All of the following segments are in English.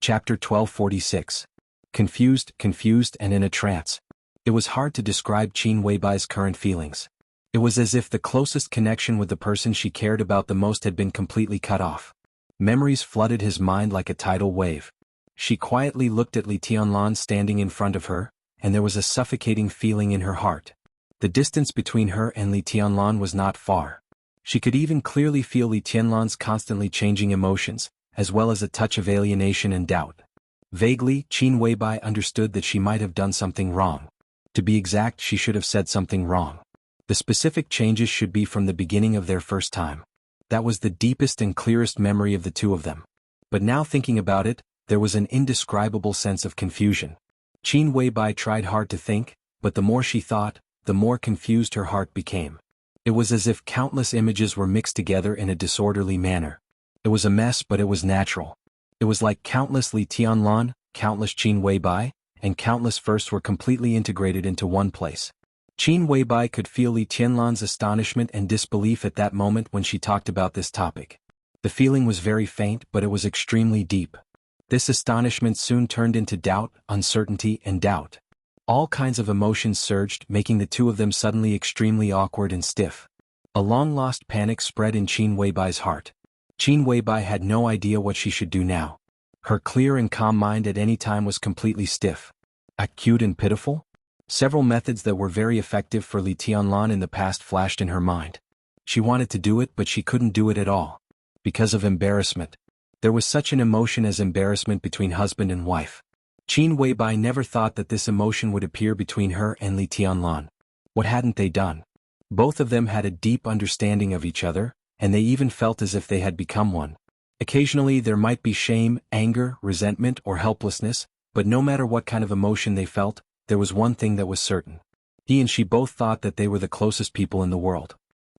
Chapter 1246. Confused, and in a trance. It was hard to describe Qin Weibai's current feelings. It was as if the closest connection with the person she cared about the most had been completely cut off. Memories flooded his mind like a tidal wave. She quietly looked at Li Tianlan standing in front of her, and there was a suffocating feeling in her heart. The distance between her and Li Tianlan was not far. She could even clearly feel Li Tianlan's constantly changing emotions, as well as a touch of alienation and doubt. Vaguely, Qin Weibai understood that she might have done something wrong. To be exact, she should have said something wrong. The specific changes should be from the beginning of their first time. That was the deepest and clearest memory of the two of them. But now thinking about it, there was an indescribable sense of confusion. Qin Weibai tried hard to think, but the more she thought, the more confused her heart became. It was as if countless images were mixed together in a disorderly manner. It was a mess, but it was natural. It was like countless Li Tianlan, countless Qin Weibai, and countless firsts were completely integrated into one place. Qin Weibai could feel Li Tianlan's astonishment and disbelief at that moment when she talked about this topic. The feeling was very faint, but it was extremely deep. This astonishment soon turned into doubt, uncertainty, and doubt. All kinds of emotions surged, making the two of them suddenly extremely awkward and stiff. A long-lost panic spread in Qin Weibai's heart. Qin Weibai had no idea what she should do now. Her clear and calm mind at any time was completely stiff. Acute and pitiful? Several methods that were very effective for Li Tianlan in the past flashed in her mind. She wanted to do it, but she couldn't do it at all. Because of embarrassment. There was such an emotion as embarrassment between husband and wife. Qin Weibai never thought that this emotion would appear between her and Li Tianlan. What hadn't they done? Both of them had a deep understanding of each other, and they even felt as if they had become one. Occasionally there might be shame, anger, resentment, or helplessness, but no matter what kind of emotion they felt, there was one thing that was certain. He and she both thought that they were the closest people in the world.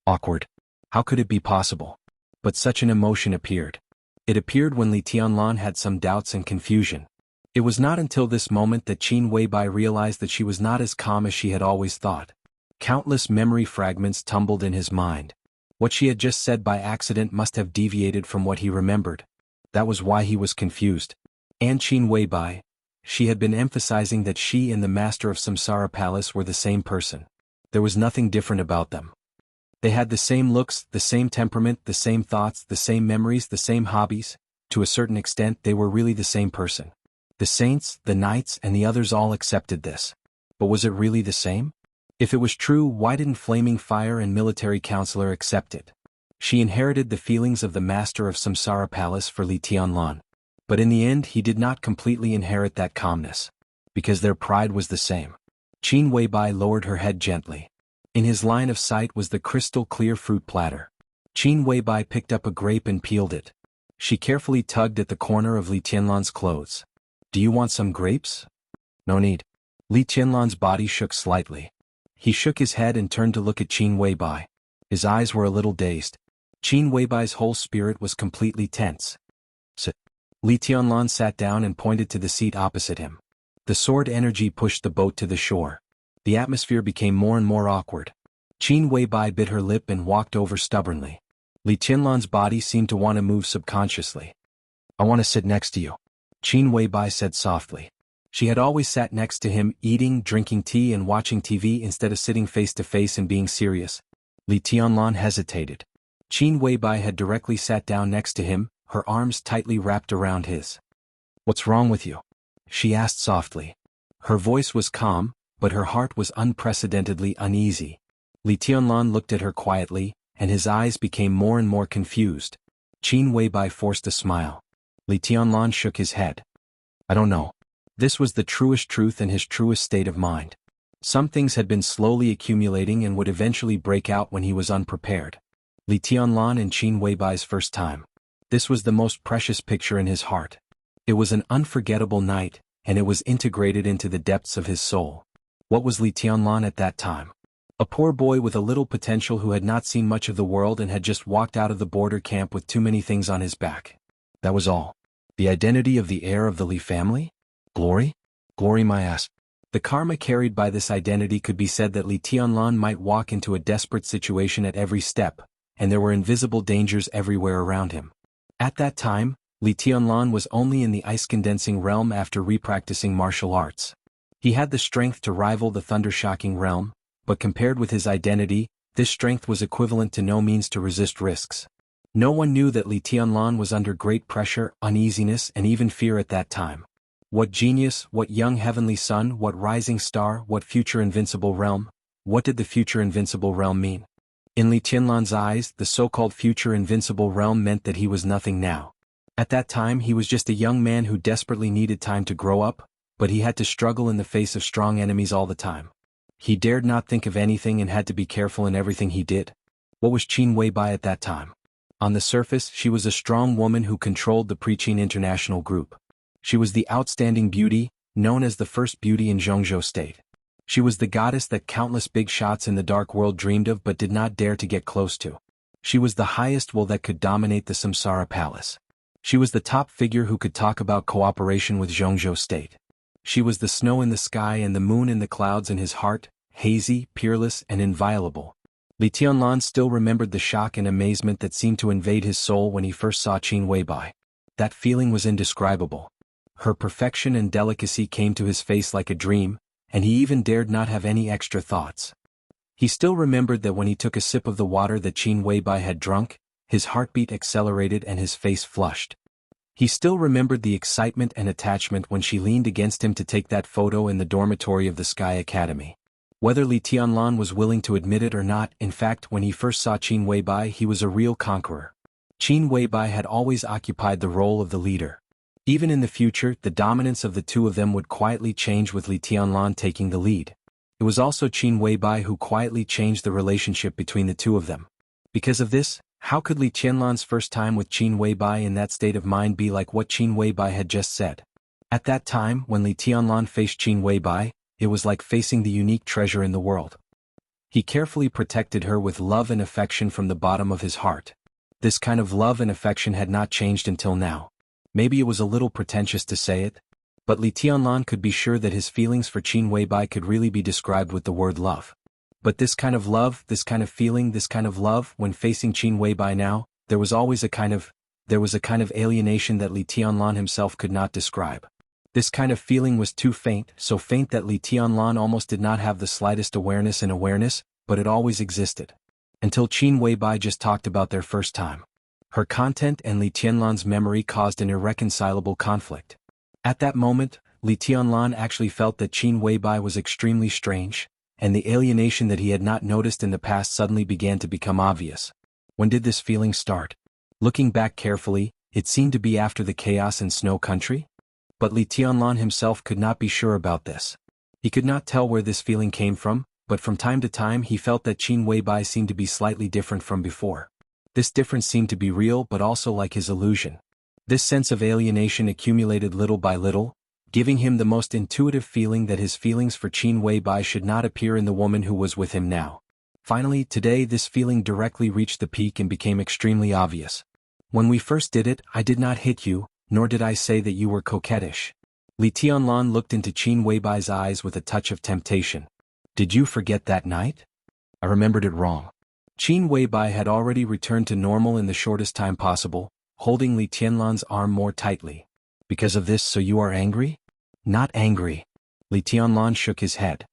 Awkward. How could it be possible? But such an emotion appeared. It appeared when Li Tianlan had some doubts and confusion. It was not until this moment that Qin Weibai realized that she was not as calm as she had always thought. Countless memory fragments tumbled in his mind. What she had just said by accident must have deviated from what he remembered. That was why he was confused. And Qin Weibai, she had been emphasizing that she and the master of Samsara Palace were the same person. There was nothing different about them. They had the same looks, the same temperament, the same thoughts, the same memories, the same hobbies. To a certain extent, they were really the same person. The saints, the knights, and the others all accepted this. But was it really the same? If it was true, why didn't Flaming Fire and Military Counselor accept it? She inherited the feelings of the master of Samsara Palace for Li Tianlan. But in the end he did not completely inherit that calmness. Because their pride was the same. Qin Weibai lowered her head gently. In his line of sight was the crystal-clear fruit platter. Qin Weibai picked up a grape and peeled it. She carefully tugged at the corner of Li Tianlan's clothes. "Do you want some grapes?" "No need." Li Tianlan's body shook slightly. He shook his head and turned to look at Qin Weibai. His eyes were a little dazed. Qin Weibai's whole spirit was completely tense. "Sit." Li Tianlan sat down and pointed to the seat opposite him. The sword energy pushed the boat to the shore. The atmosphere became more and more awkward. Qin Weibai bit her lip and walked over stubbornly. Li Tianlan's body seemed to want to move subconsciously. "I want to sit next to you," Qin Weibai said softly. She had always sat next to him, eating, drinking tea and watching TV instead of sitting face to face and being serious. Li Tianlan hesitated. Qin Weibai had directly sat down next to him, her arms tightly wrapped around his. "What's wrong with you?" she asked softly. Her voice was calm, but her heart was unprecedentedly uneasy. Li Tianlan looked at her quietly, and his eyes became more and more confused. Qin Weibai forced a smile. Li Tianlan shook his head. "I don't know." This was the truest truth and his truest state of mind. Some things had been slowly accumulating and would eventually break out when he was unprepared. Li Tianlan and Qin Weibai's first time. This was the most precious picture in his heart. It was an unforgettable night, and it was integrated into the depths of his soul. What was Li Tianlan at that time? A poor boy with a little potential who had not seen much of the world and had just walked out of the border camp with too many things on his back. That was all. The identity of the heir of the Li family? Glory? Glory my ass. The karma carried by this identity could be said that Li Tianlan might walk into a desperate situation at every step, and there were invisible dangers everywhere around him. At that time, Li Tianlan was only in the ice-condensing realm after repracticing martial arts. He had the strength to rival the thunder-shocking realm, but compared with his identity, this strength was equivalent to no means to resist risks. No one knew that Li Tianlan was under great pressure, uneasiness and even fear at that time. What genius, what young heavenly sun, what rising star, what future invincible realm? What did the future invincible realm mean? In Li Tianlan's eyes, the so-called future invincible realm meant that he was nothing now. At that time he was just a young man who desperately needed time to grow up, but he had to struggle in the face of strong enemies all the time. He dared not think of anything and had to be careful in everything he did. What was Qin Weibai at that time? On the surface, she was a strong woman who controlled the Pre-Qin International Group. She was the outstanding beauty, known as the first beauty in Zhongzhou State. She was the goddess that countless big shots in the dark world dreamed of but did not dare to get close to. She was the highest will that could dominate the Samsara Palace. She was the top figure who could talk about cooperation with Zhongzhou State. She was the snow in the sky and the moon in the clouds in his heart, hazy, peerless, and inviolable. Li Tianlan still remembered the shock and amazement that seemed to invade his soul when he first saw Qin Weibai. That feeling was indescribable. Her perfection and delicacy came to his face like a dream, and he even dared not have any extra thoughts. He still remembered that when he took a sip of the water that Qin Weibai had drunk, his heartbeat accelerated and his face flushed. He still remembered the excitement and attachment when she leaned against him to take that photo in the dormitory of the Sky Academy. Whether Li Tianlan was willing to admit it or not, in fact when he first saw Qin Weibai he was a real conqueror. Qin Weibai had always occupied the role of the leader. Even in the future, the dominance of the two of them would quietly change with Li Tianlan taking the lead. It was also Qin Weibai who quietly changed the relationship between the two of them. Because of this, how could Li Tianlan's first time with Qin Weibai in that state of mind be like what Qin Weibai had just said? At that time, when Li Tianlan faced Qin Weibai, it was like facing the unique treasure in the world. He carefully protected her with love and affection from the bottom of his heart. This kind of love and affection had not changed until now. Maybe it was a little pretentious to say it, but Li Tianlan could be sure that his feelings for Qin Weibai could really be described with the word love. But this kind of love, this kind of feeling, this kind of love, when facing Qin Weibai now, there was a kind of alienation that Li Tianlan himself could not describe. This kind of feeling was too faint, so faint that Li Tianlan almost did not have the slightest awareness, but it always existed. Until Qin Weibai just talked about their first time. Her content and Li Tianlan's memory caused an irreconcilable conflict. At that moment, Li Tianlan actually felt that Qin Weibai was extremely strange, and the alienation that he had not noticed in the past suddenly began to become obvious. When did this feeling start? Looking back carefully, it seemed to be after the chaos in Snow Country. But Li Tianlan himself could not be sure about this. He could not tell where this feeling came from, but from time to time he felt that Qin Weibai seemed to be slightly different from before. This difference seemed to be real but also like his illusion. This sense of alienation accumulated little by little, giving him the most intuitive feeling that his feelings for Qin Weibai should not appear in the woman who was with him now. Finally, today this feeling directly reached the peak and became extremely obvious. When we first did it, I did not hit you, nor did I say that you were coquettish. Li Tianlan looked into Qin Weibai's eyes with a touch of temptation. Did you forget that night? I remembered it wrong. Qin Weibai had already returned to normal in the shortest time possible, holding Li Tianlan's arm more tightly. Because of this, so you are angry? Not angry. Li Tianlan shook his head.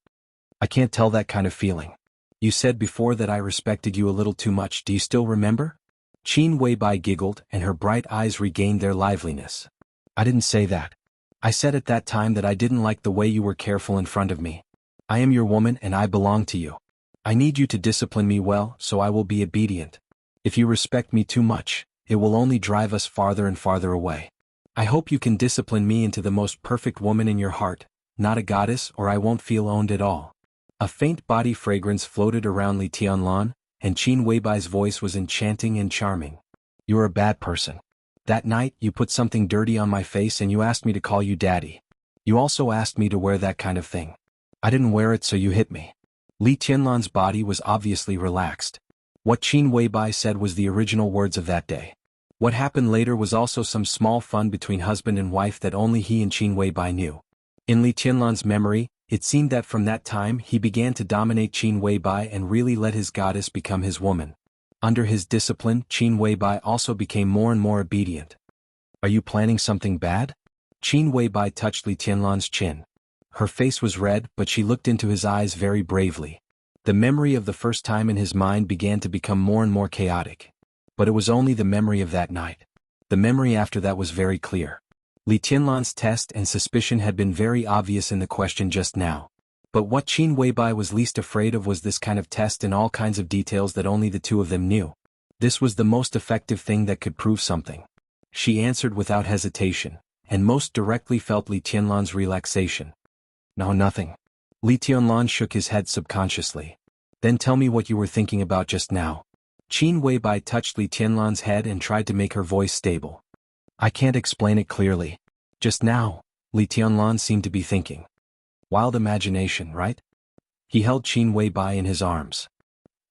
I can't tell that kind of feeling. You said before that I respected you a little too much, do you still remember? Qin Weibai giggled and her bright eyes regained their liveliness. I didn't say that. I said at that time that I didn't like the way you were careful in front of me. I am your woman and I belong to you. I need you to discipline me well, so I will be obedient. If you respect me too much, it will only drive us farther and farther away. I hope you can discipline me into the most perfect woman in your heart, not a goddess, or I won't feel owned at all. A faint body fragrance floated around Li Tianlan, and Qin Weibai's voice was enchanting and charming. You're a bad person. That night, you put something dirty on my face and you asked me to call you daddy. You also asked me to wear that kind of thing. I didn't wear it, so you hit me. Li Tianlan's body was obviously relaxed. What Qin Weibai said was the original words of that day. What happened later was also some small fun between husband and wife that only he and Qin Weibai knew. In Li Tianlan's memory, it seemed that from that time he began to dominate Qin Weibai and really let his goddess become his woman. Under his discipline, Qin Weibai also became more and more obedient. Are you planning something bad? Qin Weibai touched Li Tianlan's chin. Her face was red, but she looked into his eyes very bravely. The memory of the first time in his mind began to become more and more chaotic. But it was only the memory of that night. The memory after that was very clear. Li Tianlan's test and suspicion had been very obvious in the question just now. But what Qin Weibai was least afraid of was this kind of test in all kinds of details that only the two of them knew. This was the most effective thing that could prove something. She answered without hesitation, and most directly felt Li Tianlan's relaxation. No, nothing. Li Tianlan shook his head subconsciously. Then tell me what you were thinking about just now. Qin Weibai touched Li Tianlan's head and tried to make her voice stable. I can't explain it clearly. Just now, Li Tianlan seemed to be thinking. Wild imagination, right? He held Qin Weibai in his arms.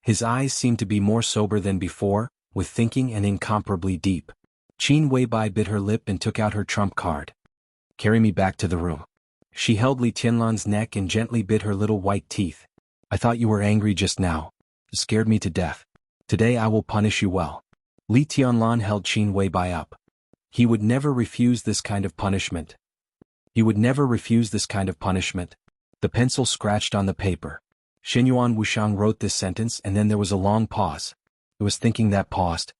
His eyes seemed to be more sober than before, with thinking and incomparably deep. Qin Weibai bit her lip and took out her trump card. Carry me back to the room. She held Li Tianlan's neck and gently bit her little white teeth. I thought you were angry just now. You scared me to death. Today I will punish you well. Li Tianlan held Qin Weibai up. He would never refuse this kind of punishment. The pencil scratched on the paper. Shenyuan Wushang wrote this sentence and then there was a long pause. It was thinking that paused.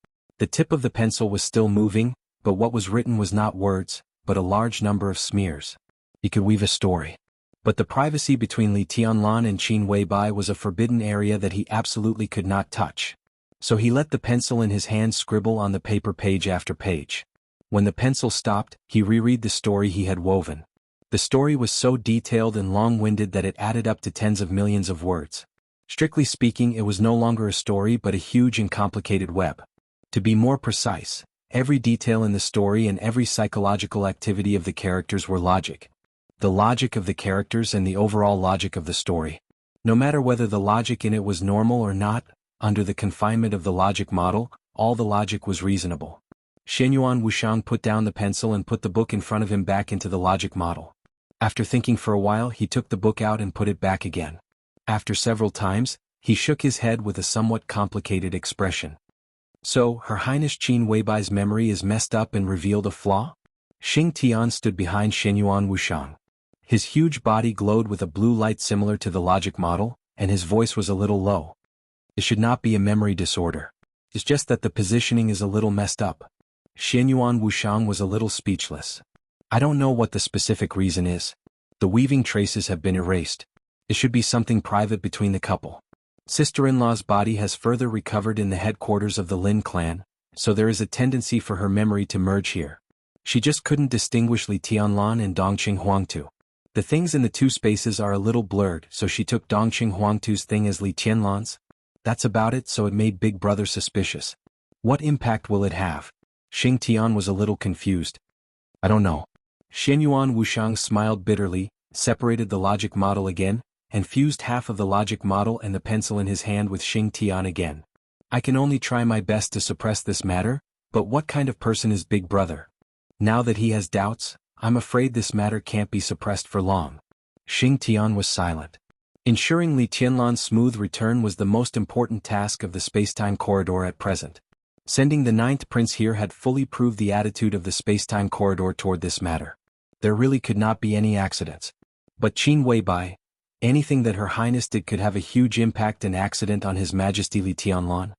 The tip of the pencil was still moving, but what was written was not words, but a large number of smears. He could weave a story. But the privacy between Li Tianlan and Qin Weibai was a forbidden area that he absolutely could not touch. So he let the pencil in his hand scribble on the paper page after page. When the pencil stopped, he reread the story he had woven. The story was so detailed and long-winded that it added up to tens of millions of words. Strictly speaking, it was no longer a story but a huge and complicated web. To be more precise, every detail in the story and every psychological activity of the characters were logic. The logic of the characters and the overall logic of the story. No matter whether the logic in it was normal or not, under the confinement of the logic model, all the logic was reasonable. Shenyuan Wushang put down the pencil and put the book in front of him back into the logic model. After thinking for a while, he took the book out and put it back again. After several times, he shook his head with a somewhat complicated expression. So, Her Highness Qin Weibai's memory is messed up and revealed a flaw? Xing Tian stood behind Shenyuan Wushang. His huge body glowed with a blue light similar to the logic model, and his voice was a little low. It should not be a memory disorder. It's just that the positioning is a little messed up. Shenyuan Wushang was a little speechless. I don't know what the specific reason is. The weaving traces have been erased. It should be something private between the couple. Sister-in-law's body has further recovered in the headquarters of the Lin clan, so there is a tendency for her memory to merge here. She just couldn't distinguish Li Tianlan and Dongqing Huangtu. The things in the two spaces are a little blurred, so she took Dongqing Huangtu's thing as Li Tianlan's. That's about it, so it made Big Brother suspicious. What impact will it have? Xing Tian was a little confused. I don't know. Shenyuan Wushang smiled bitterly, separated the logic model again, and fused half of the logic model and the pencil in his hand with Xing Tian again. I can only try my best to suppress this matter, but what kind of person is Big Brother? Now that he has doubts, I'm afraid this matter can't be suppressed for long. Xing Tian was silent. Ensuring Li Tianlan's smooth return was the most important task of the spacetime corridor at present. Sending the ninth prince here had fully proved the attitude of the spacetime corridor toward this matter. There really could not be any accidents. But Qin Weibai, anything that Her Highness did could have a huge impact and accident on His Majesty Li Tianlan.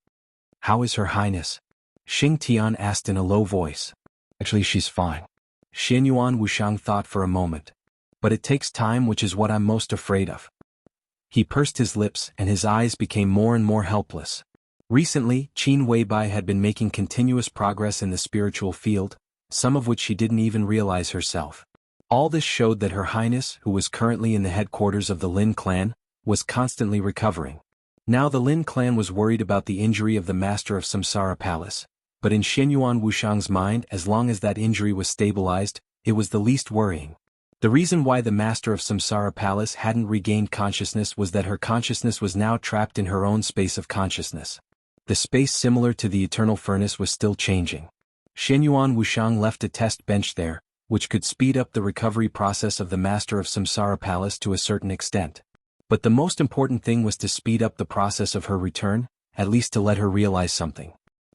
How is Her Highness? Xing Tian asked in a low voice. Actually, she's fine. Shenyuan Wushang thought for a moment. But it takes time, which is what I'm most afraid of. He pursed his lips and his eyes became more and more helpless. Recently, Qin Weibai had been making continuous progress in the spiritual field, some of which she didn't even realize herself. All this showed that Her Highness, who was currently in the headquarters of the Lin clan, was constantly recovering. Now the Lin clan was worried about the injury of the master of Samsara Palace, but in Shenyuan Wushang's mind, as long as that injury was stabilized, it was the least worrying. The reason why the master of Samsara Palace hadn't regained consciousness was that her consciousness was now trapped in her own space of consciousness. The space similar to the eternal furnace was still changing. Shenyuan Wushang left a test bench there, which could speed up the recovery process of the master of Samsara Palace to a certain extent. But the most important thing was to speed up the process of her return, at least to let her realize something.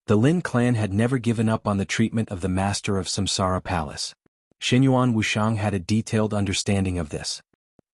The Lin clan had never given up on the treatment of the master of Samsara Palace. Xinyuan Wushang had a detailed understanding of this.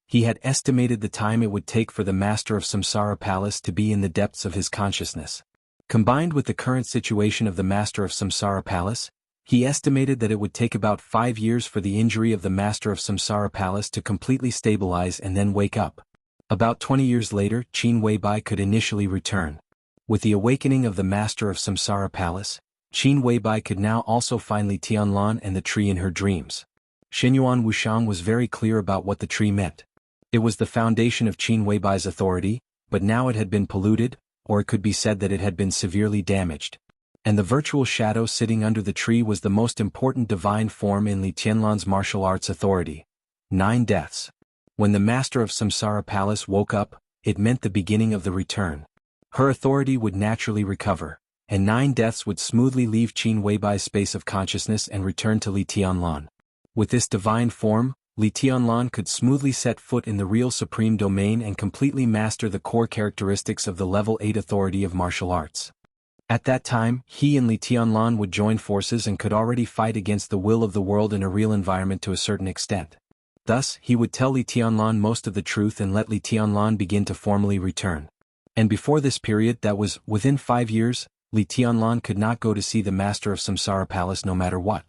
He had estimated the time it would take for the master of Samsara Palace to be in the depths of his consciousness. Combined with the current situation of the master of Samsara Palace, he estimated that it would take about 5 years for the injury of the master of Samsara Palace to completely stabilize and then wake up. About 20 years later, Qin Weibai could initially return. With the awakening of the master of Samsara Palace, Qin Weibai could now also find Li Tianlan and the tree in her dreams. Xinyuan Wushang was very clear about what the tree meant. It was the foundation of Qin Weibai's authority, but now it had been polluted, or it could be said that it had been severely damaged. And the virtual shadow sitting under the tree was the most important divine form in Li Tianlan's martial arts authority. 9 deaths. When the master of Samsara Palace woke up, it meant the beginning of the return. Her authority would naturally recover, and 9 deaths would smoothly leave Qin Weibai's space of consciousness and return to Li Tianlan. With this divine form, Li Tianlan could smoothly set foot in the real supreme domain and completely master the core characteristics of the level 8 authority of martial arts. At that time, he and Li Tianlan would join forces and could already fight against the will of the world in a real environment to a certain extent. Thus, he would tell Li Tianlan most of the truth and let Li Tianlan begin to formally return. And before this period, that was, within 5 years, Li Tianlan could not go to see the master of Samsara Palace no matter what.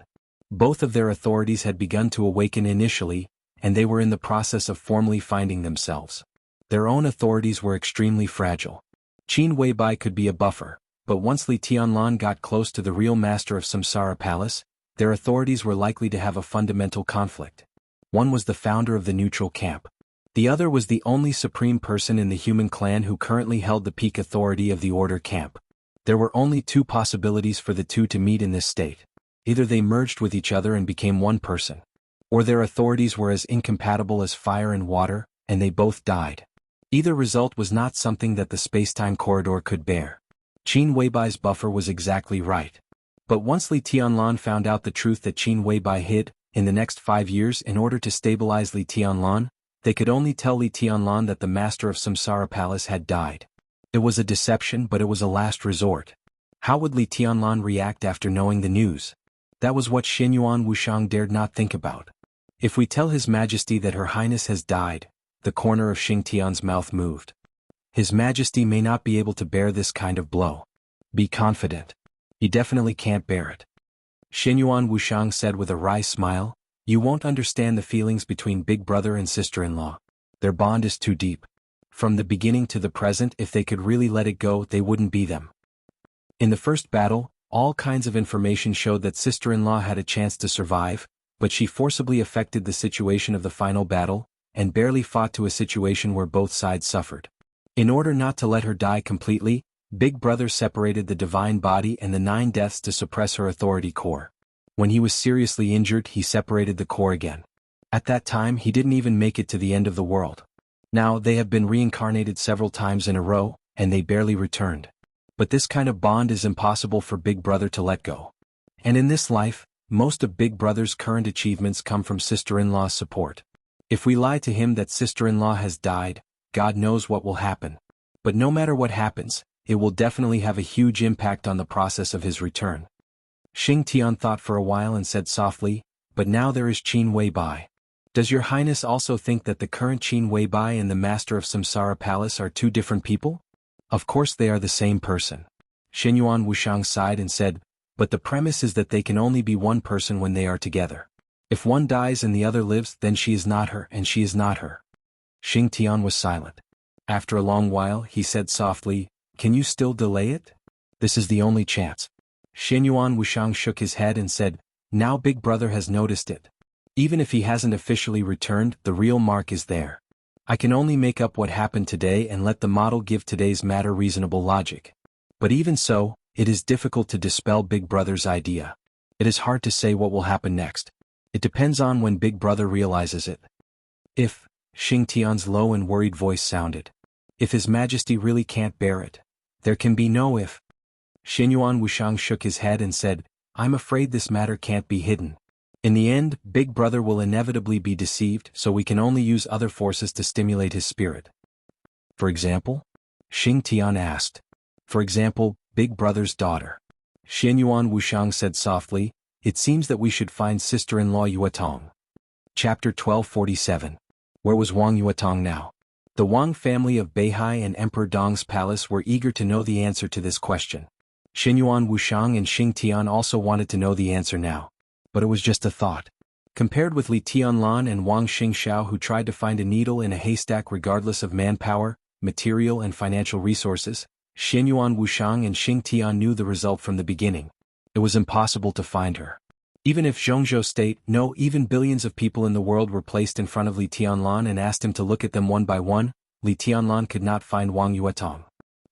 Both of their authorities had begun to awaken initially, and they were in the process of formally finding themselves. Their own authorities were extremely fragile. Qin Weibai could be a buffer, but once Li Tianlan got close to the real master of Samsara Palace, their authorities were likely to have a fundamental conflict. One was the founder of the neutral camp. The other was the only supreme person in the human clan who currently held the peak authority of the order camp. There were only 2 possibilities for the two to meet in this state. Either they merged with each other and became one person, or their authorities were as incompatible as fire and water, and they both died. Either result was not something that the space-time corridor could bear. Qin Weibai's buffer was exactly right. But once Li Tianlan found out the truth that Qin Weibai hid, in the next 5 years in order to stabilize Li Tianlan, they could only tell Li Tianlan that the master of Samsara Palace had died. It was a deception, but it was a last resort. How would Li Tianlan react after knowing the news? That was what Xinyuan Wushang dared not think about. If we tell His Majesty that Her Highness has died, the corner of Xing Tian's mouth moved. His Majesty may not be able to bear this kind of blow. Be confident. He definitely can't bear it. Xinyuan Wushang said with a wry smile, you won't understand the feelings between big brother and sister-in-law. Their bond is too deep. From the beginning to the present, if they could really let it go, they wouldn't be them. In the first battle, all kinds of information showed that sister-in-law had a chance to survive, but she forcibly affected the situation of the final battle, and barely fought to a situation where both sides suffered. In order not to let her die completely, Big Brother separated the divine body and the 9 deaths to suppress her authority core. When he was seriously injured, he separated the core again. At that time, he didn't even make it to the end of the world. Now, they have been reincarnated several times in a row, and they barely returned. But this kind of bond is impossible for Big Brother to let go. And in this life, most of Big Brother's current achievements come from sister-in-law's support. If we lie to him that sister-in-law has died, God knows what will happen. But no matter what happens, it will definitely have a huge impact on the process of his return. Xing Tian thought for a while and said softly, but now there is Qin Weibai. Does your highness also think that the current Qin Weibai and the master of Samsara Palace are 2 different people? Of course they are the same person. Xinyuan Wushang sighed and said, but the premise is that they can only be one person when they are together. If one dies and the other lives, then she is not her and she is not her. Xing Tian was silent. After a long while, he said softly, can you still delay it? This is the only chance. Xinyuan Wushang shook his head and said, now Big Brother has noticed it. Even if he hasn't officially returned, the real mark is there. I can only make up what happened today and let the model give today's matter reasonable logic. But even so, it is difficult to dispel Big Brother's idea. It is hard to say what will happen next. It depends on when Big Brother realizes it. If, Xing Tian's low and worried voice sounded. If His Majesty really can't bear it. There can be no if. Xinyuan Wushang shook his head and said, I'm afraid this matter can't be hidden. In the end, Big Brother will inevitably be deceived, so we can only use other forces to stimulate his spirit. For example? Xing Tian asked. For example, Big Brother's daughter. Xianyuan Wushang said softly, "It seems that we should find sister-in-law Yuetong." Chapter 1247. Where was Wang Yuetong now? The Wang family of Beihai and Emperor Dong's palace were eager to know the answer to this question. Xianyuan Wushang and Xing Tian also wanted to know the answer now. But it was just a thought. Compared with Li Tianlan and Wang Xingxiao, who tried to find a needle in a haystack regardless of manpower, material and financial resources, Xianyuan Wushang and Xing Tian knew the result from the beginning. It was impossible to find her. Even if Zhongzhou State, no, even billions of people in the world were placed in front of Li Tianlan and asked him to look at them one by one, Li Tianlan could not find Wang Yuetong.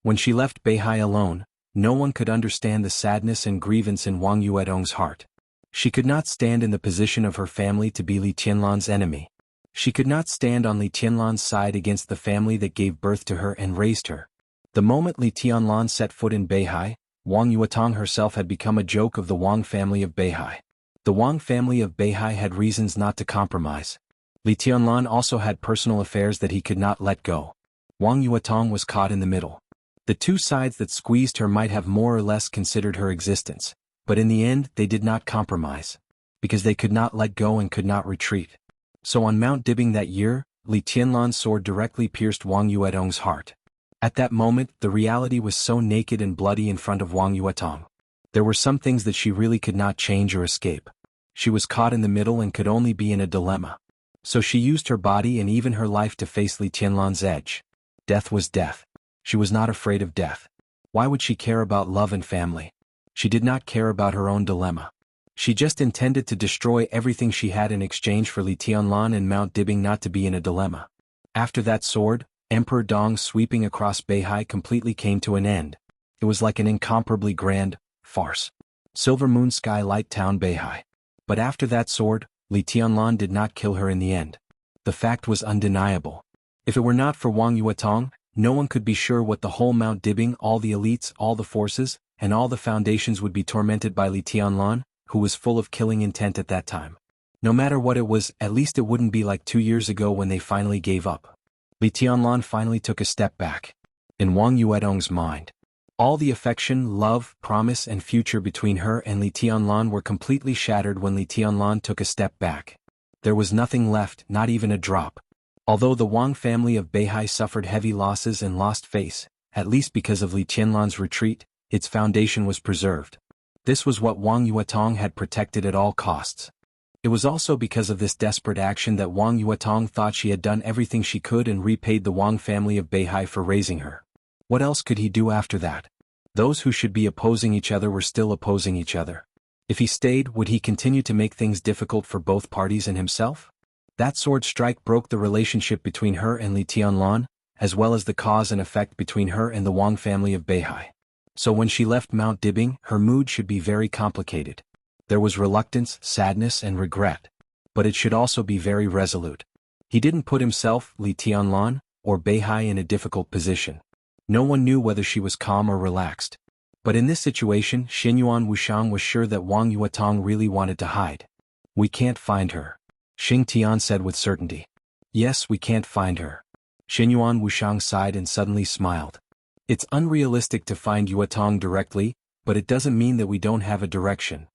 When she left Beihai alone, no one could understand the sadness and grievance in Wang Yuetong's heart. She could not stand in the position of her family to be Li Tianlan's enemy. She could not stand on Li Tianlan's side against the family that gave birth to her and raised her. The moment Li Tianlan set foot in Beihai, Wang Yuetong herself had become a joke of the Wang family of Beihai. The Wang family of Beihai had reasons not to compromise. Li Tianlan also had personal affairs that he could not let go. Wang Yuetong was caught in the middle. The two sides that squeezed her might have more or less considered her existence, but in the end they did not compromise. Because they could not let go and could not retreat. So on Mount Dibing that year, Li Tianlan's sword directly pierced Wang Yuetong's heart. At that moment, the reality was so naked and bloody in front of Wang Yuetong. There were some things that she really could not change or escape. She was caught in the middle and could only be in a dilemma. So she used her body and even her life to face Li Tianlan's edge. Death was death. She was not afraid of death. Why would she care about love and family? She did not care about her own dilemma. She just intended to destroy everything she had in exchange for Li Tianlan and Mount Dibing not to be in a dilemma. After that sword, Emperor Dong sweeping across Beihai completely came to an end. It was like an incomparably grand farce. Silver Moon Sky Light Town Beihai. But after that sword, Li Tianlan did not kill her in the end. The fact was undeniable. If it were not for Wang Yuetong, no one could be sure what the whole Mount Dibing, all the elites, all the forces, and all the foundations would be tormented by Li Tianlan, who was full of killing intent at that time. No matter what it was, at least it wouldn't be like 2 years ago when they finally gave up. Li Tianlan finally took a step back. In Wang Yuetong's mind, all the affection, love, promise and future between her and Li Tianlan were completely shattered when Li Tianlan took a step back. There was nothing left, not even a drop. Although the Wang family of Beihai suffered heavy losses and lost face, at least because of Li Tianlan's retreat, its foundation was preserved. This was what Wang Yuetong had protected at all costs. It was also because of this desperate action that Wang Yuetong thought she had done everything she could and repaid the Wang family of Beihai for raising her. What else could he do after that? Those who should be opposing each other were still opposing each other. If he stayed, would he continue to make things difficult for both parties and himself? That sword strike broke the relationship between her and Li Tianlan, as well as the cause and effect between her and the Wang family of Beihai. So when she left Mount Dibing, her mood should be very complicated. There was reluctance, sadness and regret. But it should also be very resolute. He didn't put himself, Li Tianlan, or Beihai in a difficult position. No one knew whether she was calm or relaxed. But in this situation, Xianyuan Wushang was sure that Wang Yuetong really wanted to hide. "We can't find her," Xing Tian said with certainty. "Yes, we can't find her." Xianyuan Wushang sighed and suddenly smiled. "It's unrealistic to find Yuetong directly, but it doesn't mean that we don't have a direction."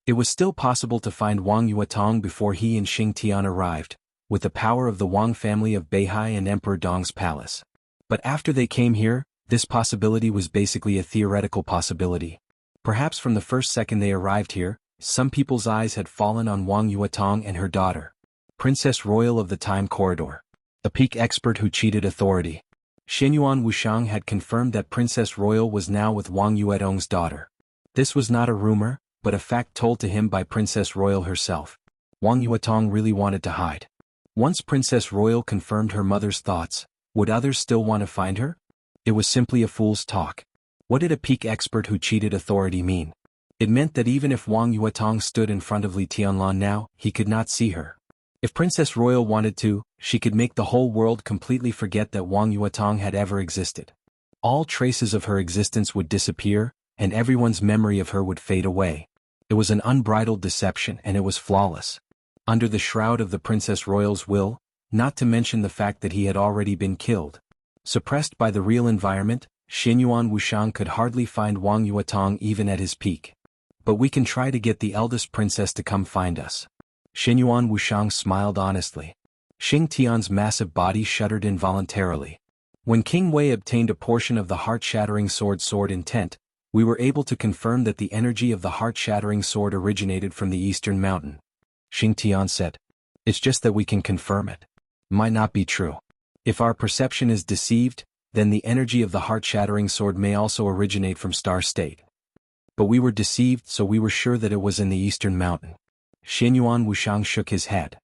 It was still possible to find Wang Yuetong before he and Xing Tian arrived, with the power of the Wang family of Beihai and Emperor Dong's palace. But after they came here, this possibility was basically a theoretical possibility. Perhaps from the first second they arrived here, some people's eyes had fallen on Wang Yuetong and her daughter, Princess Royal of the Time Corridor, a peak expert who cheated authority. Xianyuan Wushang had confirmed that Princess Royal was now with Wang Yuetong's daughter. This was not a rumor, but a fact told to him by Princess Royal herself. Wang Yuetong really wanted to hide. Once Princess Royal confirmed her mother's thoughts, would others still want to find her? It was simply a fool's talk. What did a peak expert who cheated authority mean? It meant that even if Wang Yuetong stood in front of Li Tianlan now, he could not see her. If Princess Royal wanted to, she could make the whole world completely forget that Wang Yuetong had ever existed. All traces of her existence would disappear, and everyone's memory of her would fade away. It was an unbridled deception and it was flawless. Under the shroud of the Princess Royal's will, not to mention the fact that he had already been killed. Suppressed by the real environment, Xinyuan Wushang could hardly find Wang Yuetong even at his peak. But we can try to get the eldest princess to come find us. Xinyuan Wushang smiled honestly. Xing Tian's massive body shuddered involuntarily. When King Wei obtained a portion of the heart-shattering sword intent, we were able to confirm that the energy of the heart-shattering sword originated from the eastern mountain. Xing Tian said. It's just that we can confirm it. Might not be true. If our perception is deceived, then the energy of the heart-shattering sword may also originate from Star State. But we were deceived, so we were sure that it was in the eastern mountain. Xinyuan Wushang shook his head.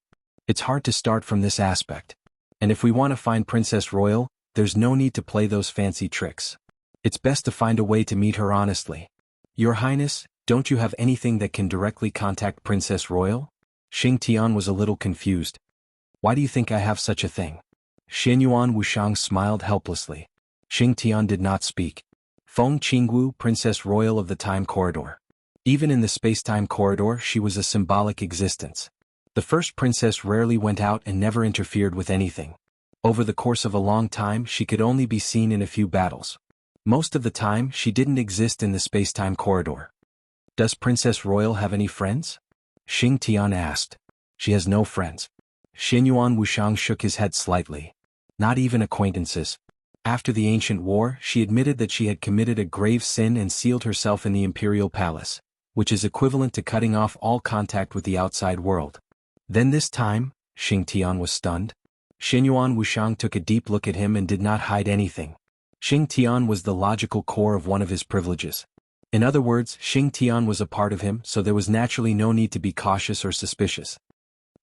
It's hard to start from this aspect. And if we want to find Princess Royal, there's no need to play those fancy tricks. It's best to find a way to meet her honestly. Your Highness, don't you have anything that can directly contact Princess Royal? Xing Tian was a little confused. Why do you think I have such a thing? Xinyuan Wushang smiled helplessly. Xing Tian did not speak. Feng Qingwu, Princess Royal of the Time Corridor. Even in the space-time corridor, she was a symbolic existence. The first princess rarely went out and never interfered with anything. Over the course of a long time, she could only be seen in a few battles. Most of the time, she didn't exist in the space-time corridor. Does Princess Royal have any friends? Xing Tian asked. She has no friends. Xinyuan Wushang shook his head slightly. Not even acquaintances. After the ancient war, she admitted that she had committed a grave sin and sealed herself in the imperial palace, which is equivalent to cutting off all contact with the outside world. Then this time, Xing Tian was stunned. Xinyuan Wushang took a deep look at him and did not hide anything. Xing Tian was the logical core of one of his privileges. In other words, Xing Tian was a part of him, so there was naturally no need to be cautious or suspicious.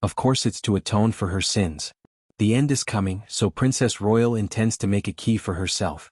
Of course it's to atone for her sins. The end is coming, so Princess Royal intends to make a key for herself.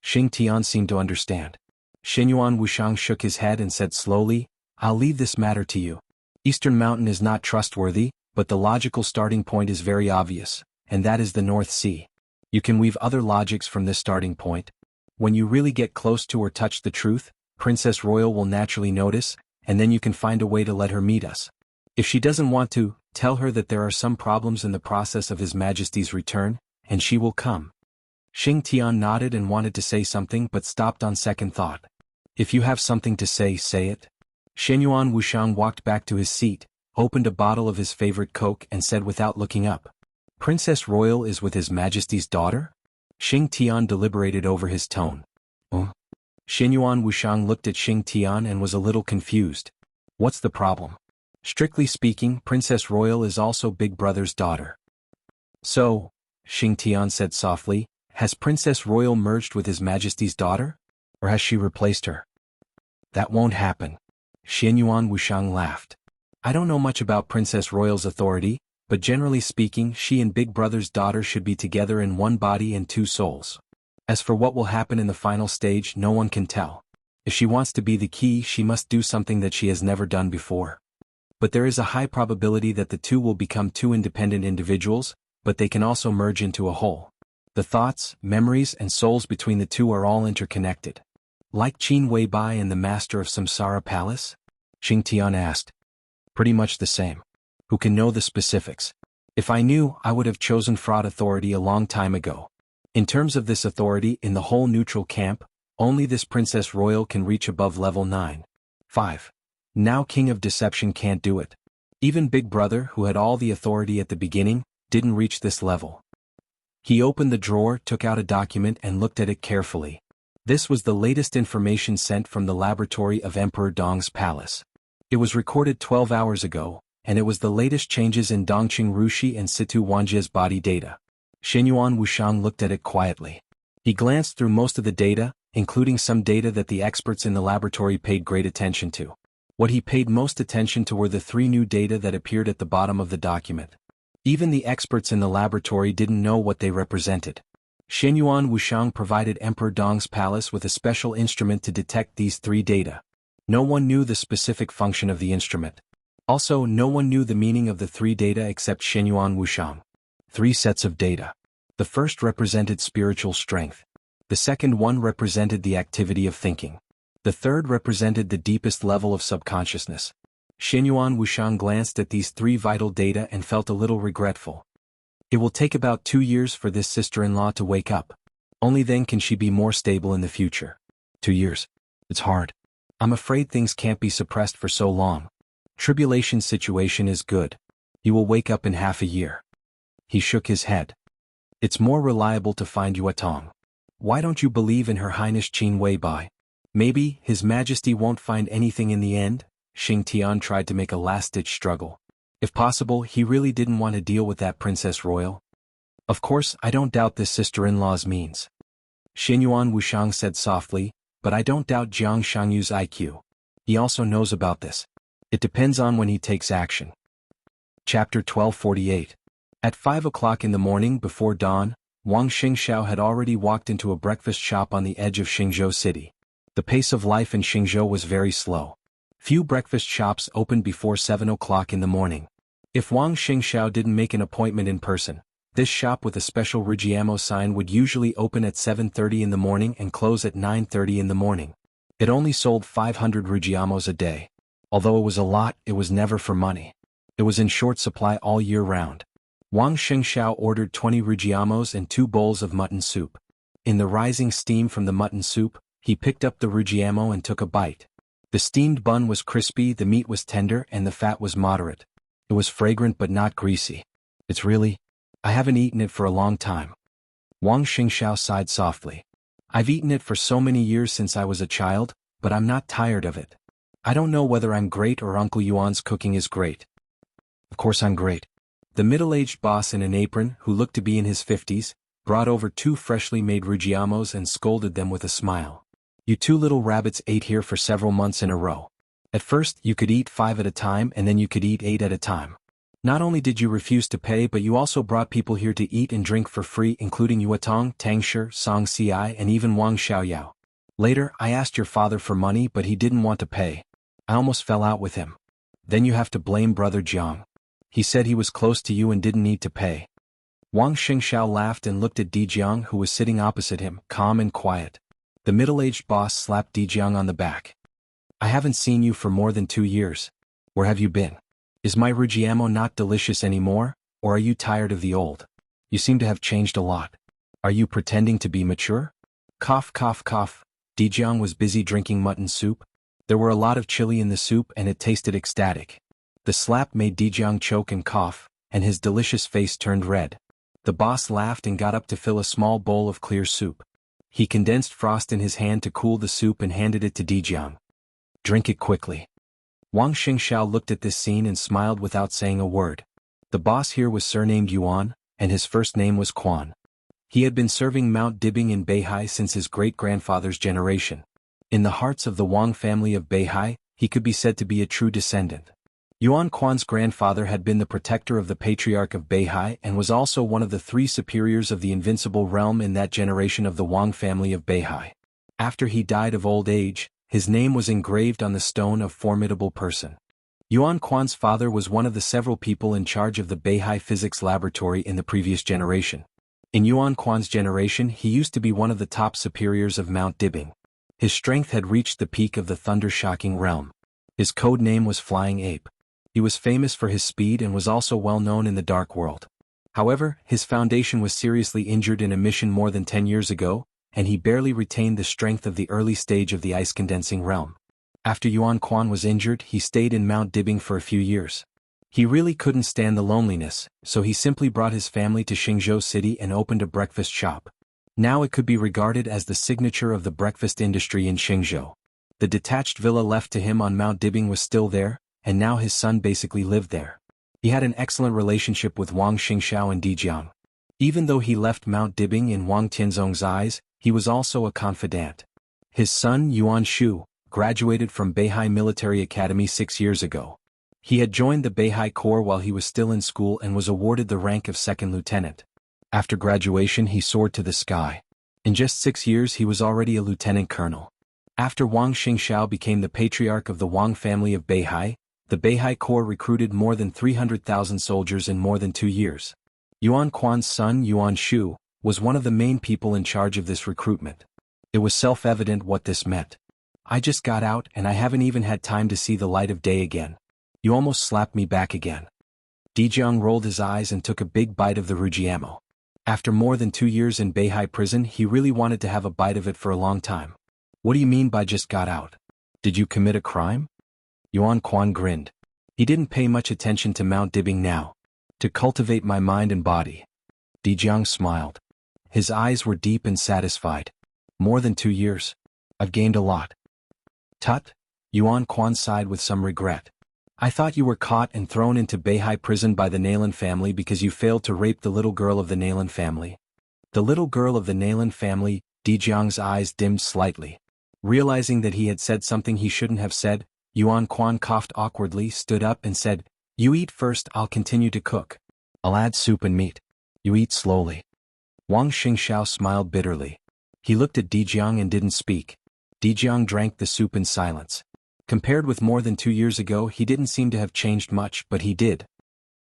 Xing Tian seemed to understand. Xinyuan Wushang shook his head and said slowly, I'll leave this matter to you. Eastern Mountain is not trustworthy, but the logical starting point is very obvious, and that is the North Sea. You can weave other logics from this starting point. When you really get close to or touch the truth, Princess Royal will naturally notice, and then you can find a way to let her meet us. If she doesn't want to, tell her that there are some problems in the process of His Majesty's return, and she will come. Xing Tian nodded and wanted to say something but stopped on second thought. If you have something to say, say it. Xinyuan Wushang walked back to his seat, opened a bottle of his favorite Coke and said without looking up. Princess Royal is with His Majesty's daughter? Xing Tian deliberated over his tone. Xinyuan Wushang looked at Xing Tian and was a little confused. What's the problem? Strictly speaking, Princess Royal is also Big Brother's daughter. So, Xing Tian said softly, has Princess Royal merged with His Majesty's daughter? Or has she replaced her? That won't happen. Xinyuan Wushang laughed. I don't know much about Princess Royal's authority, but generally speaking, she and Big Brother's daughter should be together in one body and two souls. As for what will happen in the final stage, no one can tell. If she wants to be the key, she must do something that she has never done before. But there is a high probability that the two will become two independent individuals, but they can also merge into a whole. The thoughts, memories, and souls between the two are all interconnected. Like Qin Weibai and the Master of Samsara Palace? Xing Tian asked. Pretty much the same. Who can know the specifics? If I knew, I would have chosen Fraud Authority a long time ago. In terms of this authority in the whole neutral camp, only this Princess Royal can reach above level 9. 5. Now King of Deception can't do it. Even Big Brother, who had all the authority at the beginning, didn't reach this level. He opened the drawer, took out a document and looked at it carefully. This was the latest information sent from the laboratory of Emperor Dong's palace. It was recorded 12 hours ago, and it was the latest changes in Dongqing Rushi and Situ Wanjie's body data. Xinyuan Wushang looked at it quietly. He glanced through most of the data, including some data that the experts in the laboratory paid great attention to. What he paid most attention to were the 3 new data that appeared at the bottom of the document. Even the experts in the laboratory didn't know what they represented. Xinyuan Wushang provided Emperor Dong's palace with a special instrument to detect these 3 data. No one knew the specific function of the instrument. Also, no one knew the meaning of the 3 data except Xinyuan Wushang. 3 sets of data. The first represented spiritual strength. The second one represented the activity of thinking. The third represented the deepest level of subconsciousness. Xinyuan Wushang glanced at these 3 vital data and felt a little regretful. It will take about 2 years for this sister-in-law to wake up. Only then can she be more stable in the future. 2 years. It's hard. I'm afraid things can't be suppressed for so long. Tribulation situation is good. You will wake up in half a year. He shook his head. It's more reliable to find Yuatong. Why don't you believe in Her Highness Qin Weibai? Maybe His Majesty won't find anything in the end? Xing Tian tried to make a last-ditch struggle. If possible, he really didn't want to deal with that Princess Royal. Of course, I don't doubt this sister-in-law's means. Xinyuan Wushang said softly, but I don't doubt Jiang Shangyu's IQ. He also knows about this. It depends on when he takes action. Chapter 1248. At 5 o'clock in the morning before dawn, Wang Xingxiao had already walked into a breakfast shop on the edge of Xingzhou City. The pace of life in Xingzhou was very slow. Few breakfast shops opened before 7 o'clock in the morning. If Wang Xingxiao didn't make an appointment in person, this shop with a special Rigiamo sign would usually open at 7:30 in the morning and close at 9:30 in the morning. It only sold 500 Rigiamos a day. Although it was a lot, it was never for money. It was in short supply all year round. Wang Xingxiao ordered 20 Rigiamos and 2 bowls of mutton soup. In the rising steam from the mutton soup, he picked up the Rigiamo and took a bite. The steamed bun was crispy, the meat was tender, and the fat was moderate. It was fragrant but not greasy. It's really... I haven't eaten it for a long time. Wang Xingxiao sighed softly. I've eaten it for so many years since I was a child, but I'm not tired of it. I don't know whether I'm great or Uncle Yuan's cooking is great. Of course I'm great. The middle-aged boss in an apron, who looked to be in his 50s, brought over 2 freshly made Rigiamos and scolded them with a smile. You 2 little rabbits ate here for several months in a row. At first, you could eat 5 at a time and then you could eat 8 at a time. Not only did you refuse to pay, but you also brought people here to eat and drink for free, including Yuatong, Tang Shi, Song Xiai, and even Wang Xiaoyao. Later, I asked your father for money, but he didn't want to pay. I almost fell out with him. Then you have to blame Brother Jiang. He said he was close to you and didn't need to pay. Wang Xingxiao laughed and looked at Di Jiang, who was sitting opposite him, calm and quiet. The middle-aged boss slapped Di Jiang on the back. I haven't seen you for more than 2 years. Where have you been? Is my Rigiamo not delicious anymore, or are you tired of the old? You seem to have changed a lot. Are you pretending to be mature? Cough, cough, cough. Di Jiang was busy drinking mutton soup. There were a lot of chili in the soup and it tasted ecstatic. The slap made Di Jiang choke and cough, and his delicious face turned red. The boss laughed and got up to fill a small bowl of clear soup. He condensed frost in his hand to cool the soup and handed it to Di Jiang. Drink it quickly. Wang Xingxiao looked at this scene and smiled without saying a word. The boss here was surnamed Yuan, and his first name was Quan. He had been serving Mount Dibing in Beihai since his great-grandfather's generation. In the hearts of the Wang family of Beihai, he could be said to be a true descendant. Yuan Quan's grandfather had been the protector of the Patriarch of Beihai and was also one of the 3 superiors of the Invincible Realm in that generation of the Wang family of Beihai. After he died of old age, his name was engraved on the stone of formidable person. Yuan Quan's father was one of the several people in charge of the Beihai Physics Laboratory in the previous generation. In Yuan Quan's generation, he used to be one of the top superiors of Mount Dibing. His strength had reached the peak of the thunder-shocking realm. His code name was Flying Ape. He was famous for his speed and was also well known in the Dark World. However, his foundation was seriously injured in a mission more than 10 years ago, and he barely retained the strength of the early stage of the ice-condensing realm. After Yuan Quan was injured, he stayed in Mount Dibing for a few years. He really couldn't stand the loneliness, so he simply brought his family to Xingzhou City and opened a breakfast shop. Now it could be regarded as the signature of the breakfast industry in Xingzhou. The detached villa left to him on Mount Dibing was still there, and now his son basically lived there. He had an excellent relationship with Wang Xingxiao and Di Jiang. Even though he left Mount Dibing in Wang Tianzong's eyes, he was also a confidant. His son, Yuan Shu, graduated from Beihai Military Academy 6 years ago. He had joined the Beihai Corps while he was still in school and was awarded the rank of second lieutenant. After graduation, he soared to the sky. In just 6 years, he was already a lieutenant colonel. After Wang Xingxiao became the patriarch of the Wang family of Beihai, the Beihai Corps recruited more than 300,000 soldiers in more than 2 years. Yuan Quan's son, Yuan Shu, was one of the main people in charge of this recruitment. It was self-evident what this meant. I just got out and I haven't even had time to see the light of day again. You almost slapped me back again. Di Jiang rolled his eyes and took a big bite of the Rujiamo. After more than 2 years in Beihai prison, he really wanted to have a bite of it for a long time. What do you mean by just got out? Did you commit a crime? Yuan Quan grinned. He didn't pay much attention to Mount Dibbing now. To cultivate my mind and body. Dijiang smiled. His eyes were deep and satisfied. More than 2 years. I've gained a lot. Tut? Yuan Quan sighed with some regret. I thought you were caught and thrown into Beihai prison by the Nalan family because you failed to rape the little girl of the Nalan family. The little girl of the Nalan family, Dijiang's eyes dimmed slightly. Realizing that he had said something he shouldn't have said, Yuan Quan coughed awkwardly, stood up and said, You eat first, I'll continue to cook. I'll add soup and meat. You eat slowly. Wang Xingxiao smiled bitterly. He looked at Dijiang and didn't speak. Dijiang drank the soup in silence. Compared with more than 2 years ago, he didn't seem to have changed much, but he did.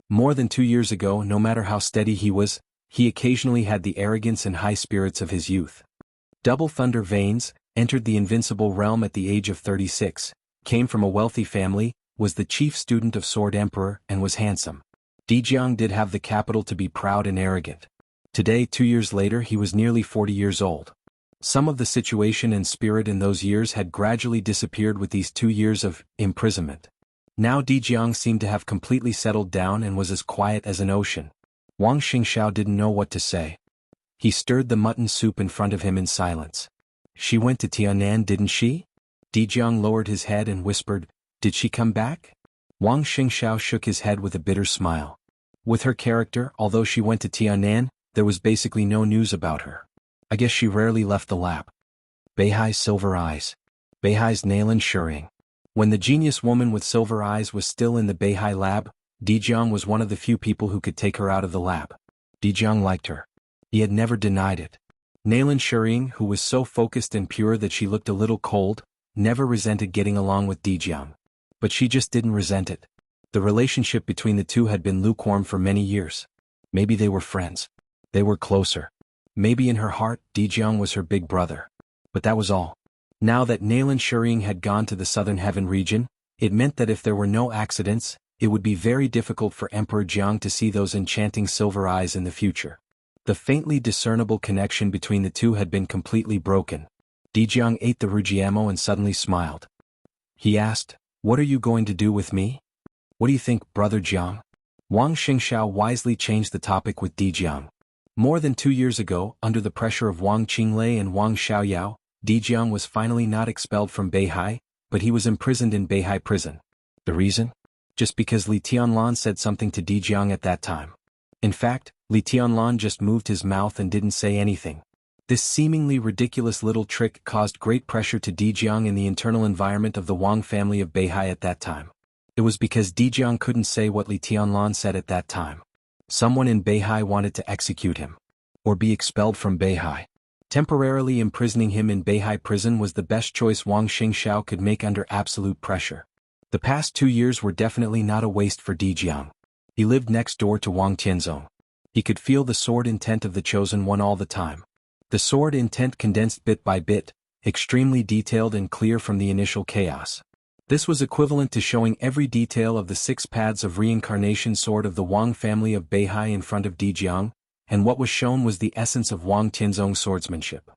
More than 2 years ago, no matter how steady he was, he occasionally had the arrogance and high spirits of his youth. Double Thunder Veins entered the invincible realm at the age of 36, came from a wealthy family, was the chief student of Sword Emperor, and was handsome. Dijiang did have the capital to be proud and arrogant. Today, 2 years later, he was nearly 40 years old. Some of the situation and spirit in those years had gradually disappeared with these 2 years of imprisonment. Now Dijiang seemed to have completely settled down and was as quiet as an ocean. Wang Xingxiao didn't know what to say. He stirred the mutton soup in front of him in silence. She went to Tianan, didn't she? Dijiang lowered his head and whispered, Did she come back? Wang Xingxiao shook his head with a bitter smile. With her character, although she went to Tianan, there was basically no news about her. I guess she rarely left the lab. Beihai's silver eyes. Beihai's Nalan Shuring. When the genius woman with silver eyes was still in the Beihai lab, Dijiang was one of the few people who could take her out of the lab. Dijiang liked her. He had never denied it. Nalan Shuring, who was so focused and pure that she looked a little cold, never resented getting along with Dijiang. But she just didn't resent it. The relationship between the two had been lukewarm for many years. Maybe they were friends. They were closer. Maybe in her heart, Dijiang was her big brother. But that was all. Now that Nalan Shuring had gone to the Southern Heaven region, it meant that if there were no accidents, it would be very difficult for Emperor Jiang to see those enchanting silver eyes in the future. The faintly discernible connection between the two had been completely broken. Dijiang ate the rujiamo and suddenly smiled. He asked, What are you going to do with me? What do you think, Brother Jiang? Wang Xingxiao wisely changed the topic with Dijiang. More than 2 years ago, under the pressure of Wang Qinglei and Wang Xiaoyao, Dijiang was finally not expelled from Beihai, but he was imprisoned in Beihai prison. The reason? Just because Li Tianlan said something to Dijiang at that time. In fact, Li Tianlan just moved his mouth and didn't say anything. This seemingly ridiculous little trick caused great pressure to Dijiang in the internal environment of the Wang family of Beihai at that time. It was because Dijiang couldn't say what Li Tianlan said at that time. Someone in Beihai wanted to execute him. Or be expelled from Beihai. Temporarily imprisoning him in Beihai prison was the best choice Wang Xingxiao could make under absolute pressure. The past 2 years were definitely not a waste for Dijiang. He lived next door to Wang Tianzong. He could feel the sword intent of the Chosen One all the time. The sword intent condensed bit by bit, extremely detailed and clear from the initial chaos. This was equivalent to showing every detail of the 6 paths of reincarnation sword of the Wang family of Beihai in front of Dijiang, and what was shown was the essence of Wang Tianzong's swordsmanship.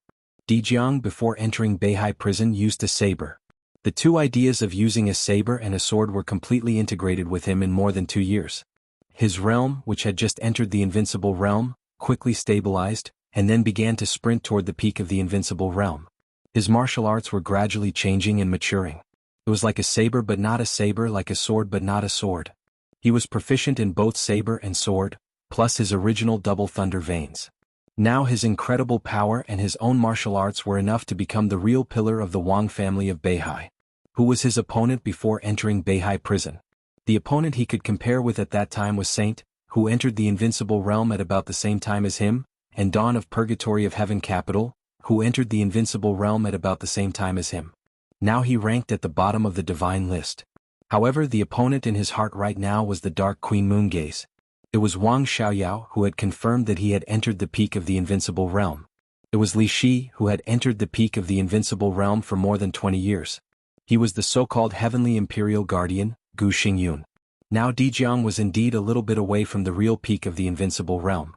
Dijiang, before entering Beihai prison, used a saber. The two ideas of using a saber and a sword were completely integrated with him in more than 2 years. His realm, which had just entered the invincible realm, quickly stabilized, and then began to sprint toward the peak of the invincible realm. His martial arts were gradually changing and maturing. It was like a saber but not a saber, like a sword but not a sword. He was proficient in both saber and sword, plus his original double thunder veins. Now his incredible power and his own martial arts were enough to become the real pillar of the Wang family of Beihai. Who was his opponent before entering Beihai prison? The opponent he could compare with at that time was Saint, who entered the invincible realm at about the same time as him, and Dawn of Purgatory of Heaven Capital, who entered the invincible realm at about the same time as him. Now he ranked at the bottom of the divine list. However, the opponent in his heart right now was the Dark Queen Moongaze. It was Wang Xiaoyao who had confirmed that he had entered the peak of the invincible realm. It was Li Shi who had entered the peak of the invincible realm for more than 20 years. He was the so-called Heavenly Imperial Guardian, Gu Xingyun. Now Dijiang was indeed a little bit away from the real peak of the invincible realm.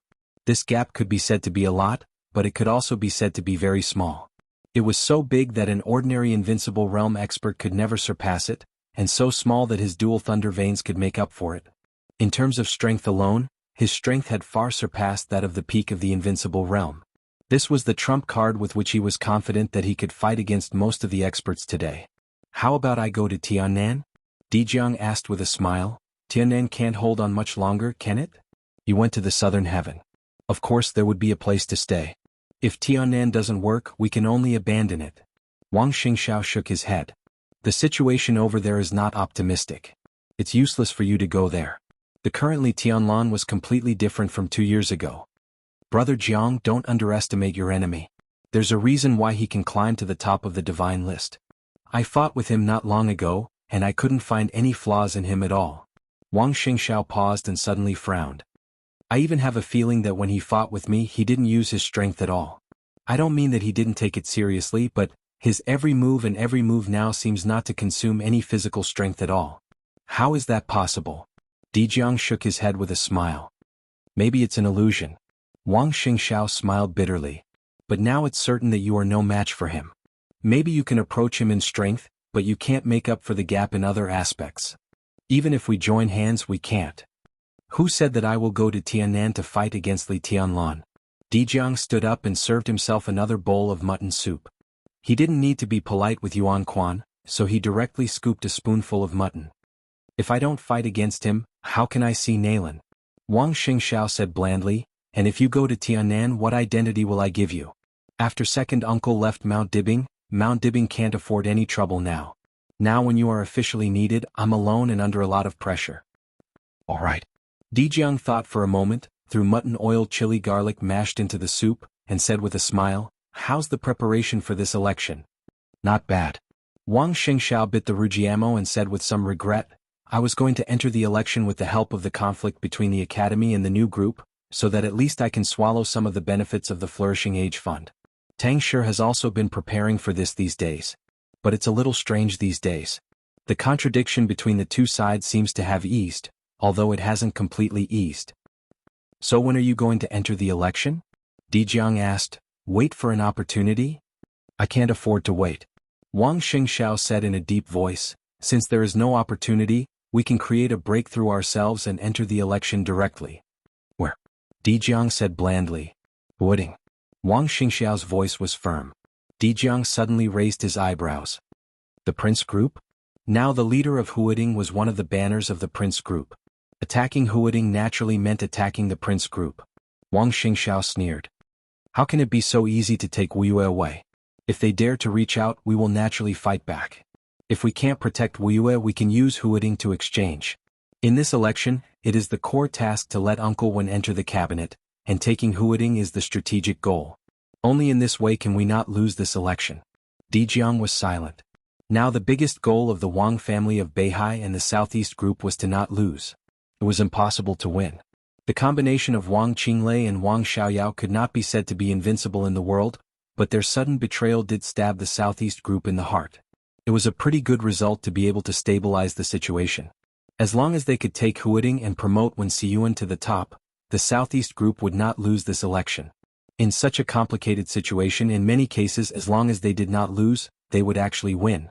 This gap could be said to be a lot, but it could also be said to be very small. It was so big that an ordinary invincible realm expert could never surpass it, and so small that his dual thunder veins could make up for it. In terms of strength alone, his strength had far surpassed that of the peak of the invincible realm. This was the trump card with which he was confident that he could fight against most of the experts today. How about I go to Tiannan? Dijiang asked with a smile. Tiannan can't hold on much longer, can it? You went to the southern heaven. Of course there would be a place to stay. If Tiannan doesn't work, we can only abandon it. Wang Xingxiao shook his head. The situation over there is not optimistic. It's useless for you to go there. The currently Tianlan was completely different from 2 years ago. Brother Jiang, don't underestimate your enemy. There's a reason why he can climb to the top of the divine list. I fought with him not long ago, and I couldn't find any flaws in him at all. Wang Xingxiao paused and suddenly frowned. I even have a feeling that when he fought with me he didn't use his strength at all. I don't mean that he didn't take it seriously, but his every move now seems not to consume any physical strength at all. How is that possible? Dijiang shook his head with a smile. Maybe it's an illusion. Wang Xingxiao smiled bitterly. But now it's certain that you are no match for him. Maybe you can approach him in strength, but you can't make up for the gap in other aspects. Even if we join hands we can't. Who said that I will go to Tiannan to fight against Li Tianlan? Dijiang stood up and served himself another bowl of mutton soup. He didn't need to be polite with Yuan Quan, so he directly scooped a spoonful of mutton. If I don't fight against him, how can I see Nalan? Wang Xingxiao said blandly, and if you go to Tiannan, what identity will I give you? After second uncle left Mount Dibing can't afford any trouble now. Now when you are officially needed, I'm alone and under a lot of pressure. All right. Dijiang thought for a moment, threw mutton oil chili garlic mashed into the soup, and said with a smile, how's the preparation for this election? Not bad. Wang Xingxiao bit the Rujiamo and said with some regret, I was going to enter the election with the help of the conflict between the academy and the new group, so that at least I can swallow some of the benefits of the Flourishing Age Fund. Tang Shi has also been preparing for this these days. But it's a little strange these days. The contradiction between the two sides seems to have eased, although it hasn't completely eased. So when are you going to enter the election? Dijiang asked. Wait for an opportunity? I can't afford to wait. Wang Xingxiao said in a deep voice, since there is no opportunity, we can create a breakthrough ourselves and enter the election directly. Where? Dijiang said blandly. Wooding. Wang Xingxiao's voice was firm. Dijiang suddenly raised his eyebrows. The Prince Group? Now the leader of Huading was one of the banners of the Prince Group. Attacking Huading naturally meant attacking the Prince Group. Wang Xingxiao sneered. How can it be so easy to take Wuyue away? If they dare to reach out, we will naturally fight back. If we can't protect Wuyue, we can use Huading to exchange. In this election, it is the core task to let Uncle Wen enter the cabinet, and taking Huading is the strategic goal. Only in this way can we not lose this election. Dijiang was silent. Now the biggest goal of the Wang family of Beihai and the Southeast Group was to not lose. It was impossible to win. The combination of Wang Qinglei and Wang Xiaoyao could not be said to be invincible in the world, but their sudden betrayal did stab the Southeast Group in the heart. It was a pretty good result to be able to stabilize the situation. As long as they could take Huading and promote Wen Siyuan to the top, the Southeast Group would not lose this election. In such a complicated situation, in many cases, as long as they did not lose, they would actually win.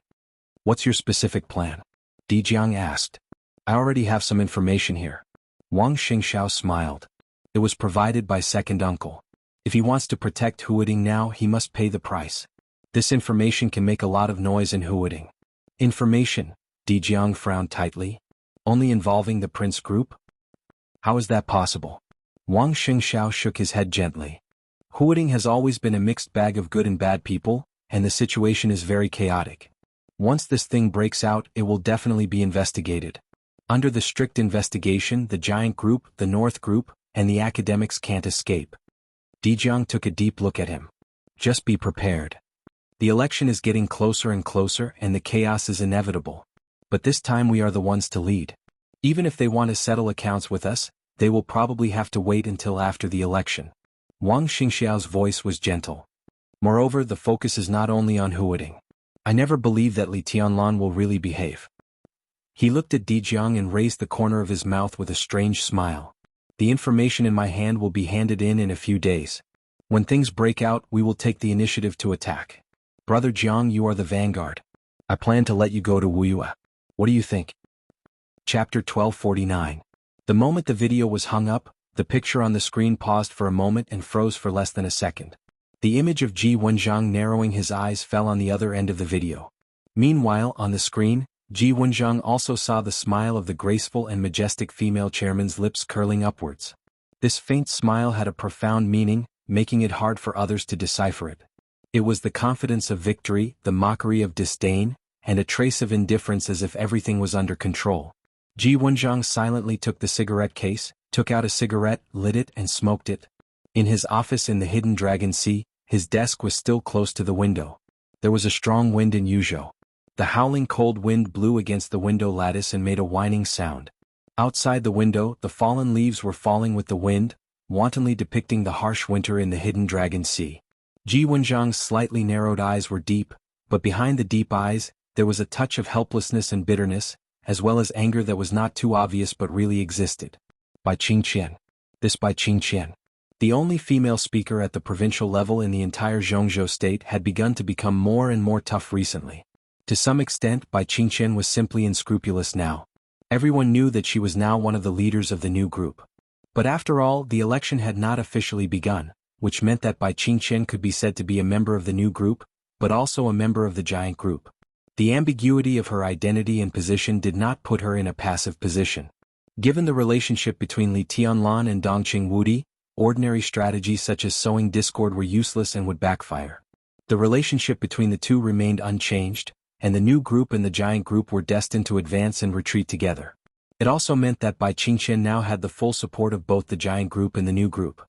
What's your specific plan? Dijiang asked. I already have some information here. Wang Xingxiao smiled. It was provided by second uncle. If he wants to protect Huading now, he must pay the price. This information can make a lot of noise in Huading. Information? Dijiang frowned tightly. Only involving the Prince Group? How is that possible? Wang Xingxiao shook his head gently. Huading has always been a mixed bag of good and bad people, and the situation is very chaotic. Once this thing breaks out, it will definitely be investigated. Under the strict investigation, the Giant Group, the North Group, and the academics can't escape. Dijiang took a deep look at him. Just be prepared. The election is getting closer and closer, and the chaos is inevitable. But this time we are the ones to lead. Even if they want to settle accounts with us, they will probably have to wait until after the election. Wang Xingxiao's voice was gentle. Moreover, the focus is not only on Huading. I never believe that Li Tianlan will really behave. He looked at Dijiang and raised the corner of his mouth with a strange smile. The information in my hand will be handed in a few days. When things break out, we will take the initiative to attack. Brother Jiang, you are the vanguard. I plan to let you go to Wuyue. What do you think? Chapter 1249. The moment the video was hung up, the picture on the screen paused for a moment and froze for less than a second. The image of Ji Wenjiang narrowing his eyes fell on the other end of the video. Meanwhile, on the screen, Ji Wenjiang also saw the smile of the graceful and majestic female chairman's lips curling upwards. This faint smile had a profound meaning, making it hard for others to decipher it. It was the confidence of victory, the mockery of disdain, and a trace of indifference as if everything was under control. Ji Wenjiang silently took the cigarette case, took out a cigarette, lit it and smoked it. In his office in the Hidden Dragon Sea, his desk was still close to the window. There was a strong wind in Yuzhou. The howling cold wind blew against the window lattice and made a whining sound. Outside the window, the fallen leaves were falling with the wind, wantonly depicting the harsh winter in the Hidden Dragon Sea. Ji Wenjiang's slightly narrowed eyes were deep, but behind the deep eyes, there was a touch of helplessness and bitterness, as well as anger that was not too obvious but really existed. By Qingqian. This by Qingqian. The only female speaker at the provincial level in the entire Zhongzhou state had begun to become more and more tough recently. To some extent, Bai Qingqian was simply unscrupulous now. Everyone knew that she was now one of the leaders of the new group. But after all, the election had not officially begun, which meant that Bai Qingqian could be said to be a member of the new group, but also a member of the giant group. The ambiguity of her identity and position did not put her in a passive position. Given the relationship between Li Tianlan and Dongqing Wudi, ordinary strategies such as sowing discord were useless and would backfire. The relationship between the two remained unchanged, and the new group and the giant group were destined to advance and retreat together. It also meant that Bai Qingqian now had the full support of both the giant group and the new group.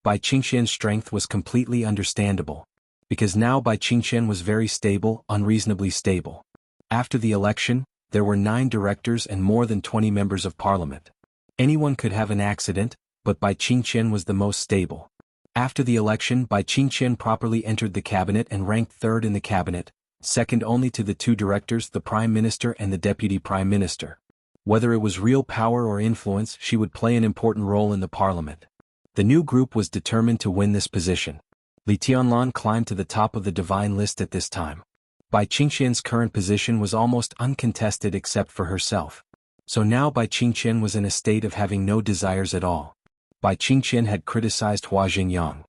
Bai Qingqian's strength was completely understandable, because now Bai Qingqian was very stable, unreasonably stable. After the election, there were 9 directors and more than 20 members of parliament. Anyone could have an accident, but Bai Qingqian was the most stable. After the election, Bai Qingqian properly entered the cabinet and ranked third in the cabinet, second only to the 2 directors, the prime minister and the deputy prime minister. Whether it was real power or influence, she would play an important role in the parliament. The new group was determined to win this position. Li Tianlan climbed to the top of the divine list at this time. Bai Qingqian's current position was almost uncontested except for herself. So now Bai Qingqian was in a state of having no desires at all. Bai Qingqian had criticized Hua Jingyang.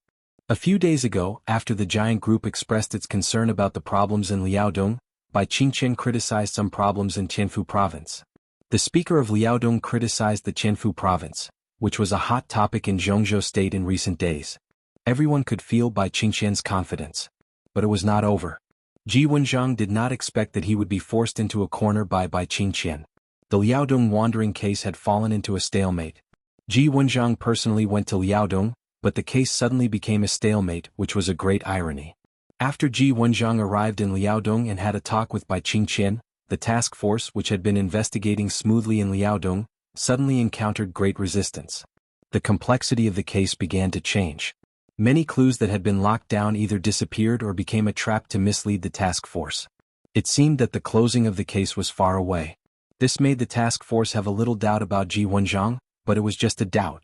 A few days ago, after the giant group expressed its concern about the problems in Liaodong, Bai Qingqian criticized some problems in Qianfu province. The speaker of Liaodong criticized the Qianfu province, which was a hot topic in Zhongzhou state in recent days. Everyone could feel Bai Qingqian's confidence. But it was not over. Ji Wenjiang did not expect that he would be forced into a corner by Bai Qingqian. The Liaodong wandering case had fallen into a stalemate. Ji Wenjiang personally went to Liaodong, but the case suddenly became a stalemate, which was a great irony. After Ji Wenjiang arrived in Liaodong and had a talk with Bai Qingqian, the task force which had been investigating smoothly in Liaodong, suddenly encountered great resistance. The complexity of the case began to change. Many clues that had been locked down either disappeared or became a trap to mislead the task force. It seemed that the closing of the case was far away. This made the task force have a little doubt about Ji Wenjiang, but it was just a doubt.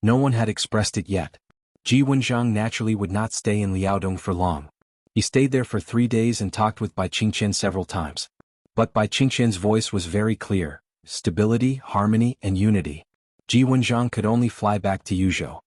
No one had expressed it yet. Ji Wenjiang naturally would not stay in Liaodong for long. He stayed there for 3 days and talked with Bai Qingqian several times. But Bai Qingqian's voice was very clear: stability, harmony, and unity. Ji Wenjiang could only fly back to Yuzhou.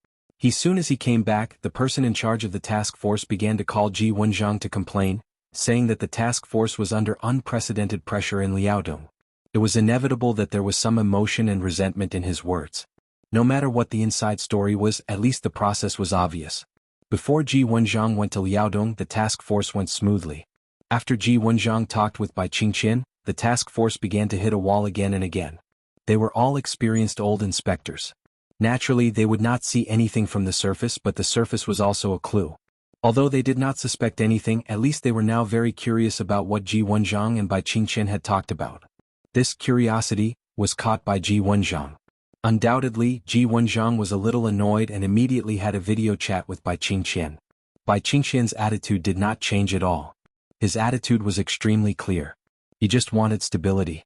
Soon as he came back, the person in charge of the task force began to call Ji Wenjiang to complain, saying that the task force was under unprecedented pressure in Liaodong. It was inevitable that there was some emotion and resentment in his words. No matter what the inside story was, at least the process was obvious. Before Ji Wenjiang went to Liaodong, the task force went smoothly. After Ji Wenjiang talked with Bai Qingqian, the task force began to hit a wall again and again. They were all experienced old inspectors. Naturally, they would not see anything from the surface, but the surface was also a clue. Although they did not suspect anything, at least they were now very curious about what Ji Wenjiang and Bai Qingqian had talked about. This curiosity was caught by Ji Wenjiang. Undoubtedly, Ji Wenjiang was a little annoyed and immediately had a video chat with Bai Qingqian. Bai Qingqian's attitude did not change at all. His attitude was extremely clear. He just wanted stability.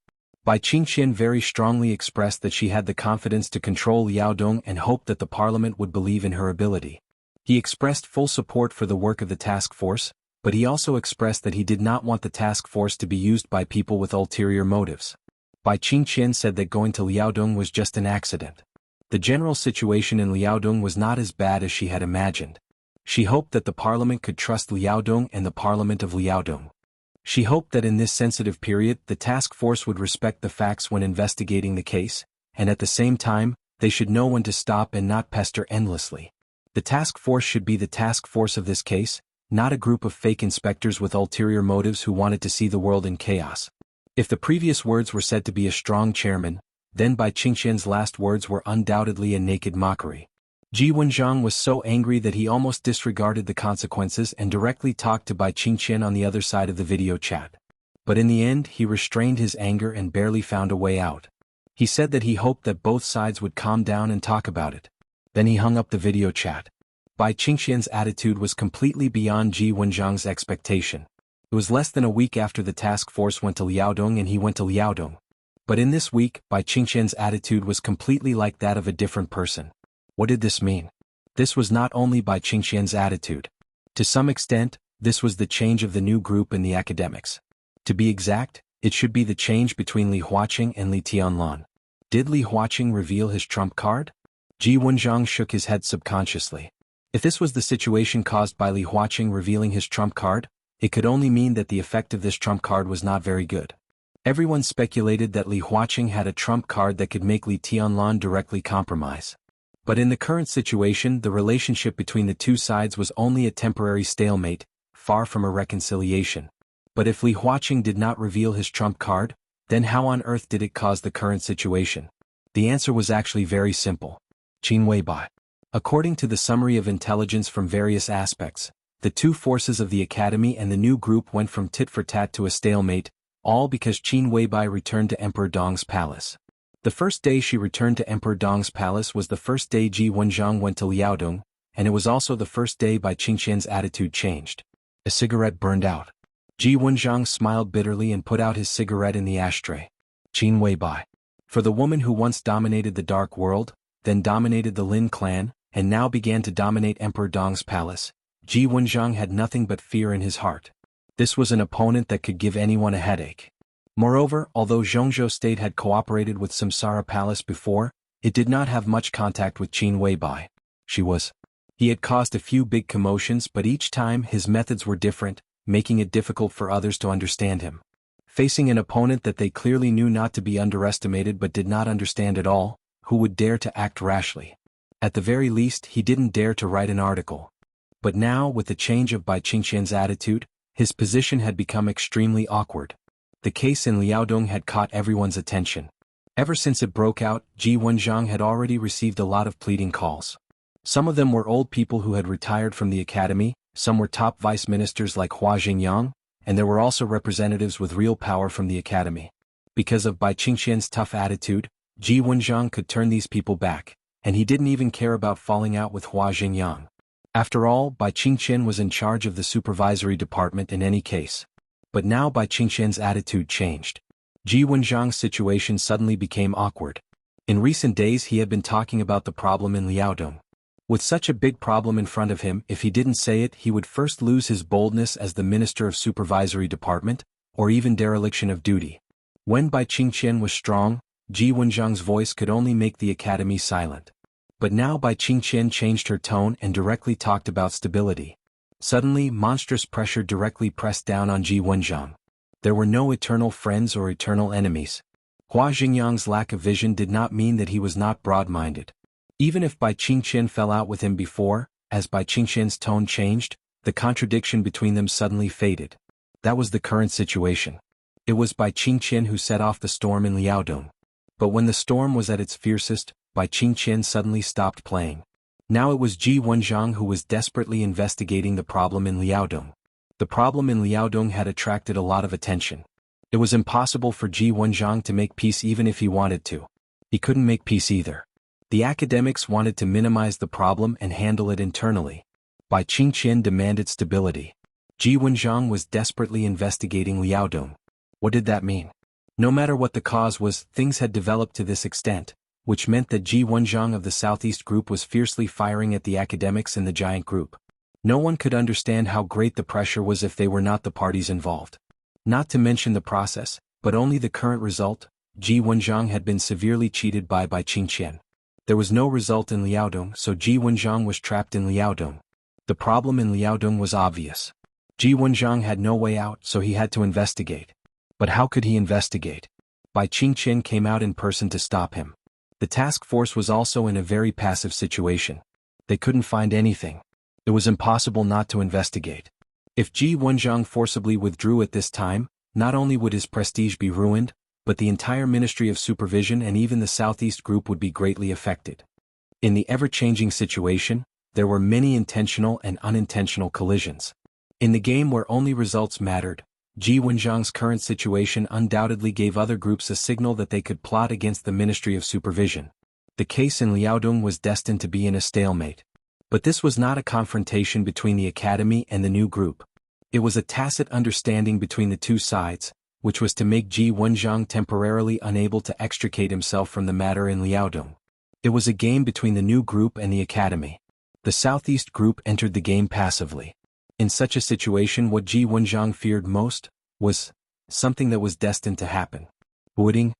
Bai Qingqian very strongly expressed that she had the confidence to control Liao Dong and hoped that the parliament would believe in her ability. He expressed full support for the work of the task force, but he also expressed that he did not want the task force to be used by people with ulterior motives. Bai Qingqian said that going to Liaodong was just an accident. The general situation in Liaodong was not as bad as she had imagined. She hoped that the parliament could trust Liaodong and the parliament of Liaodong. She hoped that in this sensitive period the task force would respect the facts when investigating the case, and at the same time, they should know when to stop and not pester endlessly. The task force should be the task force of this case, not a group of fake inspectors with ulterior motives who wanted to see the world in chaos. If the previous words were said to be a strong chairman, then Bai Qingqian's last words were undoubtedly a naked mockery. Ji Wenxiang was so angry that he almost disregarded the consequences and directly talked to Bai Qingqian on the other side of the video chat. But in the end he restrained his anger and barely found a way out. He said that he hoped that both sides would calm down and talk about it. Then he hung up the video chat. Bai Qingqian's attitude was completely beyond Ji Wenxiang's expectation. It was less than a week after the task force went to Liaodong and he went to Liaodong. But in this week, Bai Qingqian's attitude was completely like that of a different person. What did this mean? This was not only Bai Qingqian's attitude. To some extent, this was the change of the new group in the academics. To be exact, it should be the change between Li Huaqing and Li Tianlan. Did Li Huaqing reveal his trump card? Ji Wenxiang shook his head subconsciously. If this was the situation caused by Li Huaqing revealing his trump card, it could only mean that the effect of this trump card was not very good. Everyone speculated that Li Huaqing had a trump card that could make Li Tianlan directly compromise. But in the current situation the relationship between the two sides was only a temporary stalemate, far from a reconciliation. But if Li Huaqing did not reveal his trump card, then how on earth did it cause the current situation? The answer was actually very simple. Qin Weibai. According to the summary of intelligence from various aspects, the two forces of the academy and the new group went from tit-for-tat to a stalemate, all because Qin Weibai returned to Emperor Dong's palace. The first day she returned to Emperor Dong's palace was the first day Ji Wenxiang went to Liaodong, and it was also the first day Bai Qingqian's attitude changed. A cigarette burned out. Ji Wenxiang smiled bitterly and put out his cigarette in the ashtray. Qin Weibai. For the woman who once dominated the dark world, then dominated the Lin clan, and now began to dominate Emperor Dong's palace, Ji Wenxiang had nothing but fear in his heart. This was an opponent that could give anyone a headache. Moreover, although Zhongzhou State had cooperated with Samsara Palace before, it did not have much contact with Qin Weibai. He had caused a few big commotions, but each time his methods were different, making it difficult for others to understand him. Facing an opponent that they clearly knew not to be underestimated but did not understand at all, who would dare to act rashly? At the very least he didn't dare to write an article. But now, with the change of Bai Qingqian's attitude, his position had become extremely awkward. The case in Liaodong had caught everyone's attention. Ever since it broke out, Ji Wenxiang had already received a lot of pleading calls. Some of them were old people who had retired from the academy, some were top vice ministers like Hua Jingyang, and there were also representatives with real power from the academy. Because of Bai Qingqian's tough attitude, Ji Wenxiang could turn these people back, and he didn't even care about falling out with Hua Jingyang. After all, Bai Qingqian was in charge of the supervisory department in any case. But now Bai Qingqian's attitude changed. Ji Wenxiang's situation suddenly became awkward. In recent days he had been talking about the problem in Liaodong. With such a big problem in front of him, if he didn't say it he would first lose his boldness as the Minister of Supervisory Department, or even dereliction of duty. When Bai Qingqian was strong, Ji Wenxiang's voice could only make the academy silent. But now Bai Qingqian changed her tone and directly talked about stability. Suddenly, monstrous pressure directly pressed down on Ji Wenxiang. There were no eternal friends or eternal enemies. Hua Jingyang's lack of vision did not mean that he was not broad-minded. Even if Bai Qingqian fell out with him before, as Bai Qingqian's tone changed, the contradiction between them suddenly faded. That was the current situation. It was Bai Qingqian who set off the storm in Liaodong. But when the storm was at its fiercest, Bai Qingqian suddenly stopped playing. Now it was Ji Wenxiang who was desperately investigating the problem in Liaodong. The problem in Liaodong had attracted a lot of attention. It was impossible for Ji Wenxiang to make peace even if he wanted to. He couldn't make peace either. The academics wanted to minimize the problem and handle it internally. Bai Qingqian demanded stability. Ji Wenxiang was desperately investigating Liaodong. What did that mean? No matter what the cause was, things had developed to this extent, which meant that Ji Wenjiang of the Southeast Group was fiercely firing at the academics in the giant group. No one could understand how great the pressure was if they were not the parties involved. Not to mention the process, but only the current result. Ji Wenjiang had been severely cheated by Qingqian. There was no result in Liaodong, so Ji Wenjiang was trapped in Liaodong. The problem in Liaodong was obvious. Ji Wenjiang had no way out, so he had to investigate. But how could he investigate? Qingqian came out in person to stop him. The task force was also in a very passive situation. They couldn't find anything. It was impossible not to investigate. If Ji Wenjiang forcibly withdrew at this time, not only would his prestige be ruined, but the entire Ministry of Supervision and even the Southeast Group would be greatly affected. In the ever-changing situation, there were many intentional and unintentional collisions. In the game where only results mattered, Ji Wenjiang's current situation undoubtedly gave other groups a signal that they could plot against the Ministry of Supervision. The case in Liaodong was destined to be in a stalemate. But this was not a confrontation between the academy and the new group. It was a tacit understanding between the two sides, which was to make Ji Wenjiang temporarily unable to extricate himself from the matter in Liaodong. It was a game between the new group and the academy. The Southeast Group entered the game passively. In such a situation, what Ji Wenjiang feared most was something that was destined to happen. Huading.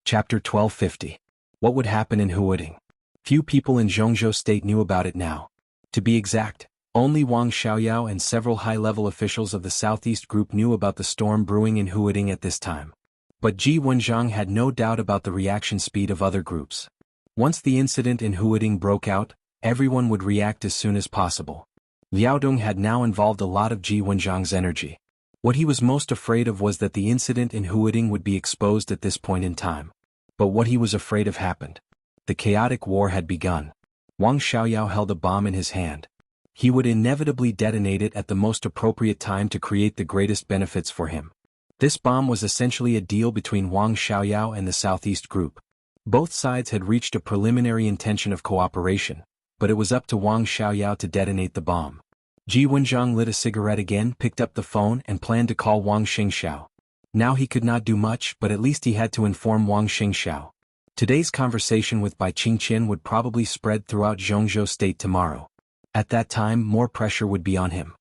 Chapter 1250. What would happen in Huading? Few people in Zhongzhou State knew about it now. To be exact, only Wang Xiaoyao and several high-level officials of the Southeast Group knew about the storm brewing in Huading at this time. But Ji Wenjiang had no doubt about the reaction speed of other groups. Once the incident in Huading broke out, everyone would react as soon as possible. Liaodong had now involved a lot of Ji Wenjiang's energy. What he was most afraid of was that the incident in Huading would be exposed at this point in time. But what he was afraid of happened. The chaotic war had begun. Wang Xiaoyao held a bomb in his hand. He would inevitably detonate it at the most appropriate time to create the greatest benefits for him. This bomb was essentially a deal between Wang Xiaoyao and the Southeast Group. Both sides had reached a preliminary intention of cooperation, but it was up to Wang Xiaoyao to detonate the bomb. Ji Wenjiang lit a cigarette again, picked up the phone and planned to call Wang Xingxiao. Now he could not do much, but at least he had to inform Wang Xingxiao. Today's conversation with Qingqian would probably spread throughout Zhongzhou State tomorrow. At that time, more pressure would be on him.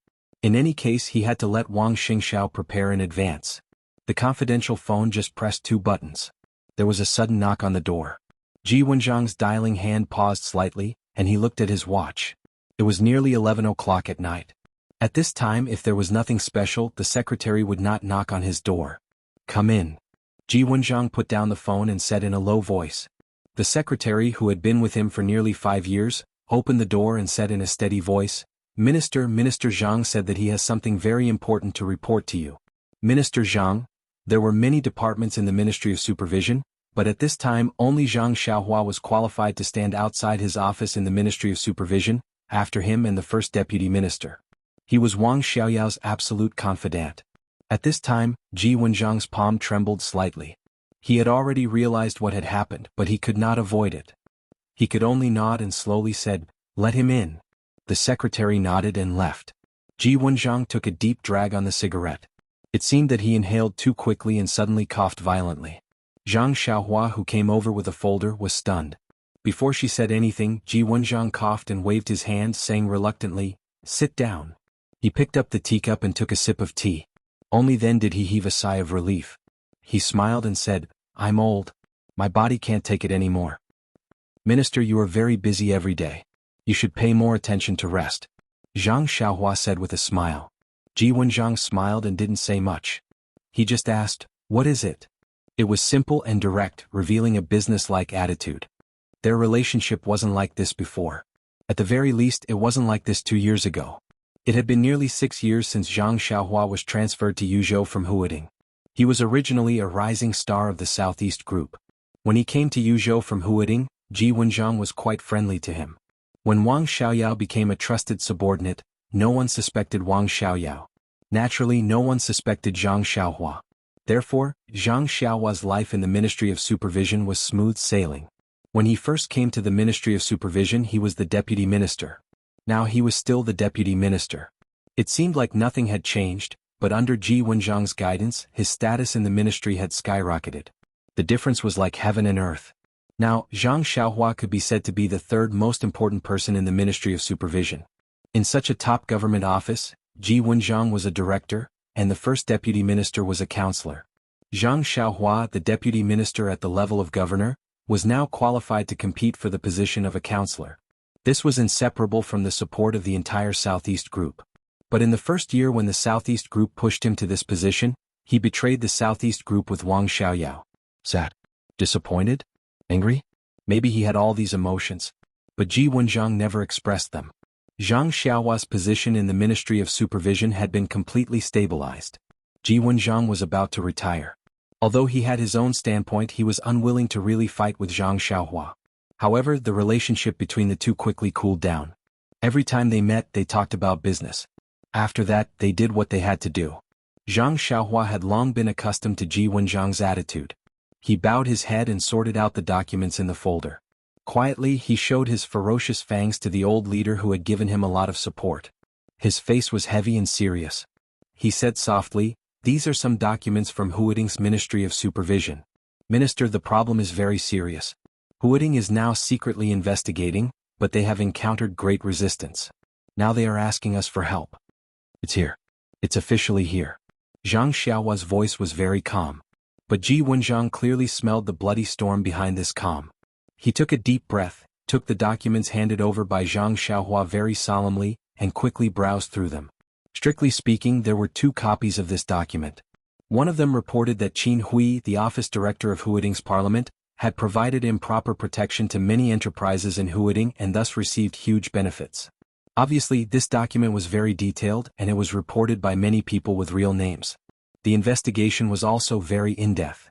In any case, he had to let Wang Xingxiao prepare in advance. The confidential phone just pressed 2 buttons. There was a sudden knock on the door. Ji Wenjiang's dialing hand paused slightly, and he looked at his watch. It was nearly 11 o'clock at night. At this time, if there was nothing special, the secretary would not knock on his door. "Come in." Ji Wenjiang put down the phone and said in a low voice. The secretary, who had been with him for nearly 5 years, opened the door and said in a steady voice, Minister Zhang said that he has something very important to report to you." Minister Zhang? There were many departments in the Ministry of Supervision, but at this time only Zhang Xiaohua was qualified to stand outside his office in the Ministry of Supervision, after him and the first deputy minister. He was Wang Xiaoyao's absolute confidant. At this time, Ji Wenjiang's palm trembled slightly. He had already realized what had happened, but he could not avoid it. He could only nod and slowly said, "Let him in." The secretary nodded and left. Ji Wenjiang took a deep drag on the cigarette. It seemed that he inhaled too quickly and suddenly coughed violently. Zhang Xiaohua, who came over with a folder, was stunned. Before she said anything, Ji Wenjiang coughed and waved his hand, saying reluctantly, "Sit down." He picked up the teacup and took a sip of tea. Only then did he heave a sigh of relief. He smiled and said, "I'm old. My body can't take it anymore." "Minister, you are very busy every day. You should pay more attention to rest," Zhang Xiaohua said with a smile. Ji Wenjiang smiled and didn't say much. He just asked, "What is it?" It was simple and direct, revealing a business-like attitude. Their relationship wasn't like this before. At the very least, it wasn't like this 2 years ago. It had been nearly 6 years since Zhang Xiaohua was transferred to Yuzhou from Huading. He was originally a rising star of the Southeast Group. When he came to Yuzhou from Huading, Ji Wenjiang was quite friendly to him. When Wang Xiaoyao became a trusted subordinate, no one suspected Wang Xiaoyao. Naturally, no one suspected Zhang Xiaohua. Therefore, Zhang Xiaohua's life in the Ministry of Supervision was smooth sailing. When he first came to the Ministry of Supervision, he was the deputy minister. Now he was still the deputy minister. It seemed like nothing had changed, but under Ji Wenjiang's guidance, his status in the ministry had skyrocketed. The difference was like heaven and earth. Now, Zhang Xiaohua could be said to be the third most important person in the Ministry of Supervision. In such a top government office, Ji Wenjiang was a director, and the first deputy minister was a counselor. Zhang Xiaohua, the deputy minister at the level of governor, was now qualified to compete for the position of a counselor. This was inseparable from the support of the entire Southeast Group. But in the first year when the Southeast Group pushed him to this position, he betrayed the Southeast Group with Wang Xiaoyao. Sad? Disappointed? Angry? Maybe he had all these emotions. But Ji Wenjiang never expressed them. Zhang Xiaohua's position in the Ministry of Supervision had been completely stabilized. Ji Wenjiang was about to retire. Although he had his own standpoint, he was unwilling to really fight with Zhang Xiaohua. However, the relationship between the two quickly cooled down. Every time they met, they talked about business. After that, they did what they had to do. Zhang Xiaohua had long been accustomed to Ji Wenjiang's attitude. He bowed his head and sorted out the documents in the folder. Quietly, he showed his ferocious fangs to the old leader who had given him a lot of support. His face was heavy and serious. He said softly, "These are some documents from Huading's Ministry of Supervision. Minister, the problem is very serious. Huading is now secretly investigating, but they have encountered great resistance. Now they are asking us for help. It's here. It's officially here." Zhang Xiaohua's voice was very calm. But Ji Wenjiang clearly smelled the bloody storm behind this calm. He took a deep breath, took the documents handed over by Zhang Xiaohua very solemnly, and quickly browsed through them. Strictly speaking, there were two copies of this document. One of them reported that Qin Hui, the office director of Huading's parliament, had provided improper protection to many enterprises in Huading and thus received huge benefits. Obviously, this document was very detailed and it was reported by many people with real names. The investigation was also very in-depth.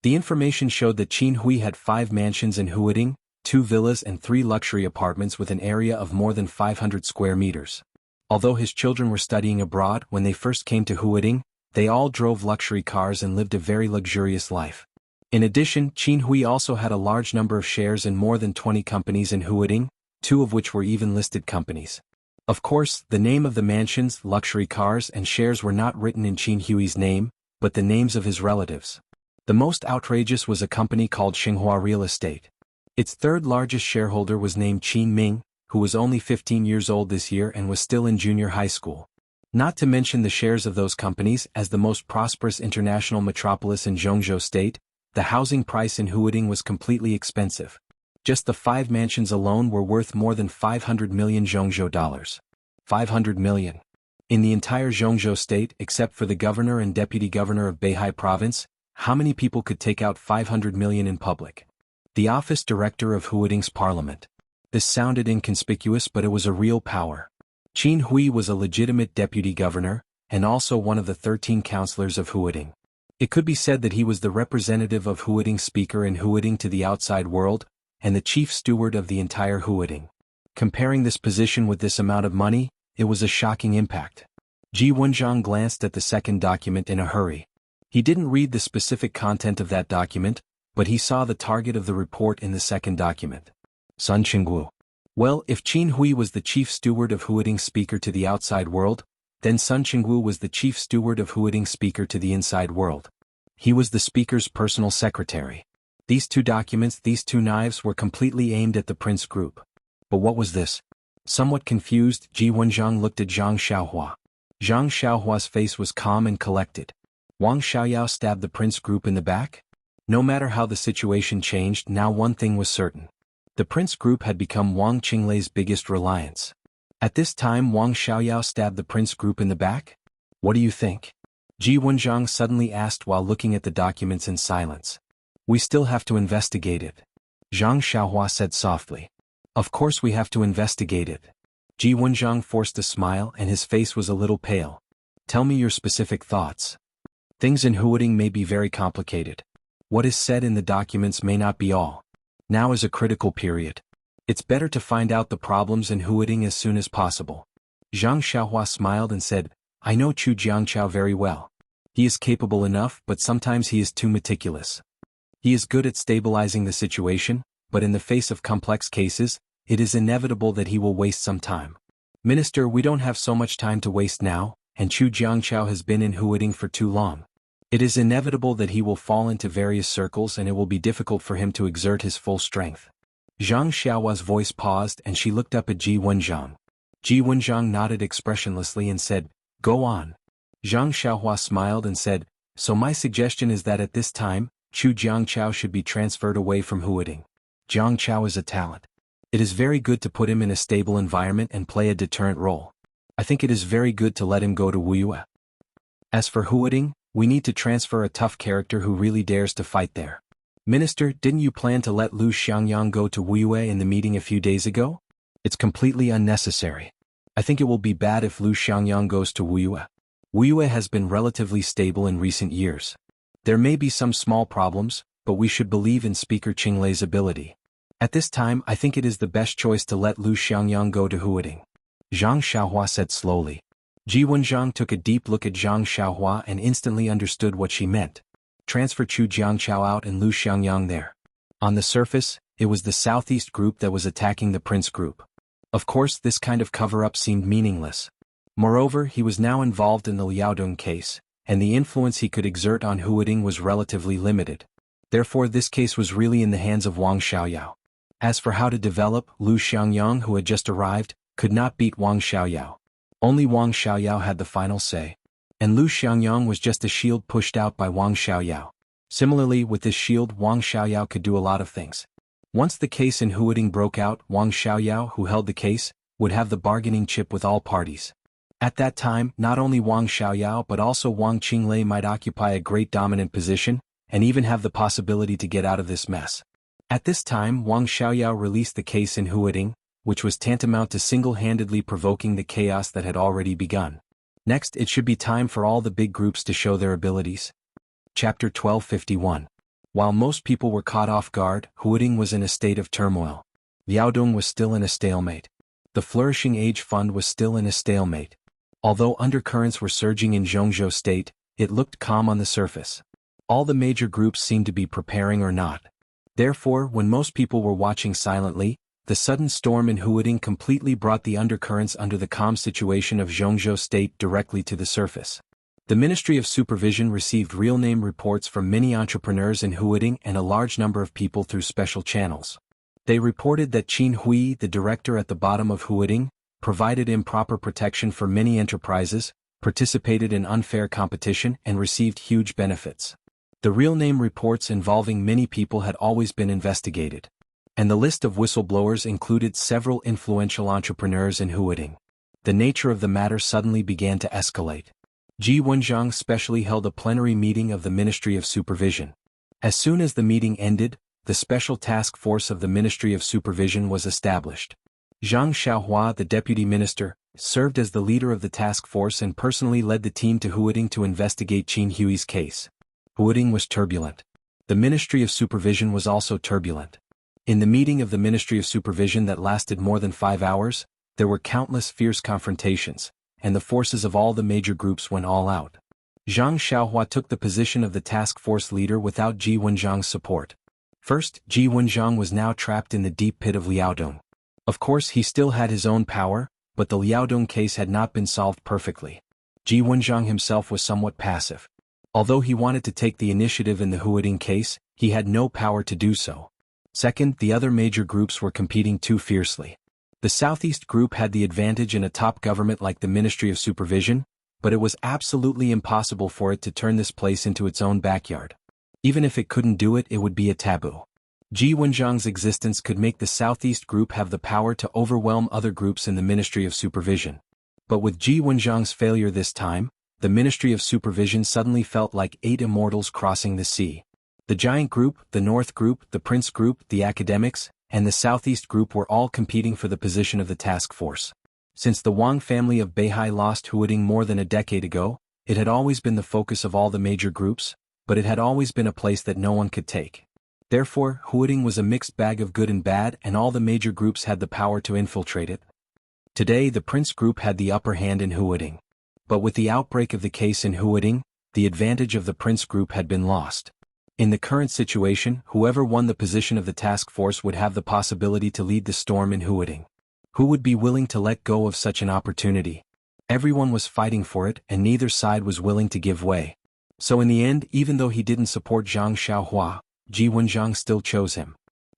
The information showed that Qin Hui had 5 mansions in Huading, 2 villas and 3 luxury apartments with an area of more than 500 square meters. Although his children were studying abroad when they first came to Huading, they all drove luxury cars and lived a very luxurious life. In addition, Qin Hui also had a large number of shares in more than 20 companies in Huading, 2 of which were even listed companies. Of course, the name of the mansions, luxury cars and shares were not written in Qin Hui's name, but the names of his relatives. The most outrageous was a company called Xinghua Real Estate. Its third largest shareholder was named Qin Ming, who was only 15 years old this year and was still in junior high school. Not to mention the shares of those companies as the most prosperous international metropolis in Zhongzhou State, the housing price in Huading was completely expensive. Just the 5 mansions alone were worth more than 500 million Zhongzhou dollars. 500 million. In the entire Zhongzhou state, except for the governor and deputy governor of Beihai province, how many people could take out 500 million in public? The office director of Huading's parliament. This sounded inconspicuous, but it was a real power. Qin Hui was a legitimate deputy governor, and also one of the 13 councillors of Huading. It could be said that he was the representative of Huading's speaker in Huading to the outside world, and the chief steward of the entire Huading. Comparing this position with this amount of money, it was a shocking impact. Ji Wenjiang glanced at the second document in a hurry. He didn't read the specific content of that document, but he saw the target of the report in the second document. Sun Qingguo. Well, if Qin Hui was the chief steward of Huading's speaker to the outside world, then Sun Qingguo was the chief steward of Huading's speaker to the inside world. He was the speaker's personal secretary. These 2 documents, these 2 knives were completely aimed at the Prince Group. But what was this? Somewhat confused, Ji Wenjiang looked at Zhang Xiaohua. Zhang Xiaohua's face was calm and collected. Wang Xiaoyao stabbed the Prince Group in the back? No matter how the situation changed, now one thing was certain. The Prince Group had become Wang Qinglei's biggest reliance. At this time, Wang Xiaoyao stabbed the Prince Group in the back? What do you think? Ji Wenjiang suddenly asked while looking at the documents in silence. We still have to investigate it. Zhang Xiaohua said softly. Of course we have to investigate it. Ji Wenjiang forced a smile and his face was a little pale. Tell me your specific thoughts. Things in Huading may be very complicated. What is said in the documents may not be all. Now is a critical period. It's better to find out the problems in Huading as soon as possible. Zhang Xiaohua smiled and said, I know Chu Jiangqiao very well. He is capable enough, but sometimes he is too meticulous. He is good at stabilizing the situation, but in the face of complex cases, it is inevitable that he will waste some time. Minister, we don't have so much time to waste now, and Chu Jiangchao has been in Huading for too long. It is inevitable that he will fall into various circles and it will be difficult for him to exert his full strength. Zhang Xiaohua's voice paused and she looked up at Ji Wenjiang. Ji Wenjiang nodded expressionlessly and said, "Go on." Zhang Xiaohua smiled and said, "So my suggestion is that at this time, Chu Jiangchao should be transferred away from Huading. Jiangchao is a talent. It is very good to put him in a stable environment and play a deterrent role. I think it is very good to let him go to Wuyue. As for Huading, we need to transfer a tough character who really dares to fight there. Minister, didn't you plan to let Lu Xiangyang go to Wuyue in the meeting a few days ago? It's completely unnecessary. I think it will be bad if Lu Xiangyang goes to Wuyue. Wuyue has been relatively stable in recent years. There may be some small problems, but we should believe in Speaker Qinglei's ability. At this time I think it is the best choice to let Lu Xiangyang go to Huading." Zhang Xiaohua said slowly. Ji Wenjiang took a deep look at Zhang Xiaohua and instantly understood what she meant. Transfer Chu Jiangchao out and Lu Xiangyang there. On the surface, it was the Southeast group that was attacking the Prince group. Of course this kind of cover-up seemed meaningless. Moreover, he was now involved in the Liaodong case, and the influence he could exert on Huading was relatively limited. Therefore this case was really in the hands of Wang Xiaoyao. As for how to develop, Lu Xiangyang, who had just arrived, could not beat Wang Xiaoyao. Only Wang Xiaoyao had the final say. And Lu Xiangyang was just a shield pushed out by Wang Xiaoyao. Similarly, with this shield Wang Xiaoyao could do a lot of things. Once the case in Huading broke out, Wang Xiaoyao, who held the case, would have the bargaining chip with all parties. At that time, not only Wang Xiaoyao but also Wang Qinglei might occupy a great dominant position, and even have the possibility to get out of this mess. At this time Wang Xiaoyao released the case in Huading, which was tantamount to single-handedly provoking the chaos that had already begun. Next, it should be time for all the big groups to show their abilities. Chapter 1251. While most people were caught off guard, Huading was in a state of turmoil. Liaodong was still in a stalemate. The Flourishing Age Fund was still in a stalemate. Although undercurrents were surging in Zhongzhou State, it looked calm on the surface. All the major groups seemed to be preparing or not. Therefore, when most people were watching silently, the sudden storm in Huading completely brought the undercurrents under the calm situation of Zhongzhou State directly to the surface. The Ministry of Supervision received real-name reports from many entrepreneurs in Huading and a large number of people through special channels. They reported that Qin Hui, the director at the bottom of Huading, provided improper protection for many enterprises, participated in unfair competition and received huge benefits. The real-name reports involving many people had always been investigated. And the list of whistleblowers included several influential entrepreneurs in Huading. The nature of the matter suddenly began to escalate. Ji Wenjiang specially held a plenary meeting of the Ministry of Supervision. As soon as the meeting ended, the special task force of the Ministry of Supervision was established. Zhang Xiaohua, the deputy minister, served as the leader of the task force and personally led the team to Huading to investigate Qin Hui's case. Huading was turbulent. The Ministry of Supervision was also turbulent. In the meeting of the Ministry of Supervision that lasted more than 5 hours, there were countless fierce confrontations, and the forces of all the major groups went all out. Zhang Xiaohua took the position of the task force leader without Ji Wenjiang's support. First, Ji Wenjiang was now trapped in the deep pit of Liaodong. Of course he still had his own power, but the Liaodong case had not been solved perfectly. Ji Wenjiang himself was somewhat passive. Although he wanted to take the initiative in the Huading case, he had no power to do so. Second, the other major groups were competing too fiercely. The Southeast group had the advantage in a top government like the Ministry of Supervision, but it was absolutely impossible for it to turn this place into its own backyard. Even if it couldn't do it, it would be a taboo. Ji Wenjiang's existence could make the Southeast group have the power to overwhelm other groups in the Ministry of Supervision. But with Ji Wenjiang's failure this time, the Ministry of Supervision suddenly felt like 8 immortals crossing the sea. The Giant Group, the North Group, the Prince Group, the Academics, and the Southeast Group were all competing for the position of the task force. Since the Wang family of Beihai lost Huading more than a decade ago, it had always been the focus of all the major groups, but it had always been a place that no one could take. Therefore, Huading was a mixed bag of good and bad, and all the major groups had the power to infiltrate it. Today the Prince Group had the upper hand in Huading. But with the outbreak of the case in Huading, the advantage of the Prince Group had been lost. In the current situation, whoever won the position of the task force would have the possibility to lead the storm in Huading. Who would be willing to let go of such an opportunity? Everyone was fighting for it and neither side was willing to give way. So in the end, even though he didn't support Zhang Xiaohua, Ji Wenjiang still chose him.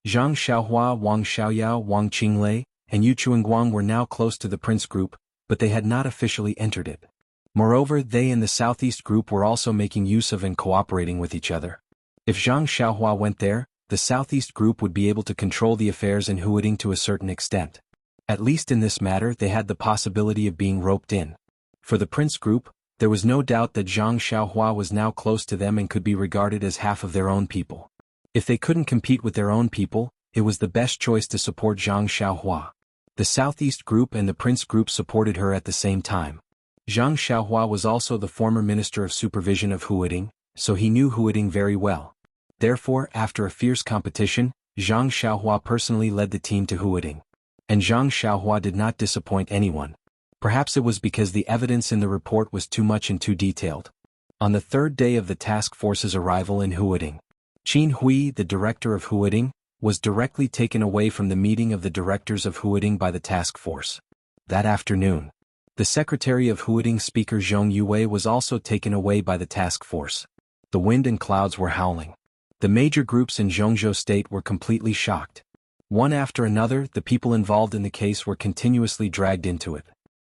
Zhang Xiaohua, Wang Xiaoyao, Wang Qinglei, and Yu Chuanguang were now close to the Prince Group, but they had not officially entered it. Moreover, they and the Southeast Group were also making use of and cooperating with each other. If Zhang Xiaohua went there, the Southeast Group would be able to control the affairs in Huading to a certain extent. At least in this matter they had the possibility of being roped in. For the Prince Group, there was no doubt that Zhang Xiaohua was now close to them and could be regarded as half of their own people. If they couldn't compete with their own people, it was the best choice to support Zhang Xiaohua. The Southeast Group and the Prince Group supported her at the same time. Zhang Xiaohua was also the former Minister of Supervision of Huading, so he knew Huading very well. Therefore, after a fierce competition, Zhang Xiaohua personally led the team to Huading. And Zhang Xiaohua did not disappoint anyone. Perhaps it was because the evidence in the report was too much and too detailed. On the third day of the task force's arrival in Huading, Qin Hui, the director of Huading, was directly taken away from the meeting of the directors of Huading by the task force. That afternoon, the secretary of Huading Speaker Zhong Yue was also taken away by the task force. The wind and clouds were howling. The major groups in Zhongzhou state were completely shocked. One after another, the people involved in the case were continuously dragged into it.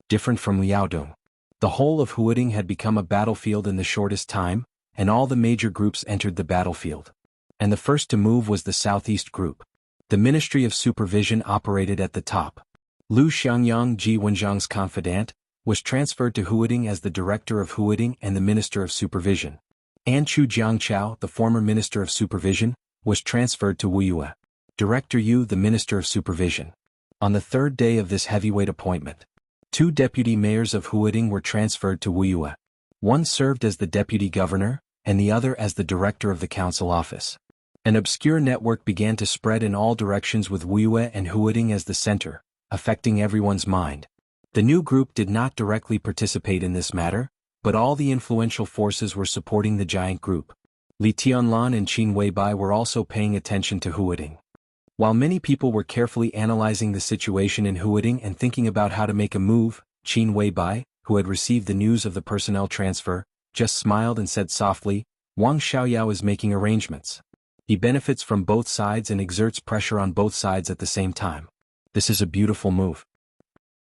Different from Liaodong, the whole of Huading had become a battlefield in the shortest time, and all the major groups entered the battlefield. And the first to move was the Southeast Group. The Ministry of Supervision operated at the top. Lu Xiangyang, Ji Wenjiang's confidant, was transferred to Huading as the director of Huading and the Minister of Supervision. Anchu Jiangchao, the former Minister of Supervision, was transferred to Wuyue. Director Yu, the Minister of Supervision. On the third day of this heavyweight appointment, 2 deputy mayors of Huading were transferred to Wuyue. One served as the deputy governor, and the other as the director of the council office. An obscure network began to spread in all directions with Wuyue and Huading as the center, affecting everyone's mind. The new group did not directly participate in this matter, but all the influential forces were supporting the giant group. Li Tianlan and Qin Weibai were also paying attention to Huading. While many people were carefully analyzing the situation in Huading and thinking about how to make a move, Qin Weibai, who had received the news of the personnel transfer, just smiled and said softly, "Wang Xiaoyao is making arrangements. He benefits from both sides and exerts pressure on both sides at the same time. This is a beautiful move."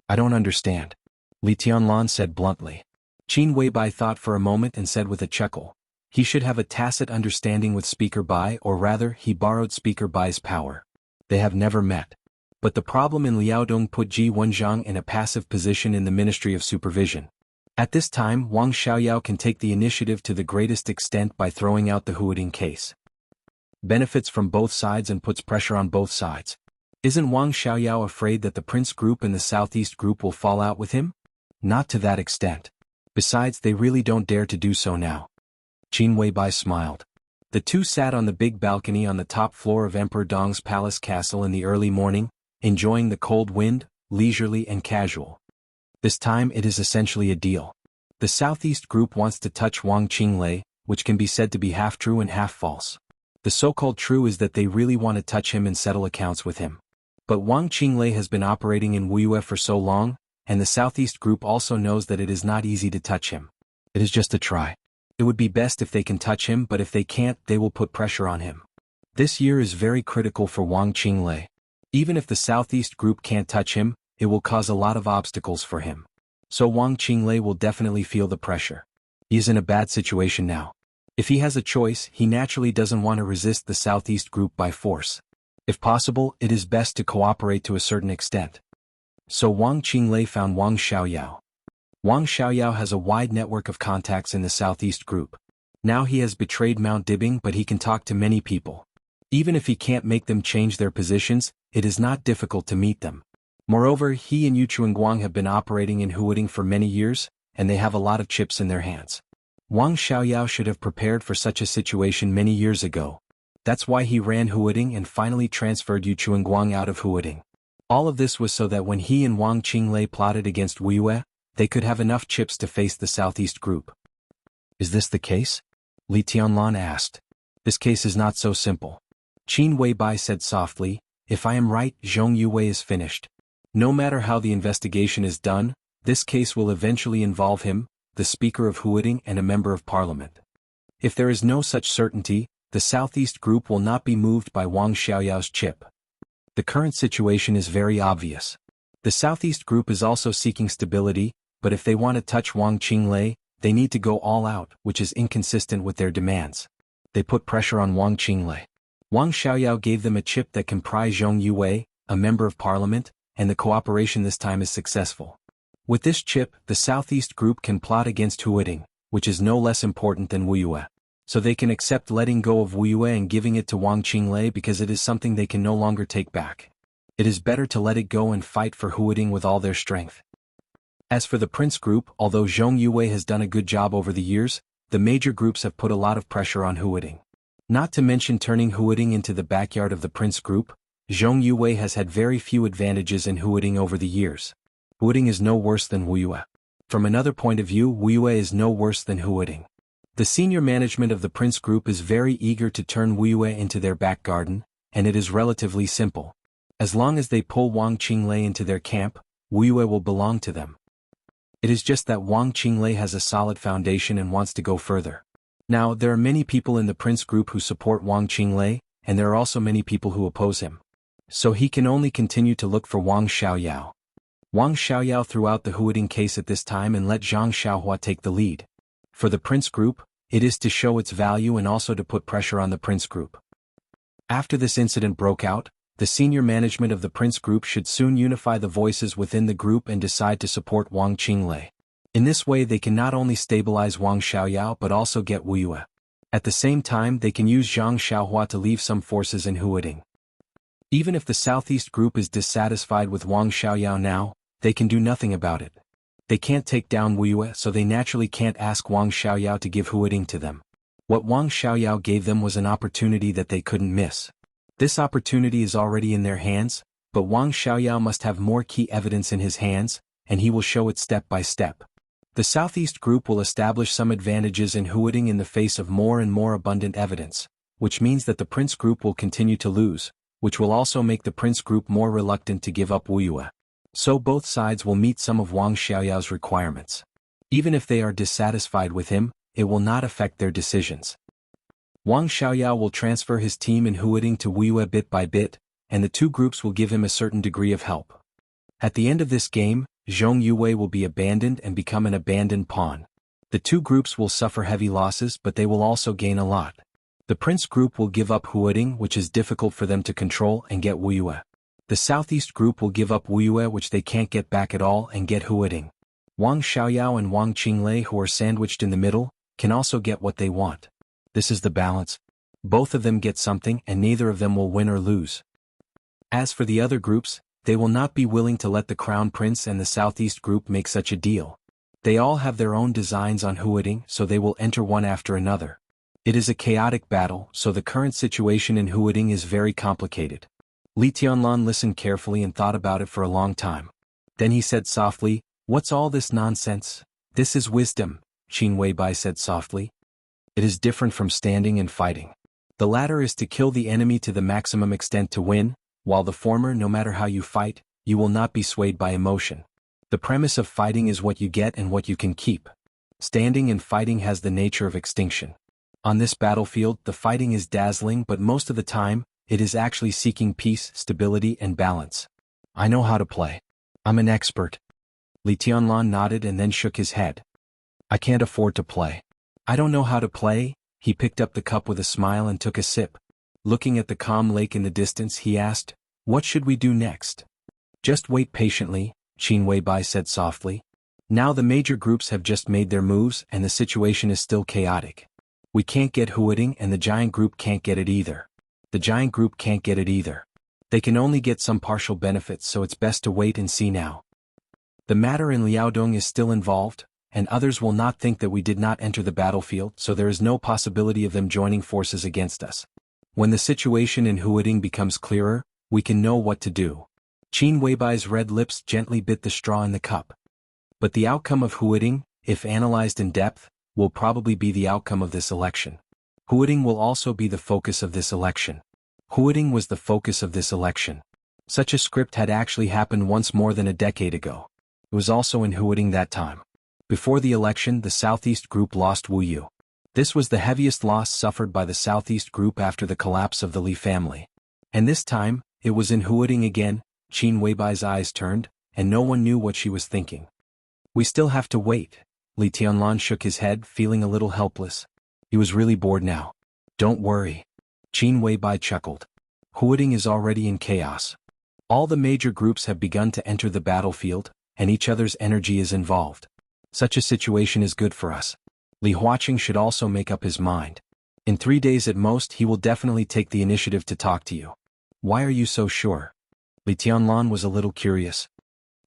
"I don't understand," Li Tianlan said bluntly. Qin Weibai thought for a moment and said with a chuckle, "He should have a tacit understanding with Speaker Bai, or rather, he borrowed Speaker Bai's power. They have never met." But the problem in Liaodong put Ji Wenjiang in a passive position in the Ministry of Supervision. At this time, Wang Xiaoyao can take the initiative to the greatest extent by throwing out the Huading case. Benefits from both sides and puts pressure on both sides. Isn't Wang Xiaoyao afraid that the Prince Group and the Southeast Group will fall out with him? Not to that extent. Besides, they really don't dare to do so now. Qin Weibai smiled. The two sat on the big balcony on the top floor of Emperor Dong's palace castle in the early morning, enjoying the cold wind, leisurely and casual. This time it is essentially a deal. The Southeast Group wants to touch Wang Qinglei, which can be said to be half true and half false. The so-called true is that they really want to touch him and settle accounts with him. But Wang Qinglei has been operating in Wuyue for so long, and the Southeast Group also knows that it is not easy to touch him. It is just a try. It would be best if they can touch him, but if they can't, they will put pressure on him. This year is very critical for Wang Qinglei. Even if the Southeast Group can't touch him, it will cause a lot of obstacles for him. So Wang Qinglei will definitely feel the pressure. He is in a bad situation now. If he has a choice, he naturally doesn't want to resist the Southeast Group by force. If possible, it is best to cooperate to a certain extent. So Wang Qinglei found Wang Xiaoyao. Wang Xiaoyao has a wide network of contacts in the Southeast Group. Now he has betrayed Mount Dibing, but he can talk to many people. Even if he can't make them change their positions, it is not difficult to meet them. Moreover, he and Yu Chuanguang have been operating in Huading for many years, and they have a lot of chips in their hands. Wang Xiaoyao should have prepared for such a situation many years ago. That's why he ran Huading and finally transferred Yu Chuanguang out of Huading. All of this was so that when he and Wang Qinglei plotted against Wuyue, they could have enough chips to face the Southeast Group. Is this the case? Li Tianlan asked. This case is not so simple. Qin Weibai said softly, "If I am right, Zhong Yue is finished. No matter how the investigation is done, This case will eventually involve him, the Speaker of Huading and a Member of Parliament. If there is no such certainty, the Southeast Group will not be moved by Wang Xiaoyao's chip. The current situation is very obvious. The Southeast Group is also seeking stability, but if they want to touch Wang Qinglei, they need to go all out, which is inconsistent with their demands. They put pressure on Wang Qinglei. Wang Xiaoyao gave them a chip that comprised Zhong Yue, a Member of Parliament, and the cooperation this time is successful. With this chip, the Southeast Group can plot against Huading, which is no less important than Wu Yue. So they can accept letting go of Wu Yue and giving it to Wang Qinglei because it is something they can no longer take back. It is better to let it go and fight for Huading with all their strength. As for the Prince Group, although Zhong Yue has done a good job over the years, the major groups have put a lot of pressure on Huading. Not to mention turning Huading into the backyard of the Prince Group, Zhong Yue has had very few advantages in Huading over the years. Huading is no worse than Wu Yue. From another point of view, Wu Yue is no worse than Huading. The senior management of the Prince Group is very eager to turn Wu Yue into their back garden, and it is relatively simple. As long as they pull Wang Qinglei into their camp, Wu Yue will belong to them. It is just that Wang Qinglei has a solid foundation and wants to go further. Now, there are many people in the Prince Group who support Wang Qinglei, and there are also many people who oppose him. So he can only continue to look for Wang Xiaoyao. Wang Xiaoyao threw out the Huading case at this time and let Zhang Xiaohua take the lead. For the Prince Group, it is to show its value and also to put pressure on the Prince Group. After this incident broke out, the senior management of the Prince Group should soon unify the voices within the group and decide to support Wang Qinglei. In this way they can not only stabilize Wang Xiaoyao but also get Wu Yue. At the same time they can use Zhang Xiaohua to leave some forces in Huading. Even if the Southeast Group is dissatisfied with Wang Xiaoyao now, they can do nothing about it. They can't take down Wu Yue, so they naturally can't ask Wang Xiaoyao to give Huading to them. What Wang Xiaoyao gave them was an opportunity that they couldn't miss. This opportunity is already in their hands, but Wang Xiaoyao must have more key evidence in his hands, and he will show it step by step. The Southeast Group will establish some advantages in Huading in the face of more and more abundant evidence, which means that the Prince Group will continue to lose, which will also make the Prince Group more reluctant to give up Wu Yue. So both sides will meet some of Wang Xiaoyao's requirements. Even if they are dissatisfied with him, it will not affect their decisions. Wang Xiaoyao will transfer his team in Huading to Wu Yue bit by bit, and the two groups will give him a certain degree of help. At the end of this game, Zhong Yue will be abandoned and become an abandoned pawn. The two groups will suffer heavy losses, but they will also gain a lot. The Prince Group will give up Huading, which is difficult for them to control, and get Wu Yue. The Southeast Group will give up Wu Yue, which they can't get back at all, and get Huading. Wang Xiaoyao and Wang Qinglei, who are sandwiched in the middle, can also get what they want. This is the balance. Both of them get something and neither of them will win or lose. As for the other groups, they will not be willing to let the Crown Prince and the Southeast Group make such a deal. They all have their own designs on Huading, so they will enter one after another. It is a chaotic battle, so the current situation in Huading is very complicated. Li Tianlan listened carefully and thought about it for a long time. Then he said softly, "What's all this nonsense?" "This is wisdom," Qin Weibai said softly. "It is different from standing and fighting. The latter is to kill the enemy to the maximum extent to win, while the former, no matter how you fight, you will not be swayed by emotion. The premise of fighting is what you get and what you can keep. Standing and fighting has the nature of extinction. On this battlefield, the fighting is dazzling, but most of the time, it is actually seeking peace, stability, and balance. I know how to play. I'm an expert." Li Tianlan nodded and then shook his head. "I can't afford to play. I don't know how to play." He picked up the cup with a smile and took a sip. Looking at the calm lake in the distance, he asked, "What should we do next?" "Just wait patiently," Qin Weibai said softly. "Now the major groups have just made their moves and the situation is still chaotic. We can't get Huading and the giant group can't get it either. The giant group can't get it either. They can only get some partial benefits, so it's best to wait and see now. The matter in Liaodong is still involved, and others will not think that we did not enter the battlefield, so there is no possibility of them joining forces against us. When the situation in Huading becomes clearer, we can know what to do." Qin Weibai's red lips gently bit the straw in the cup. But the outcome of Huading, if analyzed in depth, will probably be the outcome of this election. Huading will also be the focus of this election. Huading was the focus of this election. Such a script had actually happened once more than a decade ago. It was also in Huading that time. Before the election, the Southeast Group lost Wu Yu. This was the heaviest loss suffered by the Southeast Group after the collapse of the Li family. And this time, it was in Huading again. Qin Weibai's eyes turned, and no one knew what she was thinking. We still have to wait. Li Tianlan shook his head, feeling a little helpless. He was really bored now. Don't worry. Qin Weibai chuckled. Huading is already in chaos. All the major groups have begun to enter the battlefield, and each other's energy is involved. Such a situation is good for us. Li Huaqing should also make up his mind. In 3 days at most he will definitely take the initiative to talk to you. Why are you so sure? Li Tianlan was a little curious.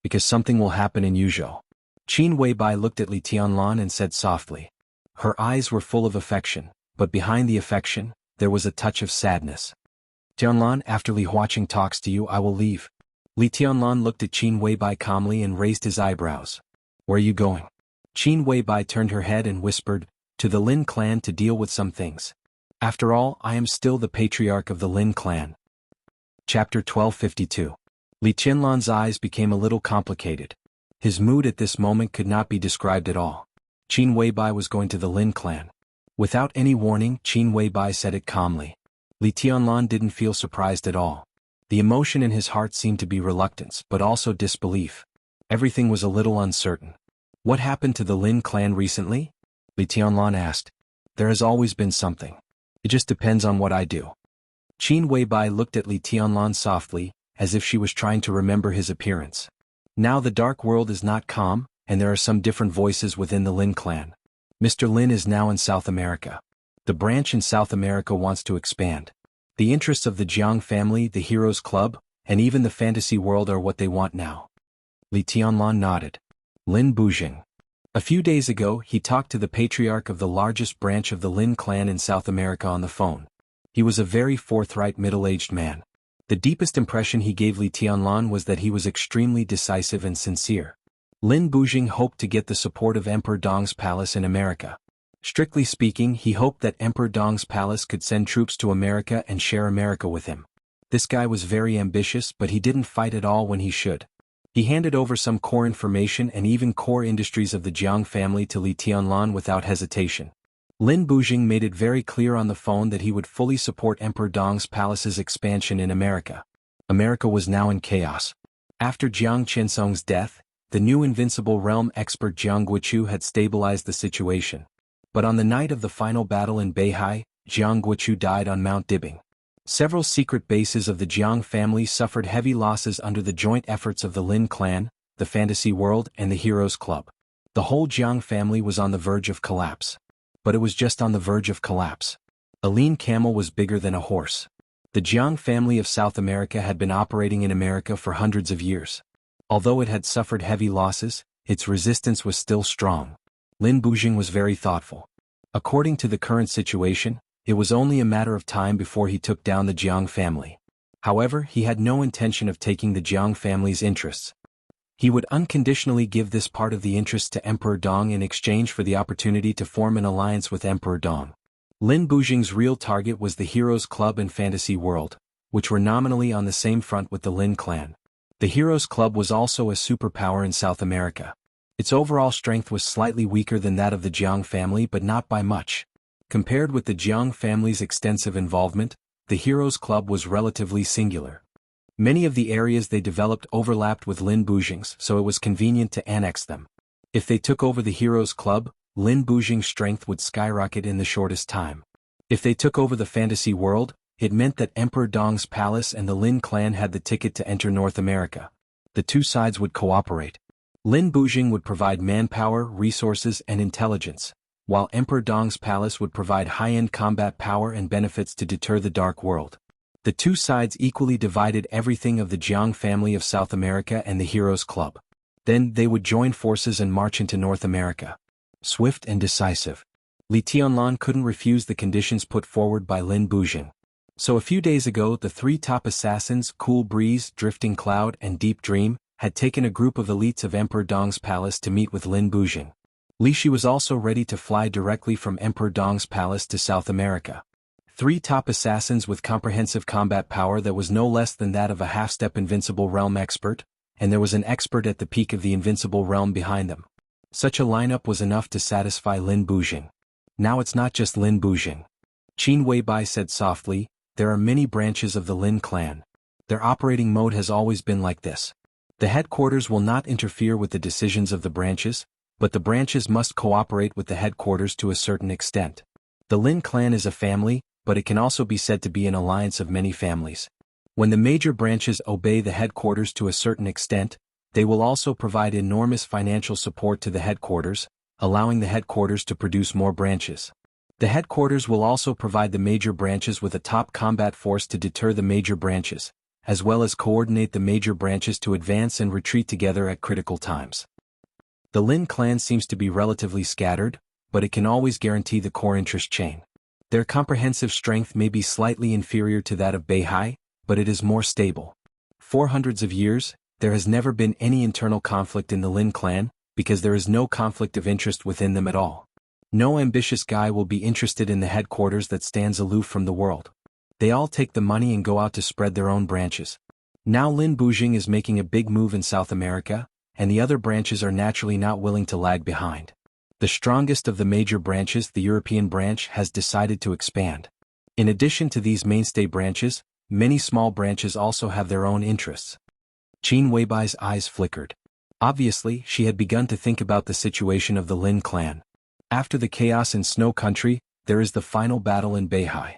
Because something will happen in Yuzhou. Qin Weibai looked at Li Tianlan and said softly. Her eyes were full of affection, but behind the affection, there was a touch of sadness. Tianlan, after Li Huaqing talks to you I will leave. Li Tianlan looked at Qin Weibai calmly and raised his eyebrows. Where are you going? Qin Weibai turned her head and whispered, to the Lin clan to deal with some things. After all, I am still the patriarch of the Lin clan. Chapter 1252. Li Tianlan's eyes became a little complicated. His mood at this moment could not be described at all. Qin Weibai was going to the Lin clan. Without any warning, Qin Weibai said it calmly. Li Tianlan didn't feel surprised at all. The emotion in his heart seemed to be reluctance, but also disbelief. Everything was a little uncertain. What happened to the Lin clan recently? Li Tianlan asked. There has always been something. It just depends on what I do. Qin Weibai looked at Li Tianlan softly, as if she was trying to remember his appearance. Now the dark world is not calm, and there are some different voices within the Lin clan. Mr. Lin is now in South America. The branch in South America wants to expand. The interests of the Jiang family, the Heroes Club, and even the fantasy world are what they want now. Li Tianlan nodded. Lin Bujing. A few days ago, he talked to the patriarch of the largest branch of the Lin clan in South America on the phone. He was a very forthright middle-aged man. The deepest impression he gave Li Tianlan was that he was extremely decisive and sincere. Lin Bujing hoped to get the support of Emperor Dong's palace in America. Strictly speaking, he hoped that Emperor Dong's palace could send troops to America and share America with him. This guy was very ambitious, but he didn't fight at all when he should. He handed over some core information and even core industries of the Jiang family to Li Tianlan without hesitation. Lin Bujing made it very clear on the phone that he would fully support Emperor Dong's palace's expansion in America. America was now in chaos. After Jiang Qinsong's death, the new invincible realm expert Jiang Guichu had stabilized the situation. But on the night of the final battle in Beihai, Jiang Guichu died on Mount Dibing. Several secret bases of the Jiang family suffered heavy losses under the joint efforts of the Lin clan, the fantasy world, and the Heroes Club. The whole Jiang family was on the verge of collapse. But it was just on the verge of collapse. A lean camel was bigger than a horse. The Jiang family of South America had been operating in America for hundreds of years. Although it had suffered heavy losses, its resistance was still strong. Lin Bujing was very thoughtful. According to the current situation, it was only a matter of time before he took down the Jiang family. However, he had no intention of taking the Jiang family's interests. He would unconditionally give this part of the interests to Emperor Dong in exchange for the opportunity to form an alliance with Emperor Dong. Lin Bujing's real target was the Heroes Club and Fantasy World, which were nominally on the same front with the Lin clan. The Heroes Club was also a superpower in South America. Its overall strength was slightly weaker than that of the Jiang family, but not by much. Compared with the Jiang family's extensive involvement, the Heroes Club was relatively singular. Many of the areas they developed overlapped with Lin Bujing's, so it was convenient to annex them. If they took over the Heroes Club, Lin Bujing's strength would skyrocket in the shortest time. If they took over the fantasy world, it meant that Emperor Dong's palace and the Lin clan had the ticket to enter North America. The two sides would cooperate. Lin Bujing would provide manpower, resources, and intelligence, while Emperor Dong's palace would provide high-end combat power and benefits to deter the dark world. The two sides equally divided everything of the Jiang family of South America and the Heroes Club. Then they would join forces and march into North America. Swift and decisive. Li Tianlan couldn't refuse the conditions put forward by Lin Bujing. So a few days ago, the three top assassins, Cool Breeze, Drifting Cloud, and Deep Dream, had taken a group of elites of Emperor Dong's palace to meet with Lin Bujing. Li Shi was also ready to fly directly from Emperor Dong's palace to South America. Three top assassins with comprehensive combat power that was no less than that of a half-step invincible realm expert, and there was an expert at the peak of the invincible realm behind them. Such a lineup was enough to satisfy Lin Bujing. Now it's not just Lin Bujing. Qin Weibai said softly, there are many branches of the Lin clan. Their operating mode has always been like this. The headquarters will not interfere with the decisions of the branches, but the branches must cooperate with the headquarters to a certain extent. The Lin clan is a family, but it can also be said to be an alliance of many families. When the major branches obey the headquarters to a certain extent, they will also provide enormous financial support to the headquarters, allowing the headquarters to produce more branches. The headquarters will also provide the major branches with a top combat force to deter the major branches, as well as coordinate the major branches to advance and retreat together at critical times. The Lin clan seems to be relatively scattered, but it can always guarantee the core interest chain. Their comprehensive strength may be slightly inferior to that of Beihai, but it is more stable. For hundreds of years, there has never been any internal conflict in the Lin clan, because there is no conflict of interest within them at all. No ambitious guy will be interested in the headquarters that stands aloof from the world. They all take the money and go out to spread their own branches. Now Lin Bujing is making a big move in South America, and the other branches are naturally not willing to lag behind. The strongest of the major branches, the European branch, has decided to expand. In addition to these mainstay branches, many small branches also have their own interests. Qin Weibai's eyes flickered. Obviously, she had begun to think about the situation of the Lin clan. After the chaos in Snow Country, there is the final battle in Beihai.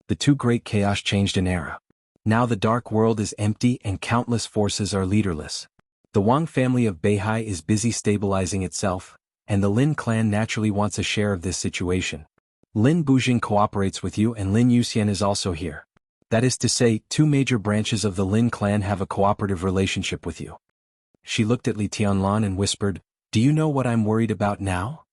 The two great chaos changed an era. Now the dark world is empty and countless forces are leaderless. The Wang family of Beihai is busy stabilizing itself, and the Lin clan naturally wants a share of this situation. Lin Bujing cooperates with you and Lin Yuxian is also here. That is to say, two major branches of the Lin clan have a cooperative relationship with you. She looked at Li Tianlan and whispered, do you know what I'm worried about now?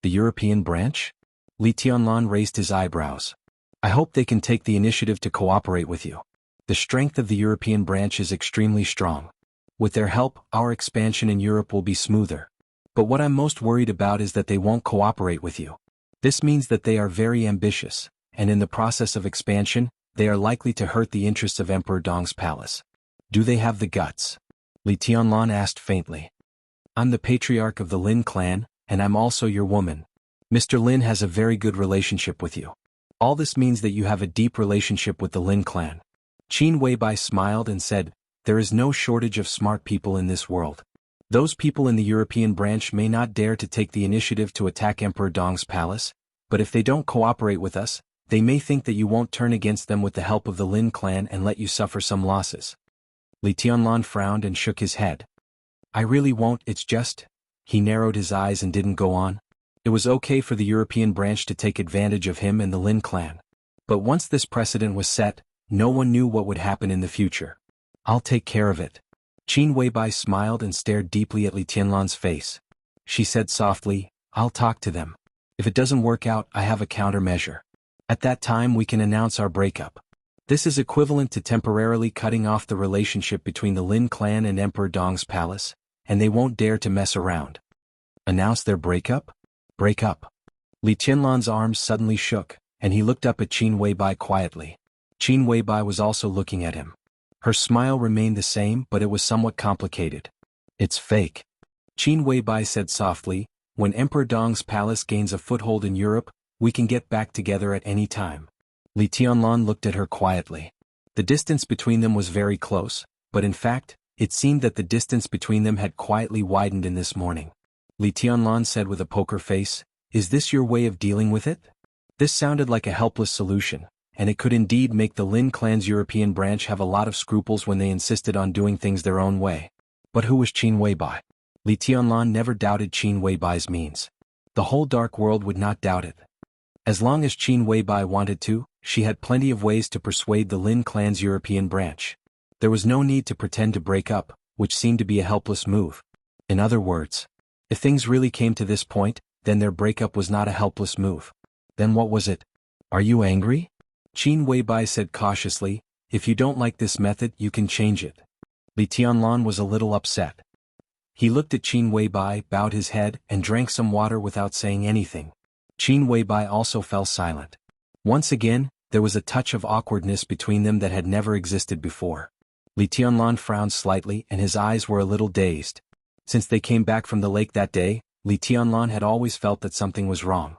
The European branch? Li Tianlan raised his eyebrows. I hope they can take the initiative to cooperate with you. The strength of the European branch is extremely strong. With their help, our expansion in Europe will be smoother. But what I'm most worried about is that they won't cooperate with you. This means that they are very ambitious, and in the process of expansion, they are likely to hurt the interests of Emperor Dong's palace. Do they have the guts? Li Tianlan asked faintly. I'm the patriarch of the Lin clan, and I'm also your woman. Mr. Lin has a very good relationship with you. All this means that you have a deep relationship with the Lin clan. Qin Weibai smiled and said, there is no shortage of smart people in this world. Those people in the European branch may not dare to take the initiative to attack Emperor Dong's palace, but if they don't cooperate with us, they may think that you won't turn against them with the help of the Lin clan and let you suffer some losses. Li Tianlan frowned and shook his head. I really won't, it's just... He narrowed his eyes and didn't go on. It was okay for the European branch to take advantage of him and the Lin clan. But once this precedent was set, no one knew what would happen in the future. I'll take care of it. Qin Weibai smiled and stared deeply at Li Tianlan's face. She said softly, I'll talk to them. If it doesn't work out, I have a countermeasure. At that time we can announce our breakup. This is equivalent to temporarily cutting off the relationship between the Lin clan and Emperor Dong's palace, and they won't dare to mess around. Announce their breakup? Break up. Li Tianlan's arms suddenly shook, and he looked up at Qin Weibai quietly. Qin Weibai was also looking at him. Her smile remained the same, but it was somewhat complicated. It's fake. Qin Weibai said softly, when Emperor Dong's palace gains a foothold in Europe, we can get back together at any time. Li Tianlan looked at her quietly. The distance between them was very close, but in fact, it seemed that the distance between them had quietly widened in this morning. Li Tianlan said with a poker face, is this your way of dealing with it? This sounded like a helpless solution, and it could indeed make the Lin clan's European branch have a lot of scruples when they insisted on doing things their own way. But who was Qin Weibai? Li Tianlan never doubted Qin Weibai's means. The whole dark world would not doubt it. As long as Qin Weibai wanted to, she had plenty of ways to persuade the Lin clan's European branch. There was no need to pretend to break up, which seemed to be a helpless move. In other words, if things really came to this point, then their breakup was not a helpless move. Then what was it? Are you angry? Qin Weibai said cautiously, if you don't like this method, you can change it. Li Tianlan was a little upset. He looked at Qin Weibai, bowed his head, and drank some water without saying anything. Qin Weibai also fell silent. Once again, there was a touch of awkwardness between them that had never existed before. Li Tianlan frowned slightly and his eyes were a little dazed. Since they came back from the lake that day, Li Tianlan had always felt that something was wrong.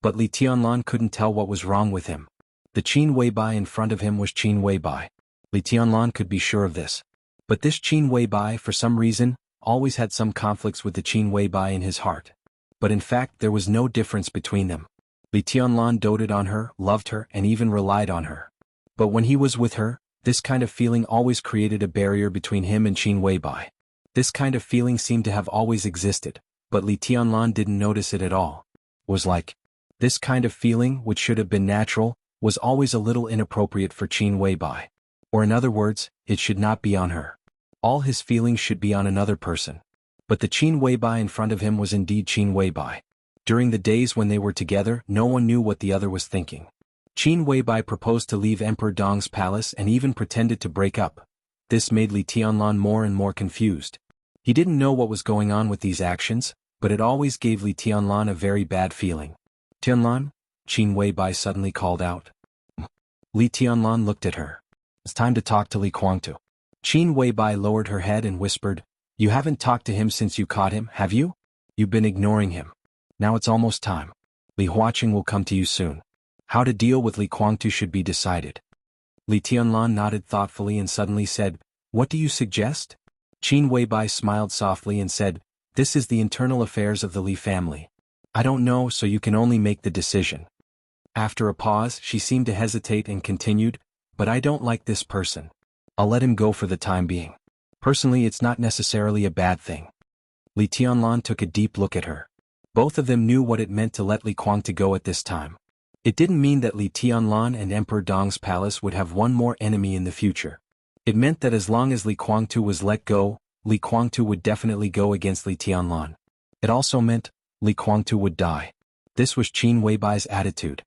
But Li Tianlan couldn't tell what was wrong with him. The Qin Weibai in front of him was Qin Weibai. Li Tianlan could be sure of this. But this Qin Weibai, for some reason, always had some conflicts with the Qin Weibai in his heart. But in fact there was no difference between them. Li Tianlan doted on her, loved her, and even relied on her. But when he was with her, this kind of feeling always created a barrier between him and Qin Weibai. This kind of feeling seemed to have always existed, but Li Tianlan didn't notice it at all. Was like, this kind of feeling, which should have been natural, was always a little inappropriate for Qin Weibai. Or in other words, it should not be on her. All his feelings should be on another person. But the Qin Weibai in front of him was indeed Qin Weibai. During the days when they were together, no one knew what the other was thinking. Qin Weibai proposed to leave Emperor Dong's palace and even pretended to break up. This made Li Tianlan more and more confused. He didn't know what was going on with these actions, but it always gave Li Tianlan a very bad feeling. Tianlan? Qin Weibai suddenly called out. Li Tianlan looked at her. It's time to talk to Li Guangtu. Qin Weibai lowered her head and whispered, You haven't talked to him since you caught him, have you? You've been ignoring him. Now it's almost time. Li Huaqing will come to you soon. How to deal with Li Guangtu should be decided. Li Tianlan nodded thoughtfully and suddenly said, What do you suggest? Qin Weibai smiled softly and said, This is the internal affairs of the Li family. I don't know, so you can only make the decision. After a pause, she seemed to hesitate and continued, But I don't like this person. I'll let him go for the time being. Personally, it's not necessarily a bad thing. Li Tianlan took a deep look at her. Both of them knew what it meant to let Li Guangtu go at this time. It didn't mean that Li Tianlan and Emperor Dong's palace would have one more enemy in the future. It meant that as long as Li Guangtu was let go, Li Guangtu would definitely go against Li Tianlan. It also meant Li Guangtu would die. This was Qin Weibai's attitude.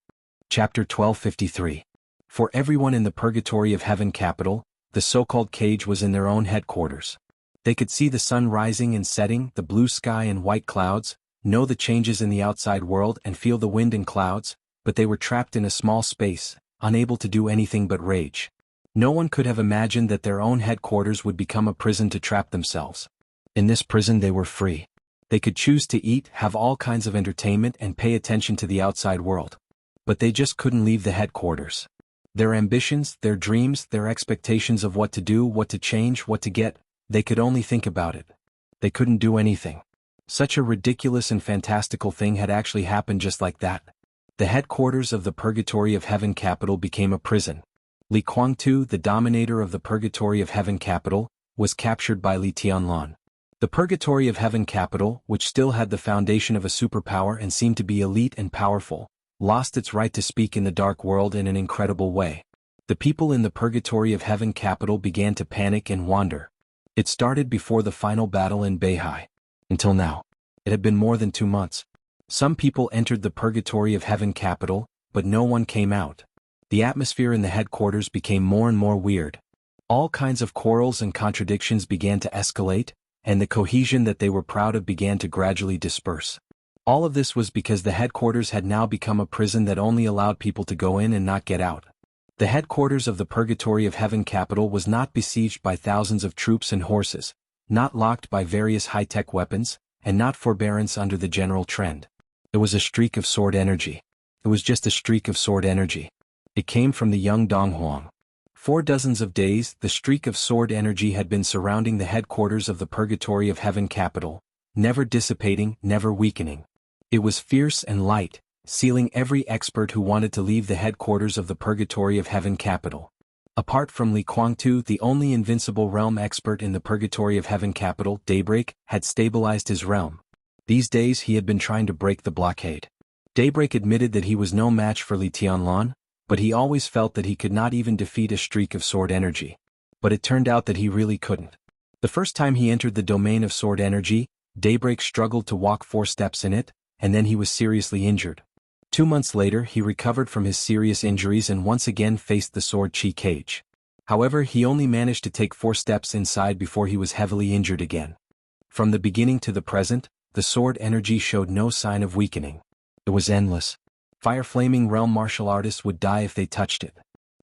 Chapter 1253. For everyone in the purgatory of heaven capital, the so-called cage was in their own headquarters. They could see the sun rising and setting, the blue sky and white clouds, know the changes in the outside world and feel the wind and clouds, but they were trapped in a small space, unable to do anything but rage. No one could have imagined that their own headquarters would become a prison to trap themselves. In this prison they were free. They could choose to eat, have all kinds of entertainment and pay attention to the outside world. But they just couldn't leave the headquarters. Their ambitions, their dreams, their expectations of what to do, what to change, what to get, they could only think about it. They couldn't do anything. Such a ridiculous and fantastical thing had actually happened just like that. The headquarters of the Purgatory of Heaven capital became a prison. Li Guangtu, the dominator of the Purgatory of Heaven capital, was captured by Li Tianlan. The Purgatory of Heaven capital, which still had the foundation of a superpower and seemed to be elite and powerful, lost its right to speak in the dark world in an incredible way. The people in the Purgatory of Heaven capital began to panic and wander. It started before the final battle in Beihai. Until now. It had been more than 2 months. Some people entered the Purgatory of Heaven capital, but no one came out. The atmosphere in the headquarters became more and more weird. All kinds of quarrels and contradictions began to escalate, and the cohesion that they were proud of began to gradually disperse. All of this was because the headquarters had now become a prison that only allowed people to go in and not get out. The headquarters of the Purgatory of Heaven capital was not besieged by thousands of troops and horses, not locked by various high-tech weapons, and not forbearance under the general trend. It was a streak of sword energy. It was just a streak of sword energy. It came from the young Donghuang. 4 dozens of days, the streak of sword energy had been surrounding the headquarters of the Purgatory of Heaven capital, never dissipating, never weakening. It was fierce and light, sealing every expert who wanted to leave the headquarters of the Purgatory of Heaven capital. Apart from Li Guangtu, the only invincible realm expert in the Purgatory of Heaven capital, Daybreak, had stabilized his realm. These days he had been trying to break the blockade. Daybreak admitted that he was no match for Li Tianlan, but he always felt that he could not even defeat a streak of sword energy. But it turned out that he really couldn't. The first time he entered the domain of sword energy, Daybreak struggled to walk 4 steps in it, and then he was seriously injured. 2 months later he recovered from his serious injuries and once again faced the sword chi cage. However, he only managed to take 4 steps inside before he was heavily injured again. From the beginning to the present, the sword energy showed no sign of weakening. It was endless. Fire-flaming realm martial artists would die if they touched it.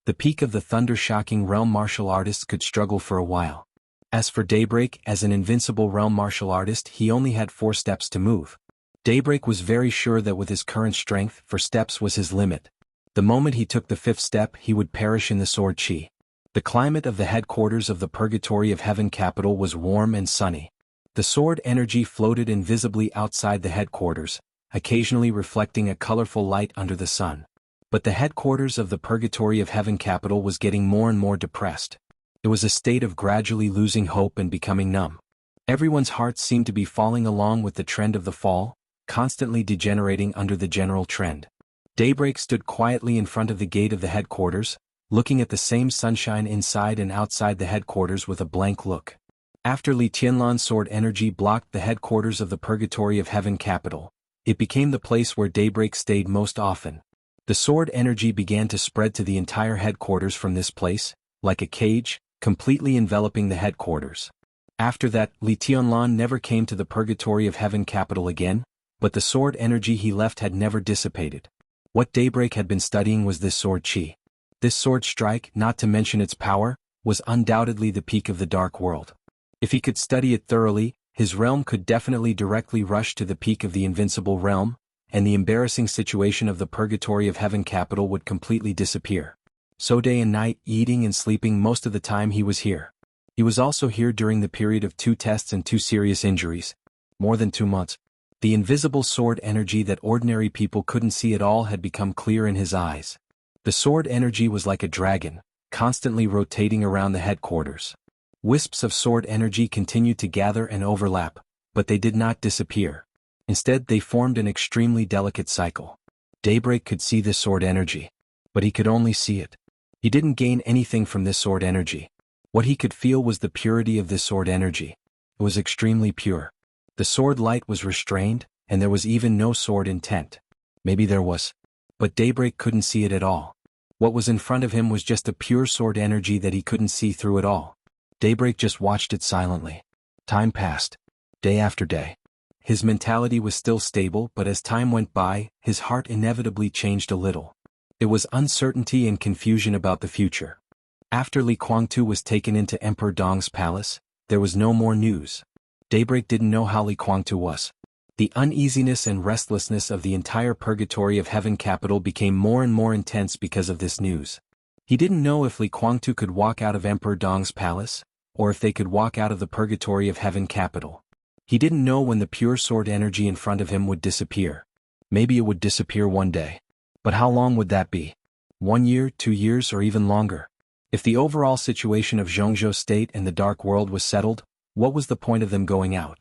The peak of the thunder-shocking realm martial artist could struggle for a while. As for Daybreak, as an invincible realm martial artist, he only had 4 steps to move. Daybreak was very sure that with his current strength, 4 steps was his limit. The moment he took the 5th step, he would perish in the sword chi. The climate of the headquarters of the Purgatory of Heaven capital was warm and sunny. The sword energy floated invisibly outside the headquarters, occasionally reflecting a colorful light under the sun. But the headquarters of the Purgatory of Heaven capital was getting more and more depressed. It was a state of gradually losing hope and becoming numb. Everyone's hearts seemed to be falling along with the trend of the fall, constantly degenerating under the general trend. Daybreak stood quietly in front of the gate of the headquarters, looking at the same sunshine inside and outside the headquarters with a blank look. After Li Tianlan's sword energy blocked the headquarters of the Purgatory of Heaven capital, it became the place where Daybreak stayed most often. The sword energy began to spread to the entire headquarters from this place, like a cage, completely enveloping the headquarters. After that, Li Tianlan never came to the Purgatory of Heaven capital again, but the sword energy he left had never dissipated. What Daybreak had been studying was this sword chi. This sword strike, not to mention its power, was undoubtedly the peak of the dark world. If he could study it thoroughly, his realm could definitely directly rush to the peak of the invincible realm, and the embarrassing situation of the Purgatory of Heaven capital would completely disappear. So day and night, eating and sleeping most of the time he was here. He was also here during the period of 2 tests and 2 serious injuries. More than 2 months. The invisible sword energy that ordinary people couldn't see at all had become clear in his eyes. The sword energy was like a dragon, constantly rotating around the headquarters. Wisps of sword energy continued to gather and overlap, but they did not disappear. Instead, they formed an extremely delicate cycle. Daybreak could see this sword energy, but he could only see it. He didn't gain anything from this sword energy. What he could feel was the purity of this sword energy. It was extremely pure. The sword light was restrained, and there was even no sword intent. Maybe there was. But Daybreak couldn't see it at all. What was in front of him was just a pure sword energy that he couldn't see through at all. Daybreak just watched it silently. Time passed. Day after day. His mentality was still stable, but as time went by, his heart inevitably changed a little. It was uncertainty and confusion about the future. After Li Guangtu was taken into Emperor Dong's palace, there was no more news. Daybreak didn't know how Li Guangtu was. The uneasiness and restlessness of the entire Purgatory of Heaven capital became more and more intense because of this news. He didn't know if Li Guangtu could walk out of Emperor Dong's palace, or if they could walk out of the Purgatory of Heaven capital. He didn't know when the pure sword energy in front of him would disappear. Maybe it would disappear one day. But how long would that be? 1 year, 2 years, or even longer? If the overall situation of Zhongzhou state and the dark world was settled, what was the point of them going out?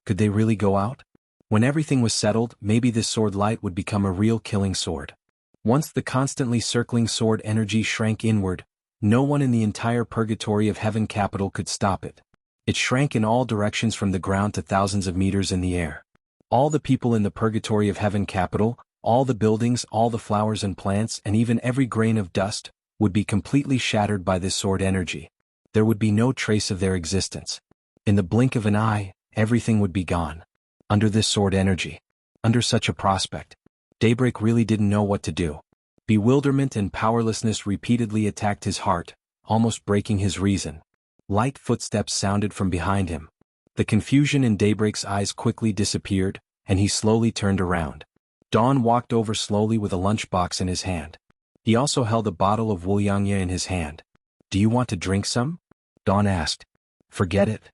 Could they really go out? When everything was settled, maybe this sword light would become a real killing sword. Once the constantly circling sword energy shrank inward, no one in the entire Purgatory of Heaven capital could stop it. It shrank in all directions from the ground to thousands of meters in the air. All the people in the Purgatory of Heaven capital, all the buildings, all the flowers and plants, and even every grain of dust, would be completely shattered by this sword energy. There would be no trace of their existence. In the blink of an eye, everything would be gone. Under this sword energy. Under such a prospect. Daybreak really didn't know what to do. Bewilderment and powerlessness repeatedly attacked his heart, almost breaking his reason. Light footsteps sounded from behind him. The confusion in Daybreak's eyes quickly disappeared, and he slowly turned around. Dawn walked over slowly with a lunchbox in his hand. He also held a bottle of Wuliangye in his hand. "Do you want to drink some?" Dawn asked. "Forget it."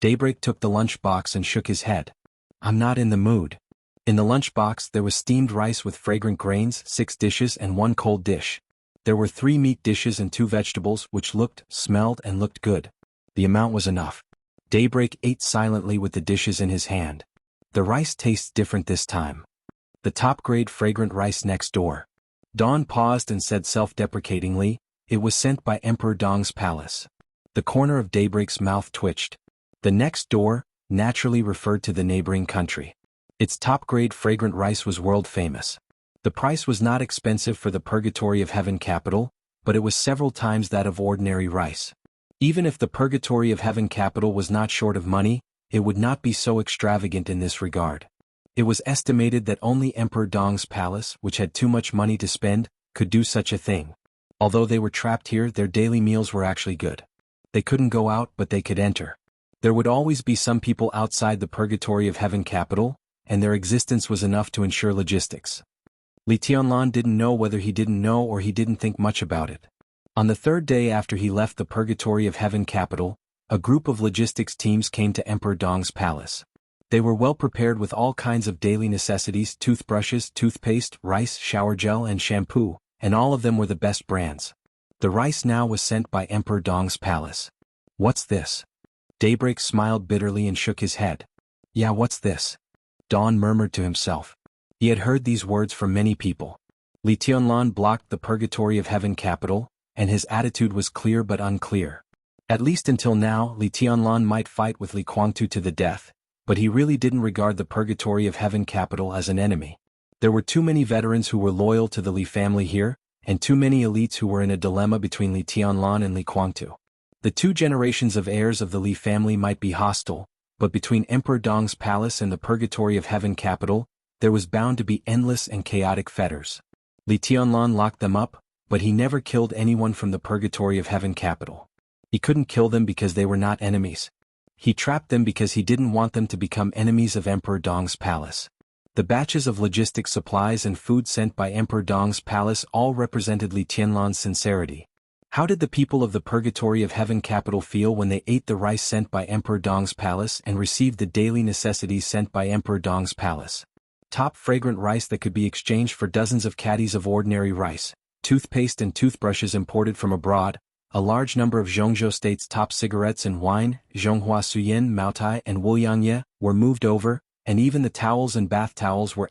Daybreak took the lunchbox and shook his head. "I'm not in the mood." In the lunchbox there was steamed rice with fragrant grains, 6 dishes and 1 cold dish. There were 3 meat dishes and 2 vegetables which looked, smelled and looked good. The amount was enough. Daybreak ate silently with the dishes in his hand. The rice tastes different this time. The top-grade fragrant rice next door. Dawn paused and said self-deprecatingly, "It was sent by Emperor Dong's palace." The corner of Daybreak's mouth twitched. The next door naturally referred to the neighboring country. Its top-grade fragrant rice was world-famous. The price was not expensive for the Purgatory of Heaven capital, but it was several times that of ordinary rice. Even if the Purgatory of Heaven capital was not short of money, it would not be so extravagant in this regard. It was estimated that only Emperor Dong's palace, which had too much money to spend, could do such a thing. Although they were trapped here, their daily meals were actually good. They couldn't go out, but they could enter. There would always be some people outside the purgatory of heaven capital, and their existence was enough to ensure logistics. Li Tianlan didn't know whether he didn't know or he didn't think much about it. On the third day after he left the purgatory of heaven capital, a group of logistics teams came to Emperor Dong's palace. They were well prepared with all kinds of daily necessities: toothbrushes, toothpaste, rice, shower gel, and shampoo, and all of them were the best brands. The rice now was sent by Emperor Dong's palace. What's this? Daybreak smiled bitterly and shook his head. Yeah, what's this? Dawn murmured to himself. He had heard these words from many people. Li Tianlan blocked the purgatory of heaven capital, and his attitude was clear but unclear. At least until now, Li Tianlan might fight with Li Guangtu to the death, but he really didn't regard the purgatory of heaven capital as an enemy. There were too many veterans who were loyal to the Li family here, and too many elites who were in a dilemma between Li Tianlan and Li Guangtu. The two generations of heirs of the Li family might be hostile, but between Emperor Dong's palace and the purgatory of heaven capital, there was bound to be endless and chaotic fetters. Li Tianlan locked them up, but he never killed anyone from the purgatory of heaven capital. He couldn't kill them because they were not enemies. He trapped them because he didn't want them to become enemies of Emperor Dong's palace. The batches of logistics supplies and food sent by Emperor Dong's palace all represented Li Tianlan's sincerity. How did the people of the purgatory of heaven capital feel when they ate the rice sent by Emperor Dong's palace and received the daily necessities sent by Emperor Dong's palace? Top fragrant rice that could be exchanged for dozens of caddies of ordinary rice, toothpaste and toothbrushes imported from abroad, a large number of Zhongzhou State's top cigarettes and wine, Zhonghua Suyin, Maotai and Wuliangye, were moved over, and even the towels and bath towels were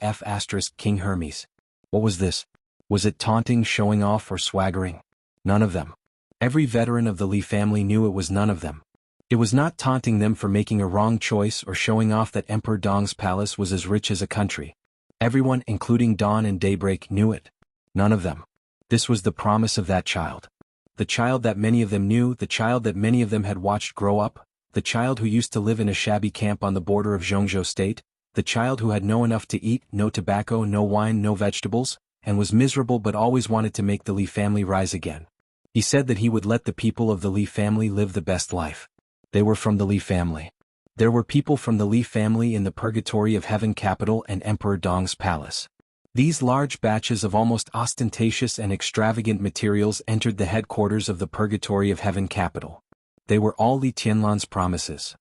King Hermes. What was this? Was it taunting, showing off, or swaggering? None of them. Every veteran of the Li family knew it was none of them. It was not taunting them for making a wrong choice or showing off that Emperor Dong's palace was as rich as a country. Everyone, including Dawn and Daybreak, knew it. None of them. This was the promise of that child. The child that many of them knew, the child that many of them had watched grow up, the child who used to live in a shabby camp on the border of Zhongzhou State, the child who had no enough to eat, no tobacco, no wine, no vegetables, and was miserable but always wanted to make the Li family rise again. He said that he would let the people of the Li family live the best life. They were from the Li family. There were people from the Li family in the purgatory of heaven capital and Emperor Dong's palace. These large batches of almost ostentatious and extravagant materials entered the headquarters of the purgatory of heaven capital. They were all Li Tianlan's promises.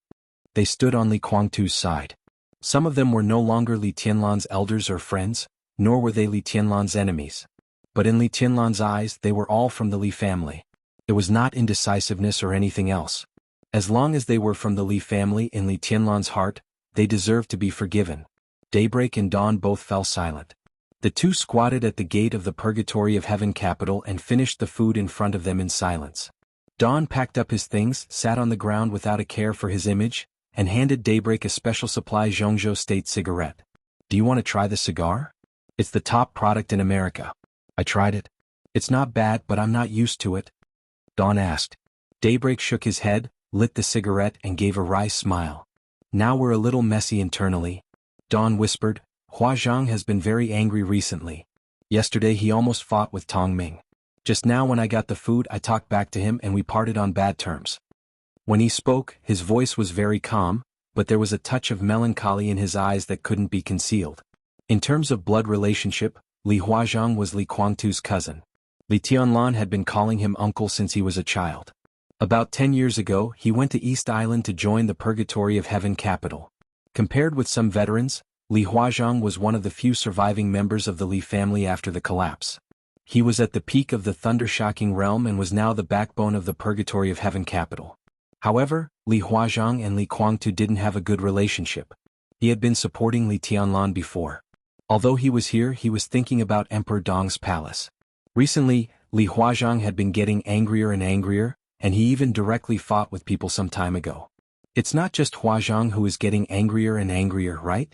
They stood on Li Guangtu's side. Some of them were no longer Li Tianlan's elders or friends, nor were they Li Tianlan's enemies. But in Li Tianlan's eyes, they were all from the Li family. It was not indecisiveness or anything else. As long as they were from the Li family in Li Tianlan's heart, they deserved to be forgiven. Daybreak and Dawn both fell silent. The two squatted at the gate of the purgatory of heaven capital and finished the food in front of them in silence. Dawn packed up his things, sat on the ground without a care for his image, and handed Daybreak a special supply Zhongzhou State cigarette. Do you want to try the cigar? It's the top product in America. I tried it. It's not bad, but I'm not used to it. Dawn asked. Daybreak shook his head, lit the cigarette and gave a wry smile. Now we're a little messy internally. Dawn whispered, Hua Zhang has been very angry recently. Yesterday he almost fought with Tong Ming. Just now when I got the food I talked back to him and we parted on bad terms. When he spoke, his voice was very calm, but there was a touch of melancholy in his eyes that couldn't be concealed. In terms of blood relationship, Li Huazhang was Li Guangtu's cousin. Li Tianlan had been calling him uncle since he was a child. About 10 years ago, he went to East Island to join the Purgatory of Heaven capital. Compared with some veterans, Li Huazhang was one of the few surviving members of the Li family after the collapse. He was at the peak of the thunder-shocking realm and was now the backbone of the Purgatory of Heaven capital. However, Li Huazhang and Li Guangtu didn't have a good relationship. He had been supporting Li Tianlan before. Although he was here, he was thinking about Emperor Dong's palace. Recently, Li Huazhang had been getting angrier and angrier, and he even directly fought with people some time ago. It's not just Huazhang who is getting angrier and angrier, right?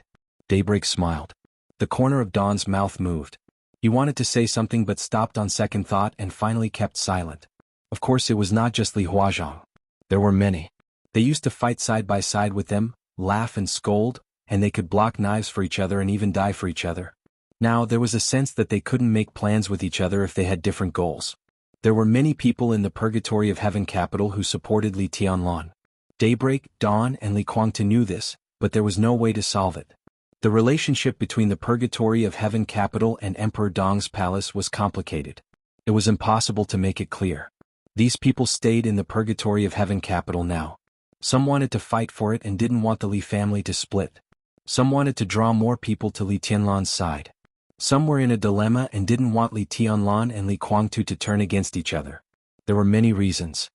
Daybreak smiled. The corner of Dawn's mouth moved. He wanted to say something but stopped on second thought and finally kept silent. Of course it was not just Li Huazhang. There were many. They used to fight side by side with them, laugh and scold, and they could block knives for each other and even die for each other. Now there was a sense that they couldn't make plans with each other if they had different goals. There were many people in the Purgatory of Heaven capital who supported Li Tianlan. Daybreak, Dawn, and Li Guangtu knew this, but there was no way to solve it. The relationship between the Purgatory of Heaven capital and Emperor Dong's palace was complicated. It was impossible to make it clear. These people stayed in the Purgatory of Heaven capital now. Some wanted to fight for it and didn't want the Li family to split. Some wanted to draw more people to Li Tianlan's side. Some were in a dilemma and didn't want Li Tianlan and Li Guangtu to turn against each other. There were many reasons.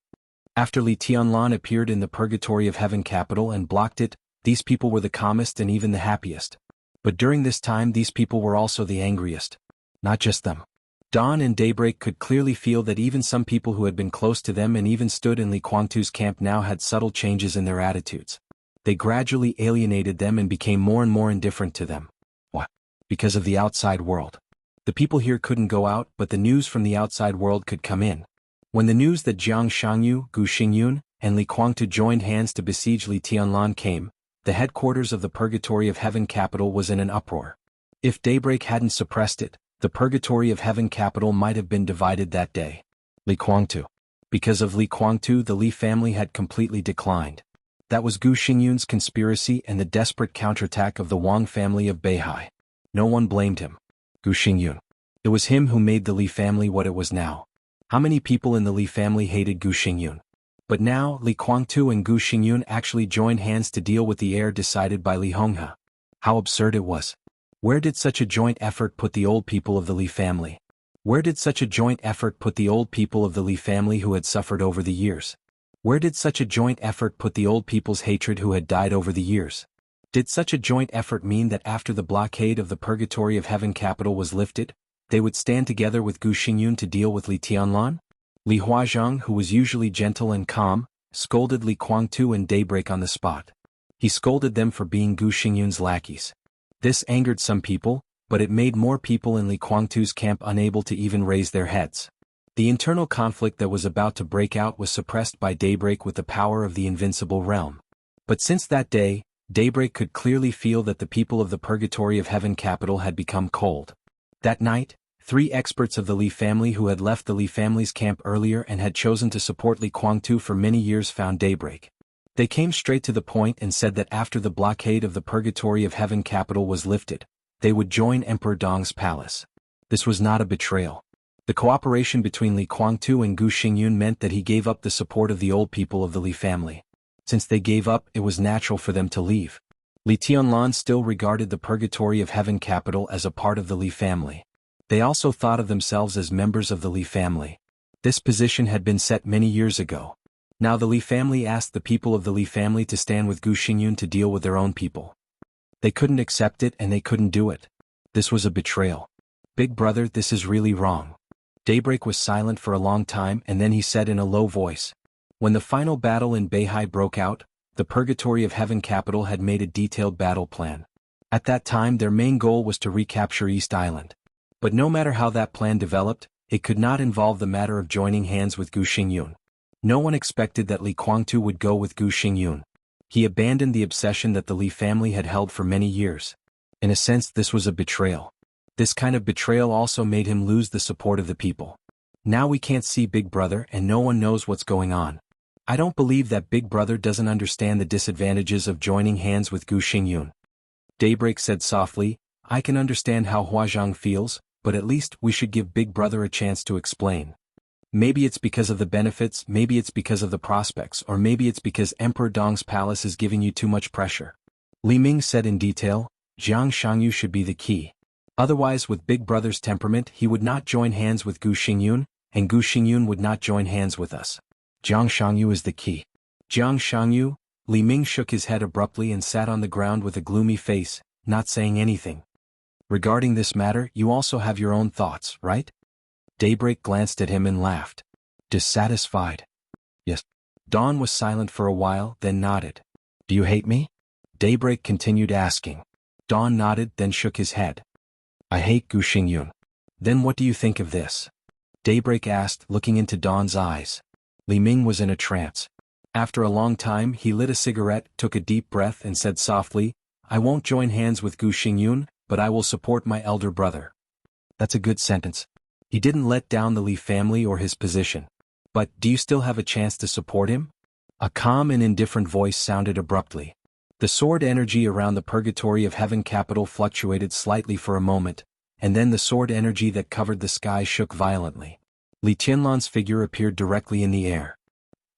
After Li Tianlan appeared in the Purgatory of Heaven capital and blocked it, these people were the calmest and even the happiest. But during this time these people were also the angriest. Not just them. Dawn and Daybreak could clearly feel that even some people who had been close to them and even stood in Li Guangtu's camp now had subtle changes in their attitudes. They gradually alienated them and became more and more indifferent to them. Why? Because of the outside world. The people here couldn't go out, but the news from the outside world could come in. When the news that Jiang Shangyu, Gu Xingyun, and Li Guangtu joined hands to besiege Li Tianlan came, the headquarters of the Purgatory of Heaven capital was in an uproar. If Daybreak hadn't suppressed it, the Purgatory of Heaven capital might have been divided that day. Li Guangtu. Because of Li Guangtu, the Li family had completely declined. That was Gu Xingyun's conspiracy and the desperate counterattack of the Wang family of Beihai. No one blamed him. Gu Xingyun. It was him who made the Li family what it was now. How many people in the Li family hated Gu Xingyun? But now, Li Guangtu and Gu Xingyun actually joined hands to deal with the heir decided by Li Honghe. How absurd it was. Where did such a joint effort put the old people of the Li family? Where did such a joint effort put the old people of the Li family who had suffered over the years? Where did such a joint effort put the old people's hatred who had died over the years? Did such a joint effort mean that after the blockade of the Purgatory of Heaven capital was lifted, they would stand together with Gu Xingyun to deal with Li Tianlan? Li Huazhang, who was usually gentle and calm, scolded Li Guangtu and Daybreak on the spot. He scolded them for being Gu Xingyun's lackeys. This angered some people, but it made more people in Li Guangtu's camp unable to even raise their heads. The internal conflict that was about to break out was suppressed by Daybreak with the power of the invincible realm. But since that day, Daybreak could clearly feel that the people of the Purgatory of Heaven capital had become cold. That night, 3 experts of the Li family who had left the Li family's camp earlier and had chosen to support Li Guangtu for many years found Daybreak. They came straight to the point and said that after the blockade of the Purgatory of Heaven capital was lifted, they would join Emperor Dong's palace. This was not a betrayal. The cooperation between Li Guangtu and Gu Xingyun meant that he gave up the support of the old people of the Li family. Since they gave up, it was natural for them to leave. Li Tianlan still regarded the Purgatory of Heaven capital as a part of the Li family. They also thought of themselves as members of the Li family. This position had been set many years ago. Now the Li family asked the people of the Li family to stand with Gu Xingyun to deal with their own people. They couldn't accept it and they couldn't do it. This was a betrayal. Big brother, this is really wrong. Daybreak was silent for a long time and then he said in a low voice. When the final battle in Beihai broke out, the Purgatory of Heaven capital had made a detailed battle plan. At that time their main goal was to recapture East Island. But no matter how that plan developed, it could not involve the matter of joining hands with Gu Xingyun. No one expected that Li Guangtu would go with Gu Xingyun. He abandoned the obsession that the Li family had held for many years. In a sense, this was a betrayal. This kind of betrayal also made him lose the support of the people. Now we can't see Big Brother and no one knows what's going on. I don't believe that Big Brother doesn't understand the disadvantages of joining hands with Gu Xingyun. Daybreak said softly, I can understand how Huazhang feels, but at least we should give Big Brother a chance to explain. Maybe it's because of the benefits, maybe it's because of the prospects, or maybe it's because Emperor Dong's palace is giving you too much pressure. Li Ming said in detail, Jiang Shangyu should be the key. Otherwise, with Big Brother's temperament, he would not join hands with Gu Xingyun, and Gu Xingyun would not join hands with us. Jiang Shangyu is the key. Jiang Shangyu? Li Ming shook his head abruptly and sat on the ground with a gloomy face, not saying anything. Regarding this matter, you also have your own thoughts, right? Daybreak glanced at him and laughed. Dissatisfied? Yes. Dawn was silent for a while, then nodded. Do you hate me? Daybreak continued asking. Dawn nodded, then shook his head. I hate Gu Xingyun. Then what do you think of this? Daybreak asked, looking into Dawn's eyes. Li Ming was in a trance. After a long time, he lit a cigarette, took a deep breath and said softly, I won't join hands with Gu Xingyun, but I will support my elder brother. That's a good sentence. He didn't let down the Li family or his position. But, do you still have a chance to support him? A calm and indifferent voice sounded abruptly. The sword energy around the purgatory of heaven capital fluctuated slightly for a moment, and then the sword energy that covered the sky shook violently. Li Tianlan's figure appeared directly in the air.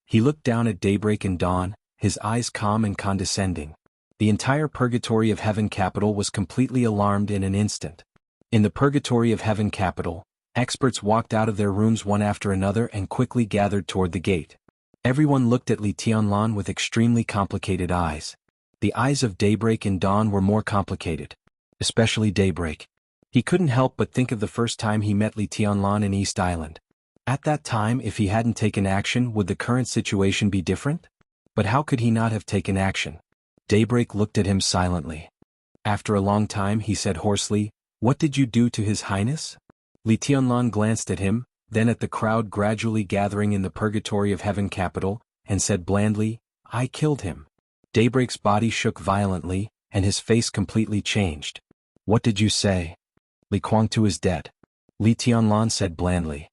He looked down at daybreak and dawn, his eyes calm and condescending. The entire purgatory of heaven capital was completely alarmed in an instant. In the purgatory of heaven capital, experts walked out of their rooms one after another and quickly gathered toward the gate. Everyone looked at Li Tianlan with extremely complicated eyes. The eyes of daybreak and dawn were more complicated. Especially daybreak. He couldn't help but think of the first time he met Li Tianlan in East Island. At that time, if he hadn't taken action, would the current situation be different? But how could he not have taken action? Daybreak looked at him silently. After a long time he said hoarsely, "What did you do to His Highness?" Li Tianlan glanced at him, then at the crowd gradually gathering in the purgatory of heaven capital, and said blandly, "I killed him." Daybreak's body shook violently, and his face completely changed. "What did you say?" "Li Guangtu is dead," Li Tianlan said blandly.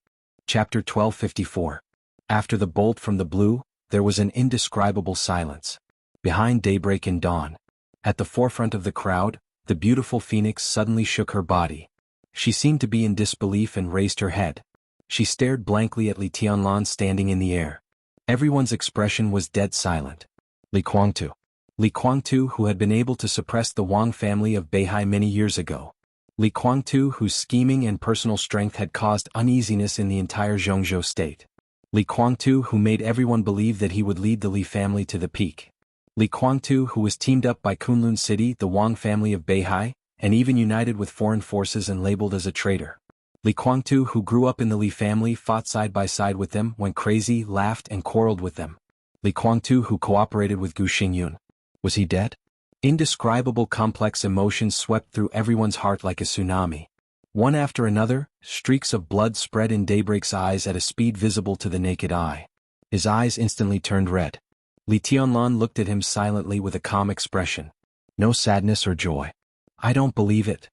Chapter 1254. After the bolt from the blue, there was an indescribable silence. Behind daybreak and dawn, at the forefront of the crowd, the beautiful phoenix suddenly shook her body. She seemed to be in disbelief and raised her head. She stared blankly at Li Tianlan standing in the air. Everyone's expression was dead silent. Li Guangtu. Li Guangtu, who had been able to suppress the Wang family of Beihai many years ago. Li Guangtu, whose scheming and personal strength had caused uneasiness in the entire Zhongzhou state. Li Guangtu, who made everyone believe that he would lead the Li family to the peak. Li Guangtu, who was teamed up by Kunlun City, the Wang family of Beihai, and even united with foreign forces and labeled as a traitor. Li Guangtu, who grew up in the Li family, fought side by side with them, went crazy, laughed and quarreled with them. Li Guangtu, who cooperated with Gu Xingyun. Was he dead? Indescribable complex emotions swept through everyone's heart like a tsunami. One after another, streaks of blood spread in daybreak's eyes at a speed visible to the naked eye. His eyes instantly turned red. Li Tianlan looked at him silently with a calm expression. No sadness or joy. "I don't believe it."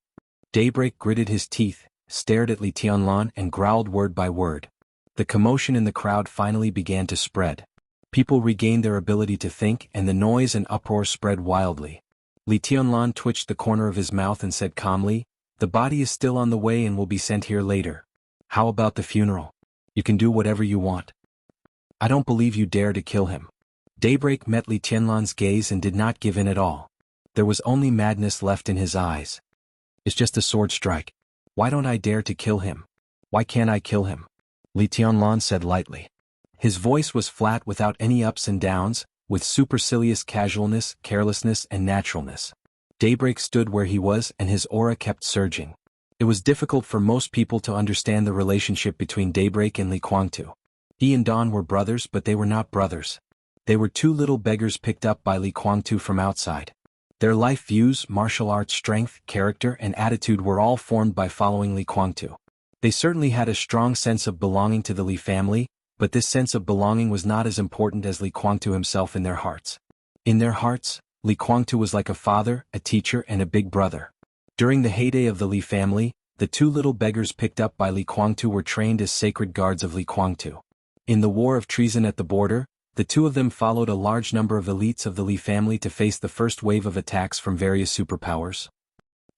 Daybreak gritted his teeth, stared at Li Tianlan and growled word by word. The commotion in the crowd finally began to spread. People regained their ability to think, and the noise and uproar spread wildly. Li Tianlan twitched the corner of his mouth and said calmly, "The body is still on the way and will be sent here later. How about the funeral? You can do whatever you want. I don't believe you dare to kill him." Daybreak met Li Tianlan's gaze and did not give in at all. There was only madness left in his eyes. "It's just a sword strike. Why don't I dare to kill him? Why can't I kill him?" Li Tianlan said lightly. His voice was flat without any ups and downs, with supercilious casualness, carelessness and naturalness. Daybreak stood where he was and his aura kept surging. It was difficult for most people to understand the relationship between Daybreak and Li Guangtu. He and Dawn were brothers, but they were not brothers. They were two little beggars picked up by Li Guangtu from outside. Their life views, martial arts strength, character and attitude were all formed by following Li Guangtu. They certainly had a strong sense of belonging to the Li family, but this sense of belonging was not as important as Li Guangtu himself in their hearts. In their hearts, Li Guangtu was like a father, a teacher and a big brother. During the heyday of the Li family, the two little beggars picked up by Li Guangtu were trained as sacred guards of Li Guangtu. In the war of treason at the border, the two of them followed a large number of elites of the Li family to face the first wave of attacks from various superpowers.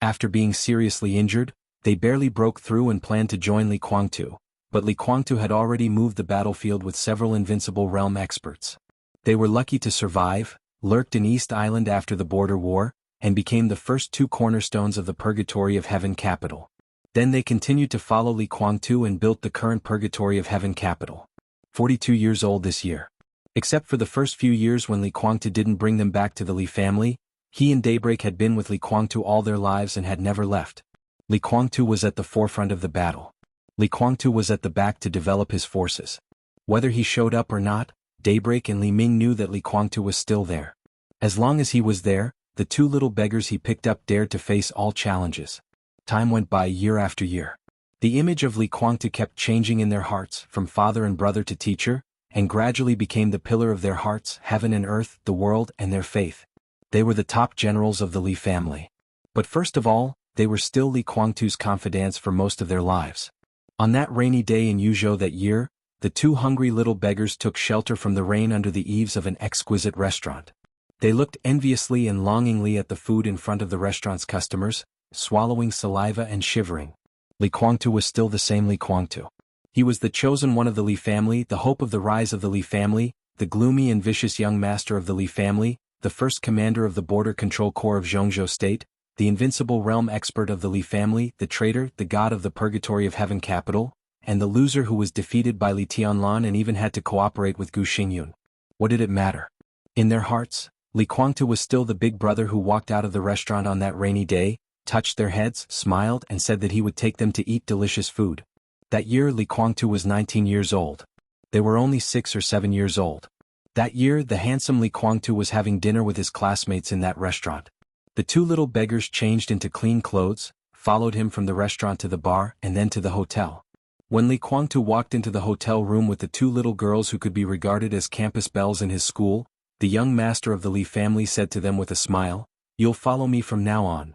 After being seriously injured, they barely broke through and planned to join Li Guangtu, but Li Guangtu had already moved the battlefield with several invincible realm experts. They were lucky to survive, lurked in East Island after the border war, and became the first two cornerstones of the Purgatory of Heaven capital. Then they continued to follow Li Guangtu and built the current Purgatory of Heaven capital. 42 years old this year. Except for the first few years when Li Guangtu didn't bring them back to the Li family, he and Daybreak had been with Li Guangtu all their lives and had never left. Li Guangtu was at the forefront of the battle. Li Guangtu was at the back to develop his forces. Whether he showed up or not, Daybreak and Li Ming knew that Li Guangtu was still there. As long as he was there, the two little beggars he picked up dared to face all challenges. Time went by year after year. The image of Li Guangtu kept changing in their hearts, from father and brother to teacher, and gradually became the pillar of their hearts, heaven and earth, the world and their faith. They were the top generals of the Li family. But first of all, they were still Li Guangtu's confidants for most of their lives. On that rainy day in Yuzhou that year, the two hungry little beggars took shelter from the rain under the eaves of an exquisite restaurant. They looked enviously and longingly at the food in front of the restaurant's customers, swallowing saliva and shivering. Li Guangtu was still the same Li Guangtu. He was the chosen one of the Li family, the hope of the rise of the Li family, the gloomy and vicious young master of the Li family, the first commander of the Border Control Corps of Zhongzhou State, the invincible realm expert of the Li family, the traitor, the god of the purgatory of heaven capital, and the loser who was defeated by Li Tianlan and even had to cooperate with Gu Xingyun. What did it matter? In their hearts, Li Guangtu was still the big brother who walked out of the restaurant on that rainy day, touched their heads, smiled and said that he would take them to eat delicious food. That year Li Guangtu was 19 years old. They were only 6 or 7 years old. That year the handsome Li Guangtu was having dinner with his classmates in that restaurant. The two little beggars changed into clean clothes, followed him from the restaurant to the bar and then to the hotel. When Li Guangtu walked into the hotel room with the two little girls who could be regarded as campus belles in his school, the young master of the Li family said to them with a smile, "You'll follow me from now on."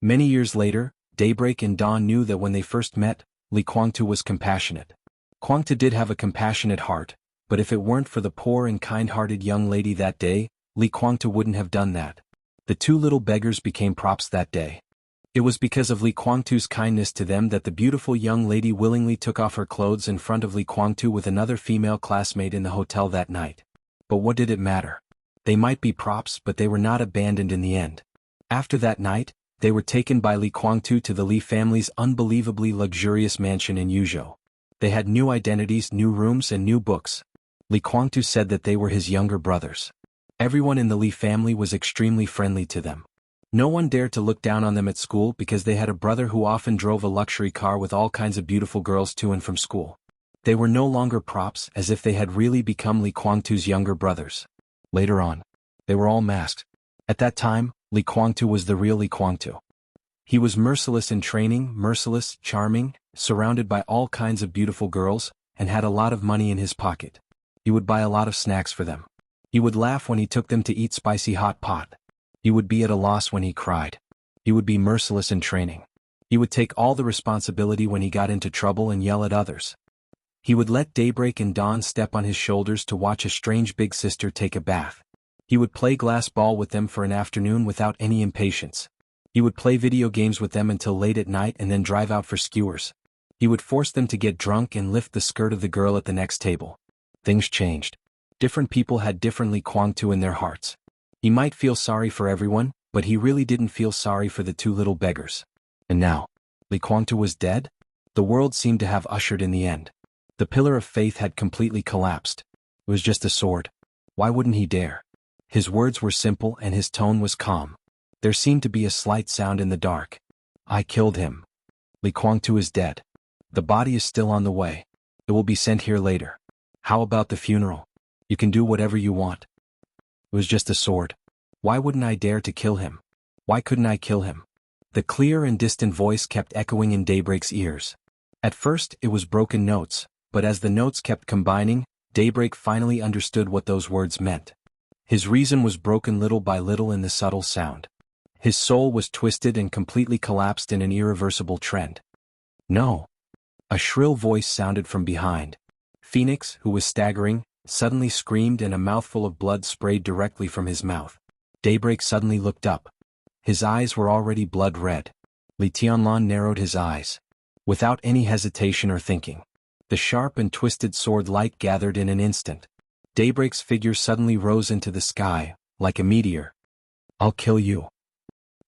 Many years later, Daybreak and Dawn knew that when they first met, Li Guangtu was compassionate. Guangtu did have a compassionate heart, but if it weren't for the poor and kind-hearted young lady that day, Li Guangtu wouldn't have done that. The two little beggars became props that day. It was because of Li Guangtu's kindness to them that the beautiful young lady willingly took off her clothes in front of Li Guangtu with another female classmate in the hotel that night. But what did it matter? They might be props, but they were not abandoned in the end. After that night, they were taken by Li Guangtu to the Li family's unbelievably luxurious mansion in Yuzhou. They had new identities, new rooms and new books. Li Guangtu said that they were his younger brothers. Everyone in the Li family was extremely friendly to them. No one dared to look down on them at school because they had a brother who often drove a luxury car with all kinds of beautiful girls to and from school. They were no longer props, as if they had really become Li Guangtu's younger brothers. Later on, they were all masked. At that time, Li Guangtu was the real Li Guangtu. He was merciless in training, merciless, charming, surrounded by all kinds of beautiful girls, and had a lot of money in his pocket. He would buy a lot of snacks for them. He would laugh when he took them to eat spicy hot pot. He would be at a loss when he cried. He would be merciless in training. He would take all the responsibility when he got into trouble and yell at others. He would let Daybreak and Dawn step on his shoulders to watch a strange big sister take a bath. He would play glass ball with them for an afternoon without any impatience. He would play video games with them until late at night and then drive out for skewers. He would force them to get drunk and lift the skirt of the girl at the next table. Things changed. Different people had different Li Guangtu in their hearts. He might feel sorry for everyone, but he really didn't feel sorry for the two little beggars. And now, Li Guangtu was dead? The world seemed to have ushered in the end. The pillar of faith had completely collapsed. It was just a sword. Why wouldn't he dare? His words were simple and his tone was calm. There seemed to be a slight sound in the dark. I killed him. Li Guangtu is dead. The body is still on the way. It will be sent here later. How about the funeral? You can do whatever you want. It was just a sword. Why wouldn't I dare to kill him? Why couldn't I kill him? The clear and distant voice kept echoing in Daybreak's ears. At first, it was broken notes, but as the notes kept combining, Daybreak finally understood what those words meant. His reason was broken little by little in the subtle sound. His soul was twisted and completely collapsed in an irreversible trend. No. A shrill voice sounded from behind. Phoenix, who was staggering, suddenly screamed and a mouthful of blood sprayed directly from his mouth. Daybreak suddenly looked up. His eyes were already blood red. Li Tianlan narrowed his eyes. Without any hesitation or thinking, the sharp and twisted sword light gathered in an instant. Daybreak's figure suddenly rose into the sky, like a meteor. I'll kill you.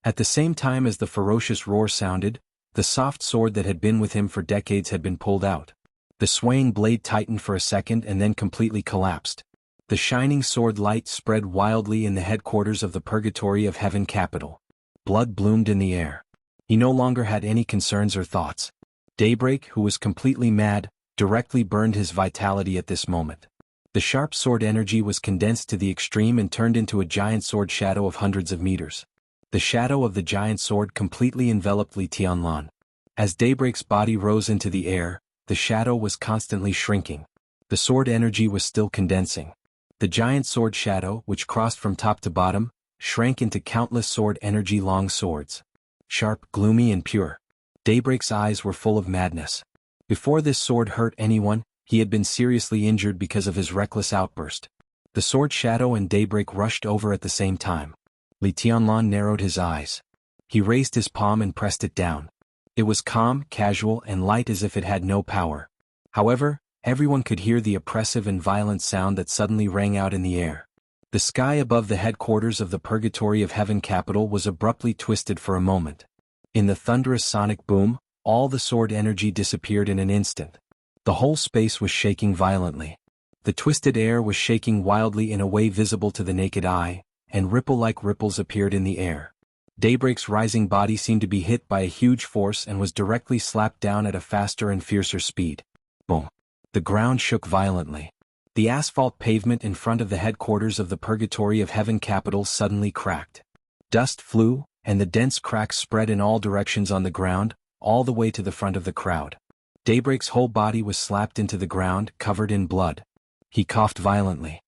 At the same time as the ferocious roar sounded, the soft sword that had been with him for decades had been pulled out. The swaying blade tightened for a second and then completely collapsed. The shining sword light spread wildly in the headquarters of the Purgatory of Heaven capital. Blood bloomed in the air. He no longer had any concerns or thoughts. Daybreak, who was completely mad, directly burned his vitality at this moment. The sharp sword energy was condensed to the extreme and turned into a giant sword shadow of hundreds of meters. The shadow of the giant sword completely enveloped Li Tianlan. As Daybreak's body rose into the air, the shadow was constantly shrinking. The sword energy was still condensing. The giant sword shadow, which crossed from top to bottom, shrank into countless sword energy long swords. Sharp, gloomy and pure. Daybreak's eyes were full of madness. Before this sword hurt anyone, he had been seriously injured because of his reckless outburst. The sword Shadow and Daybreak rushed over at the same time. Li Tianlan narrowed his eyes. He raised his palm and pressed it down. It was calm, casual, and light as if it had no power. However, everyone could hear the oppressive and violent sound that suddenly rang out in the air. The sky above the headquarters of the Purgatory of Heaven capital was abruptly twisted for a moment. In the thunderous sonic boom, all the sword energy disappeared in an instant. The whole space was shaking violently. The twisted air was shaking wildly in a way visible to the naked eye, and ripple-like ripples appeared in the air. Daybreak's rising body seemed to be hit by a huge force and was directly slapped down at a faster and fiercer speed. Boom! The ground shook violently. The asphalt pavement in front of the headquarters of the Purgatory of Heaven capital suddenly cracked. Dust flew, and the dense cracks spread in all directions on the ground, all the way to the front of the crowd. Daybreak's whole body was slapped into the ground, covered in blood. He coughed violently.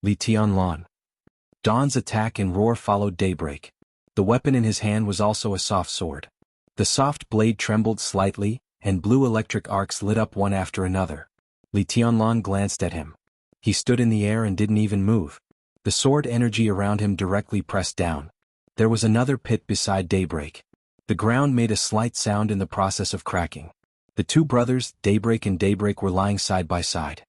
Li Tianlan. Dawn's attack and roar followed Daybreak. The weapon in his hand was also a soft sword. The soft blade trembled slightly, and blue electric arcs lit up one after another. Li Tianlan glanced at him. He stood in the air and didn't even move. The sword energy around him directly pressed down. There was another pit beside Daybreak. The ground made a slight sound in the process of cracking. The two brothers, Daybreak and Daybreak, were lying side by side.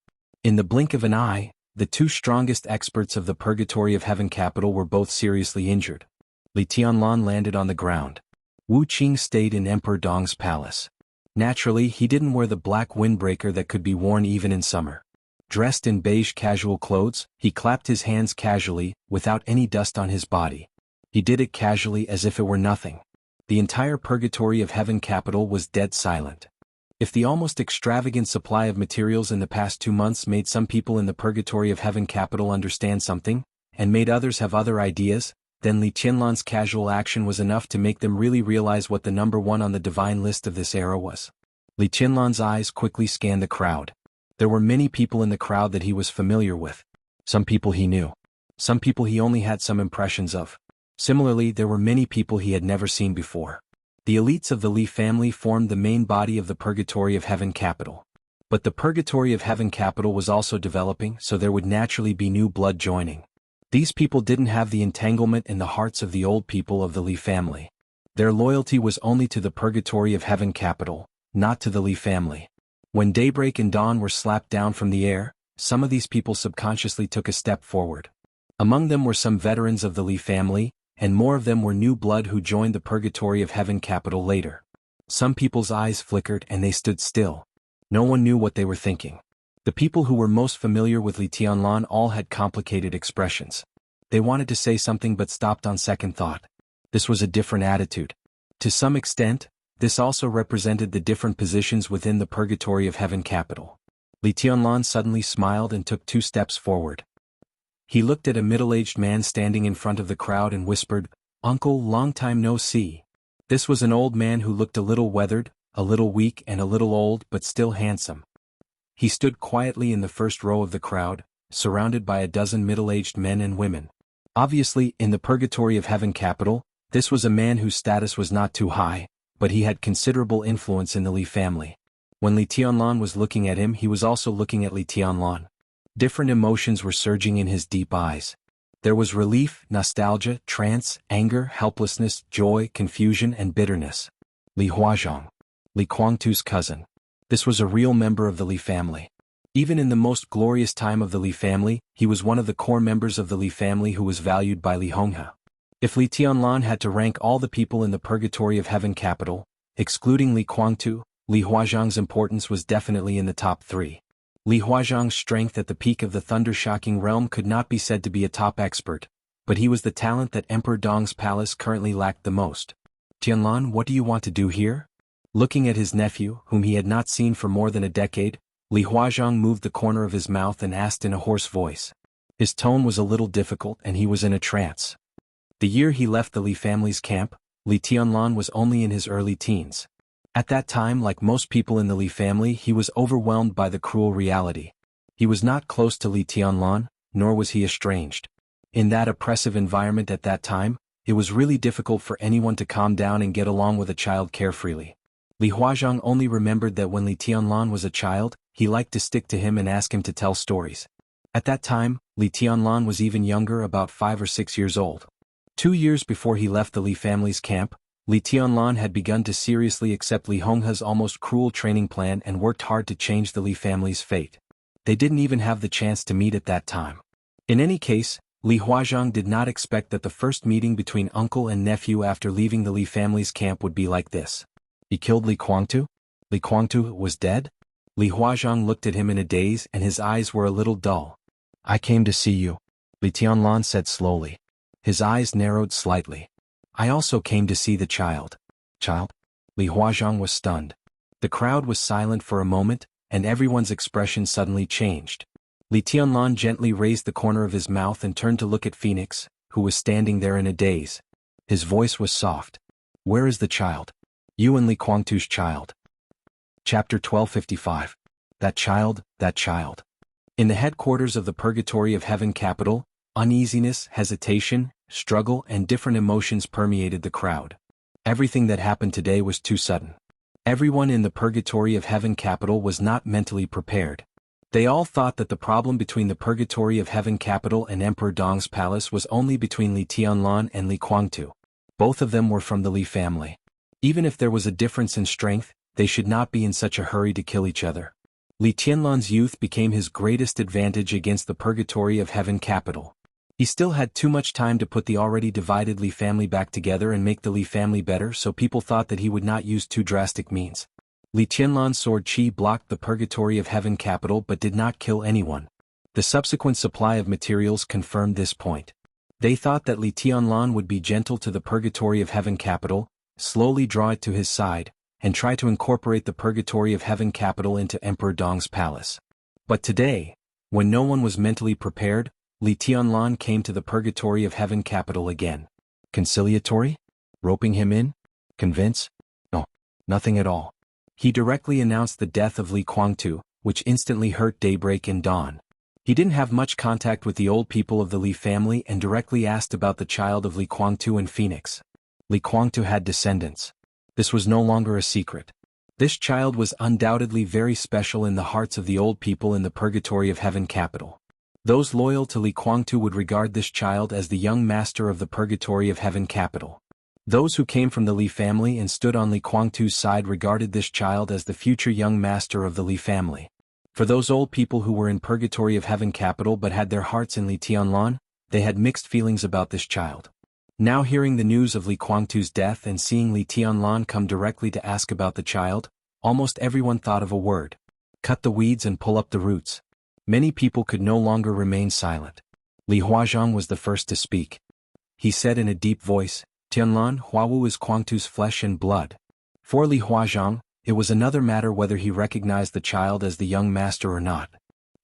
In the blink of an eye, the two strongest experts of the Purgatory of Heaven capital were both seriously injured. Li Tianlan landed on the ground. Wu Qing stayed in Emperor Dong's palace. Naturally, he didn't wear the black windbreaker that could be worn even in summer. Dressed in beige casual clothes, he clapped his hands casually, without any dust on his body. He did it casually as if it were nothing. The entire Purgatory of Heaven capital was dead silent. If the almost extravagant supply of materials in the past 2 months made some people in the Purgatory of Heaven capital understand something, and made others have other ideas, then Li Tianlan's casual action was enough to make them really realize what the number one on the divine list of this era was. Li Tianlan's eyes quickly scanned the crowd. There were many people in the crowd that he was familiar with. Some people he knew. Some people he only had some impressions of. Similarly, there were many people he had never seen before. The elites of the Li family formed the main body of the Purgatory of Heaven capital. But the Purgatory of Heaven capital was also developing, so there would naturally be new blood joining. These people didn't have the entanglement in the hearts of the old people of the Li family. Their loyalty was only to the Purgatory of Heaven capital, not to the Li family. When Daybreak and Dawn were slapped down from the air, some of these people subconsciously took a step forward. Among them were some veterans of the Li family, and more of them were new blood who joined the Purgatory of Heaven capital later. Some people's eyes flickered and they stood still. No one knew what they were thinking. The people who were most familiar with Li Tianlan all had complicated expressions. They wanted to say something but stopped on second thought. This was a different attitude. To some extent, this also represented the different positions within the Purgatory of Heaven capital. Li Tianlan suddenly smiled and took 2 steps forward. He looked at a middle-aged man standing in front of the crowd and whispered, "Uncle, long time no see." This was an old man who looked a little weathered, a little weak and a little old but still handsome. He stood quietly in the first row of the crowd, surrounded by a dozen middle-aged men and women. Obviously, in the Purgatory of Heaven capital, this was a man whose status was not too high, but he had considerable influence in the Li family. When Li Tianlan was looking at him, he was also looking at Li Tianlan. Different emotions were surging in his deep eyes. There was relief, nostalgia, trance, anger, helplessness, joy, confusion, and bitterness. Li Huazhong. Li Guangtu's cousin. This was a real member of the Li family. Even in the most glorious time of the Li family, he was one of the core members of the Li family who was valued by Li Honghe. If Li Tianlan had to rank all the people in the Purgatory of Heaven capital, excluding Li Guangtu, Li Huazhong's importance was definitely in the top 3. Li Huazhong's strength at the peak of the thunder-shocking realm could not be said to be a top expert, but he was the talent that Emperor Dong's palace currently lacked the most. "Tianlan, what do you want to do here?" Looking at his nephew, whom he had not seen for more than a decade, Li Huazhong moved the corner of his mouth and asked in a hoarse voice. His tone was a little difficult and he was in a trance. The year he left the Li family's camp, Li Tianlan was only in his early teens. At that time, like most people in the Li family, he was overwhelmed by the cruel reality. He was not close to Li Tianlan, nor was he estranged. In that oppressive environment at that time, it was really difficult for anyone to calm down and get along with a child carefreely. Li Huazhang only remembered that when Li Tianlan was a child, he liked to stick to him and ask him to tell stories. At that time, Li Tianlan was even younger, about 5 or 6 years old. 2 years before he left the Li family's camp, Li Tianlan had begun to seriously accept Li Honghe's almost cruel training plan and worked hard to change the Li family's fate. They didn't even have the chance to meet at that time. In any case, Li Huazhang did not expect that the first meeting between uncle and nephew after leaving the Li family's camp would be like this. He killed Li Guangtu? Li Guangtu was dead? Li Huazhang looked at him in a daze and his eyes were a little dull. I came to see you, Li Tianlan said slowly. His eyes narrowed slightly. I also came to see the child. Child? Li Huazhang was stunned. The crowd was silent for a moment, and everyone's expression suddenly changed. Li Tianlan gently raised the corner of his mouth and turned to look at Phoenix, who was standing there in a daze. His voice was soft. Where is the child? You and Li Guangtu's child. Chapter 1255. That child, that child. In the headquarters of the Purgatory of Heaven capital, uneasiness, hesitation, struggle and different emotions permeated the crowd. Everything that happened today was too sudden. Everyone in the Purgatory of Heaven capital was not mentally prepared. They all thought that the problem between the Purgatory of Heaven capital and Emperor Dong's palace was only between Li Tianlan and Li Guangtu. Both of them were from the Li family. Even if there was a difference in strength, they should not be in such a hurry to kill each other. Li Tianlan's youth became his greatest advantage against the Purgatory of Heaven capital. He still had too much time to put the already divided Li family back together and make the Li family better, so people thought that he would not use too drastic means. Li Tianlan's sword Qi blocked the Purgatory of Heaven capital but did not kill anyone. The subsequent supply of materials confirmed this point. They thought that Li Tianlan would be gentle to the Purgatory of Heaven capital, slowly draw it to his side, and try to incorporate the Purgatory of Heaven capital into Emperor Dong's palace. But today, when no one was mentally prepared, Li Tianlan came to the Purgatory of Heaven capital again. Conciliatory? Roping him in? Convince? No, nothing at all. He directly announced the death of Li Guangtu, which instantly hurt Daybreak and Dawn. He didn't have much contact with the old people of the Li family and directly asked about the child of Li Guangtu and Phoenix. Li Guangtu had descendants. This was no longer a secret. This child was undoubtedly very special in the hearts of the old people in the Purgatory of Heaven capital. Those loyal to Li Guangtu would regard this child as the young master of the Purgatory of Heaven capital. Those who came from the Li family and stood on Li Guangtu's side regarded this child as the future young master of the Li family. For those old people who were in Purgatory of Heaven capital but had their hearts in Li Tianlan, they had mixed feelings about this child. Now hearing the news of Li Guangtu's death and seeing Li Tianlan come directly to ask about the child, almost everyone thought of a word. Cut the weeds and pull up the roots. Many people could no longer remain silent. Li Huazhang was the first to speak. He said in a deep voice, Tianlan Huawu is Guangtu's flesh and blood. For Li Huazhang, it was another matter whether he recognized the child as the young master or not.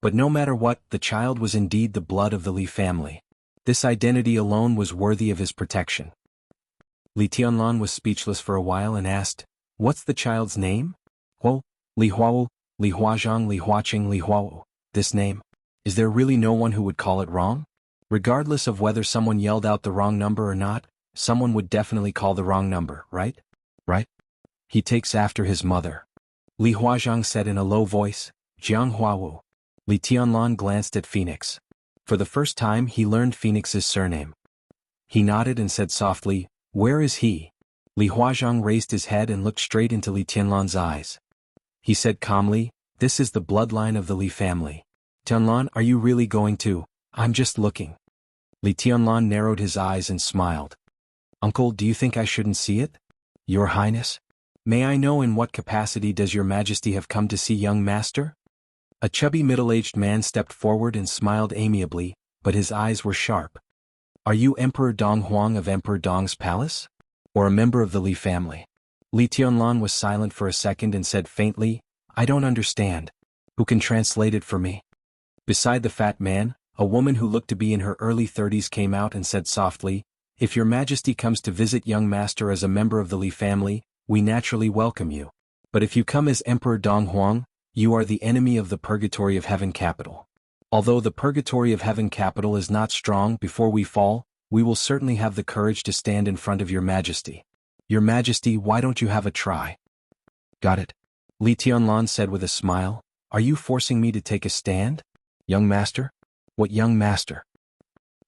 But no matter what, the child was indeed the blood of the Li family. This identity alone was worthy of his protection. Li Tianlan was speechless for a while and asked, What's the child's name? Huo, Li Huawu, Li Huazhang, Li Huaqing, Li Huawu. This name? Is there really no one who would call it wrong? Regardless of whether someone yelled out the wrong number or not, someone would definitely call the wrong number, right? Right? He takes after his mother. Li Huazhang said in a low voice, Jiang Huawu. Li Tianlan glanced at Phoenix. For the first time he learned Phoenix's surname. He nodded and said softly, Where is he? Li Huazhang raised his head and looked straight into Li Tianlan's eyes. He said calmly, This is the bloodline of the Li family. Tianlan, are you really going to? I'm just looking. Li Tianlan narrowed his eyes and smiled. Uncle, do you think I shouldn't see it? Your Highness? May I know in what capacity does your Majesty have come to see young master? A chubby middle-aged man stepped forward and smiled amiably, but his eyes were sharp. Are you Emperor Dong Huang of Emperor Dong's palace? Or a member of the Li family? Li Tianlan was silent for a second and said faintly, I don't understand. Who can translate it for me? Beside the fat man, a woman who looked to be in her early 30s came out and said softly, If your Majesty comes to visit young master as a member of the Li family, we naturally welcome you. But if you come as Emperor Dong Huang, you are the enemy of the Purgatory of Heaven capital. Although the Purgatory of Heaven capital is not strong, before we fall, we will certainly have the courage to stand in front of your Majesty. Your Majesty, why don't you have a try? Got it? Li Tianlan said with a smile. Are you forcing me to take a stand? Young master? What young master?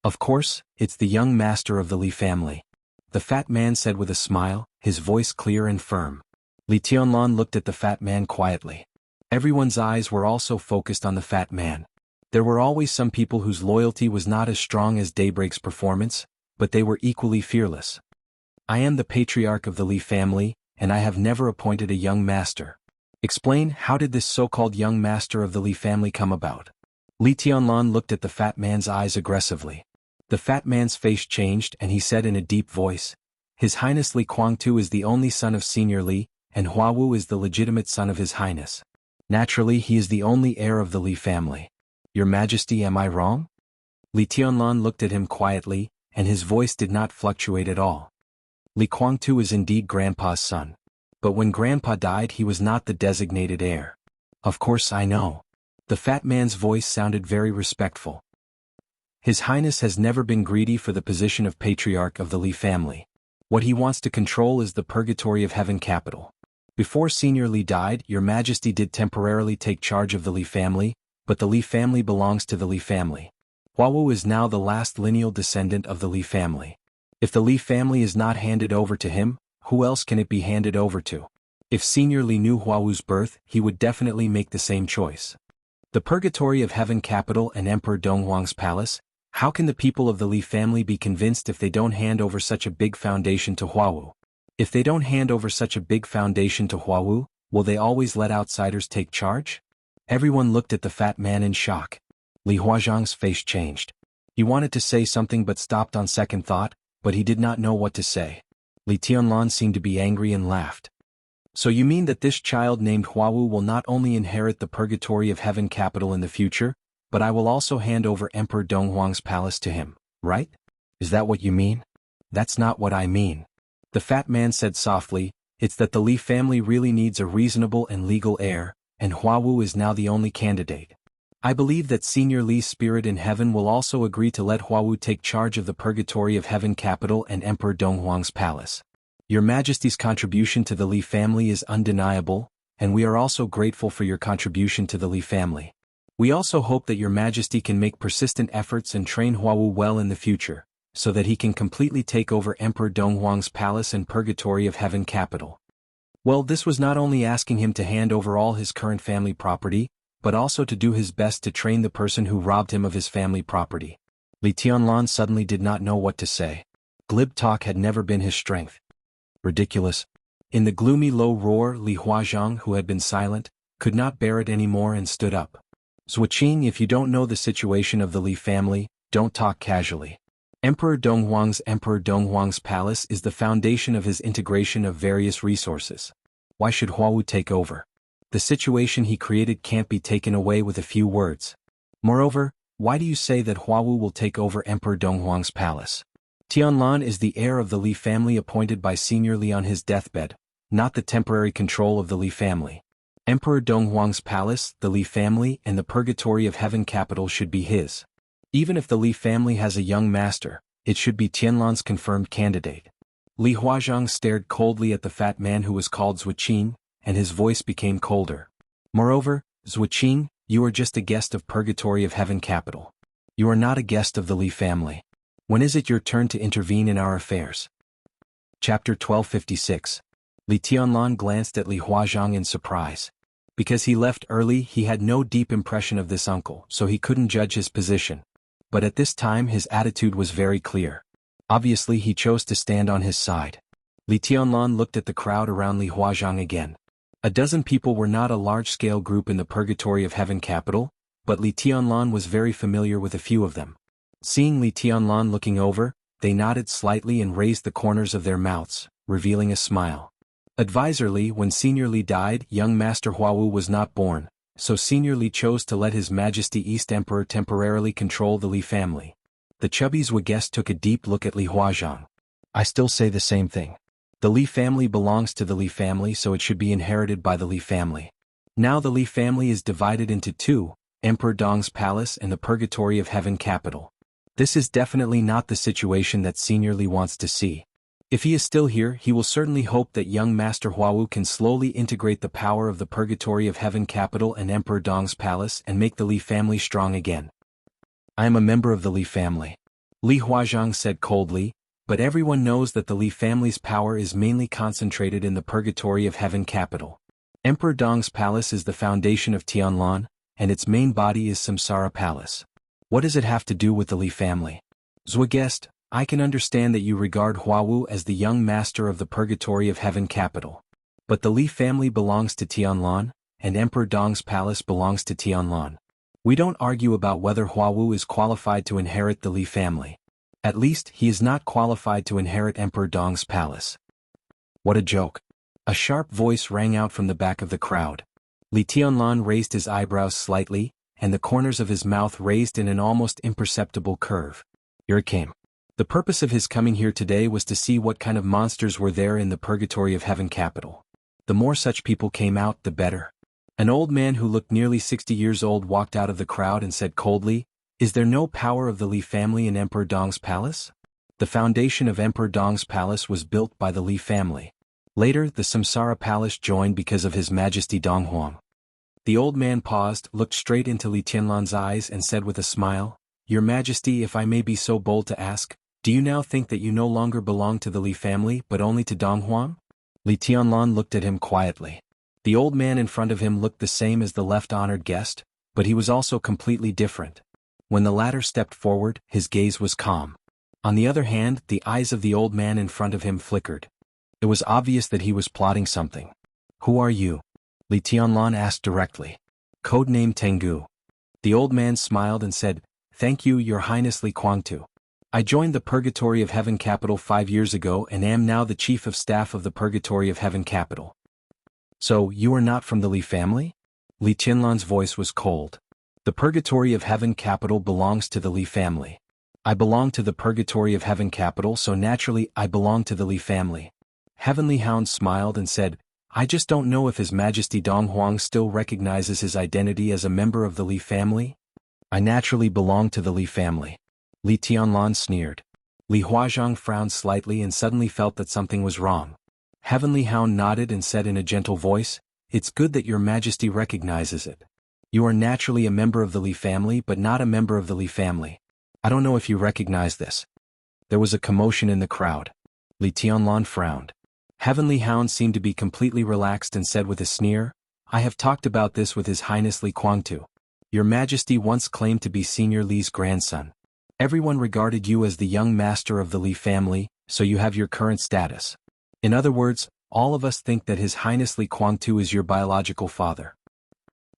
Of course, it's the young master of the Li family. The fat man said with a smile, his voice clear and firm. Li Tianlan looked at the fat man quietly. Everyone's eyes were also focused on the fat man. There were always some people whose loyalty was not as strong as Daybreak's performance, but they were equally fearless. I am the patriarch of the Li family, and I have never appointed a young master. Explain, how did this so-called young master of the Li family come about? Li Tianlan looked at the fat man's eyes aggressively. The fat man's face changed and he said in a deep voice, His Highness Li Guangtu is the only son of Senior Li, and Huawu is the legitimate son of His Highness. Naturally, he is the only heir of the Li family. Your Majesty, am I wrong? Li Tianlan looked at him quietly, and his voice did not fluctuate at all. Li Guangtu is indeed Grandpa's son. But when Grandpa died, he was not the designated heir. Of course I know. The fat man's voice sounded very respectful. His Highness has never been greedy for the position of patriarch of the Li family. What he wants to control is the purgatory of heaven capital. Before Senior Li died, Your Majesty did temporarily take charge of the Li family, but the Li family belongs to the Li family. Huawu is now the last lineal descendant of the Li family. If the Li family is not handed over to him, who else can it be handed over to? If Senior Li knew Huawu's birth, he would definitely make the same choice. The purgatory of heaven capital and Emperor Donghuang's palace, how can the people of the Li family be convinced if they don't hand over such a big foundation to Huawu? If they don't hand over such a big foundation to Huawu, will they always let outsiders take charge? Everyone looked at the fat man in shock. Li Huazhang's face changed. He wanted to say something but stopped on second thought, but he did not know what to say. Li Tianlan seemed to be angry and laughed. So you mean that this child named Huawu will not only inherit the purgatory of heaven capital in the future, but I will also hand over Emperor Donghuang's palace to him, right? Is that what you mean? That's not what I mean. The fat man said softly, it's that the Li family really needs a reasonable and legal heir, and Huawu is now the only candidate. I believe that Senior Li's spirit in heaven will also agree to let Huawu take charge of the purgatory of heaven capital and Emperor Donghuang's palace. Your Majesty's contribution to the Li family is undeniable, and we are also grateful for your contribution to the Li family. We also hope that Your Majesty can make persistent efforts and train Huawu well in the future, so that he can completely take over Emperor Donghuang's palace and purgatory of heaven capital. Well, this was not only asking him to hand over all his current family property, but also to do his best to train the person who robbed him of his family property. Li Tianlan suddenly did not know what to say. Glib talk had never been his strength. Ridiculous. In the gloomy low roar, Li Huazhang, who had been silent, could not bear it anymore and stood up. Zuoqing, if you don't know the situation of the Li family, don't talk casually. Emperor Donghuang's palace is the foundation of his integration of various resources. Why should Huawu take over? The situation he created can't be taken away with a few words. Moreover, why do you say that Huawu will take over Emperor Donghuang's palace? Tianlan is the heir of the Li family appointed by Senior Li on his deathbed, not the temporary control of the Li family. Emperor Donghuang's palace, the Li family, and the purgatory of heaven capital should be his. Even if the Li family has a young master, it should be Tianlan's confirmed candidate. Li Huazhang stared coldly at the fat man who was called Zuoqing, and his voice became colder. Moreover, Zuoqing, you are just a guest of purgatory of heaven capital. You are not a guest of the Li family. When is it your turn to intervene in our affairs? Chapter 1256. Li Tianlan glanced at Li Huazhang in surprise. Because he left early, he had no deep impression of this uncle, so he couldn't judge his position. But at this time his attitude was very clear. Obviously he chose to stand on his side. Li Tianlan looked at the crowd around Li Huazhang again. A dozen people were not a large-scale group in the purgatory of heaven capital, but Li Tianlan was very familiar with a few of them. Seeing Li Tianlan looking over, they nodded slightly and raised the corners of their mouths, revealing a smile. Advisorly, when Senior Li died, young Master Huawu was not born, so Senior Li chose to let His Majesty East Emperor temporarily control the Li family. The chubby Zhuge took a deep look at Li Huazhang. I still say the same thing. The Li family belongs to the Li family, so it should be inherited by the Li family. Now the Li family is divided into two, Emperor Dong's palace and the purgatory of heaven capital. This is definitely not the situation that Senior Li wants to see. If he is still here, he will certainly hope that young Master Huawu can slowly integrate the power of the Purgatory of Heaven capital and Emperor Dong's palace and make the Li family strong again. I am a member of the Li family, Li Huazhang said coldly, but everyone knows that the Li family's power is mainly concentrated in the Purgatory of Heaven capital. Emperor Dong's palace is the foundation of Tianlan, and its main body is Samsara Palace. What does it have to do with the Li family? Zhui guessed, I can understand that you regard Huawu as the young master of the Purgatory of Heaven capital. But the Li family belongs to Tianlan, and Emperor Dong's palace belongs to Tianlan. We don't argue about whether Huawu is qualified to inherit the Li family. At least, he is not qualified to inherit Emperor Dong's palace. What a joke. A sharp voice rang out from the back of the crowd. Li Tianlan raised his eyebrows slightly, and the corners of his mouth raised in an almost imperceptible curve. Here it came. The purpose of his coming here today was to see what kind of monsters were there in the Purgatory of Heaven capital. The more such people came out, the better. An old man who looked nearly 60 years old walked out of the crowd and said coldly, Is there no power of the Li family in Emperor Dong's palace? The foundation of Emperor Dong's palace was built by the Li family. Later, the Samsara Palace joined because of His Majesty Dong Huang. The old man paused, looked straight into Li Tianlan's eyes and said with a smile, Your Majesty, if I may be so bold to ask, do you now think that you no longer belong to the Li family but only to Dong Huang? Li Tianlan looked at him quietly. The old man in front of him looked the same as the left-honored guest, but he was also completely different. When the latter stepped forward, his gaze was calm. On the other hand, the eyes of the old man in front of him flickered. It was obvious that he was plotting something. Who are you? Li Tianlan asked directly. Codename Tengu. The old man smiled and said, Thank you, Your Highness Li Kuangtu. I joined the Purgatory of Heaven capital 5 years ago and am now the Chief of Staff of the Purgatory of Heaven capital. So, you are not from the Li family? Li Tianlan's voice was cold. The Purgatory of Heaven capital belongs to the Li family. I belong to the Purgatory of Heaven capital, so naturally I belong to the Li family. Heavenly Hound smiled and said, I just don't know if His Majesty Dong Huang still recognizes his identity as a member of the Li family. I naturally belong to the Li family. Li Tianlan sneered. Li Huazhang frowned slightly and suddenly felt that something was wrong. Heavenly Hound nodded and said in a gentle voice, It's good that Your Majesty recognizes it. You are naturally a member of the Li family but not a member of the Li family. I don't know if you recognize this. There was a commotion in the crowd. Li Tianlan frowned. Heavenly Hound seemed to be completely relaxed and said with a sneer, I have talked about this with His Highness Li Kuangtu. Your Majesty once claimed to be Senior Li's grandson. Everyone regarded you as the young master of the Li family, so you have your current status. In other words, all of us think that His Highness Li Kuangtu is your biological father.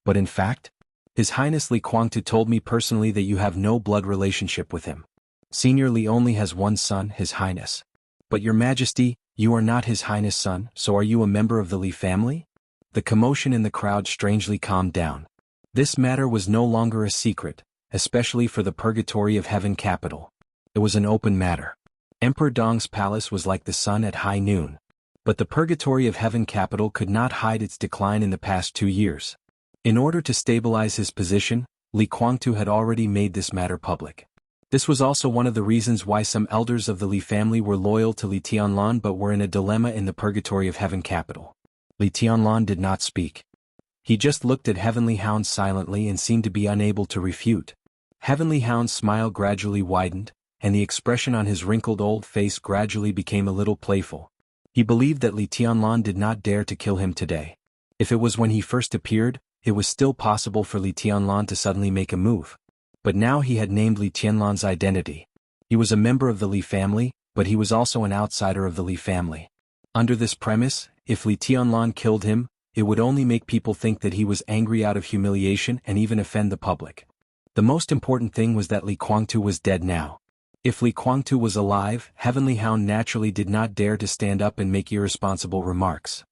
But in fact, His Highness Li Kuangtu told me personally that you have no blood relationship with him. Senior Li only has one son, His Highness. But Your Majesty, you are not His Highness' son, so are you a member of the Li family? The commotion in the crowd strangely calmed down. This matter was no longer a secret, especially for the Purgatory of Heaven capital. It was an open matter. Emperor Dong's palace was like the sun at high noon. But the Purgatory of Heaven capital could not hide its decline in the past 2 years. In order to stabilize his position, Li Kuangtu had already made this matter public. This was also one of the reasons why some elders of the Li family were loyal to Li Tianlan but were in a dilemma in the Purgatory of Heaven capital. Li Tianlan did not speak. He just looked at Heavenly Hound silently and seemed to be unable to refute. Heavenly Hound's smile gradually widened, and the expression on his wrinkled old face gradually became a little playful. He believed that Li Tianlan did not dare to kill him today. If it was when he first appeared, it was still possible for Li Tianlan to suddenly make a move. But now he had named Li Tianlan's identity. He was a member of the Li family, but he was also an outsider of the Li family. Under this premise, if Li Tianlan killed him, it would only make people think that he was angry out of humiliation and even offend the public. The most important thing was that Li Kuangtu was dead now. If Li Kuangtu was alive, Heavenly Hound naturally did not dare to stand up and make irresponsible remarks.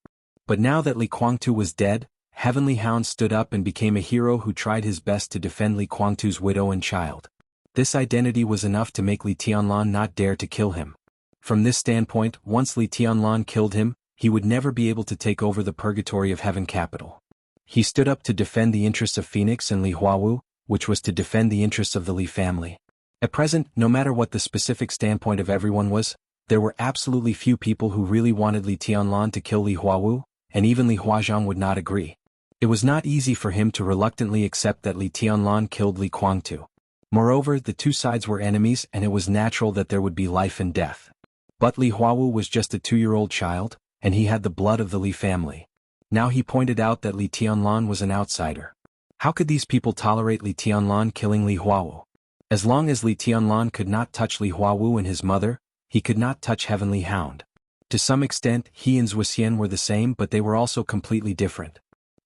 But now that Li Kuangtu was dead, Heavenly Hound stood up and became a hero who tried his best to defend Li Kuangtu's widow and child. This identity was enough to make Li Tianlan not dare to kill him. From this standpoint, once Li Tianlan killed him, he would never be able to take over the Purgatory of Heaven capital. He stood up to defend the interests of Phoenix and Li Huawu, which was to defend the interests of the Li family. At present, no matter what the specific standpoint of everyone was, There were absolutely few people who really wanted Li Tianlan to kill Li Huawu, and even Li Huazhang would not agree. It was not easy for him to reluctantly accept that Li Tianlan killed Li Guangtu. Moreover, the two sides were enemies and it was natural that there would be life and death. But Li Huawu was just a 2-year-old child, and he had the blood of the Li family. Now he pointed out that Li Tianlan was an outsider. How could these people tolerate Li Tianlan killing Li Huawu? As long as Li Tianlan could not touch Li Huawu and his mother, he could not touch Heavenly Hound. To some extent, he and Zuoxian were the same, but they were also completely different.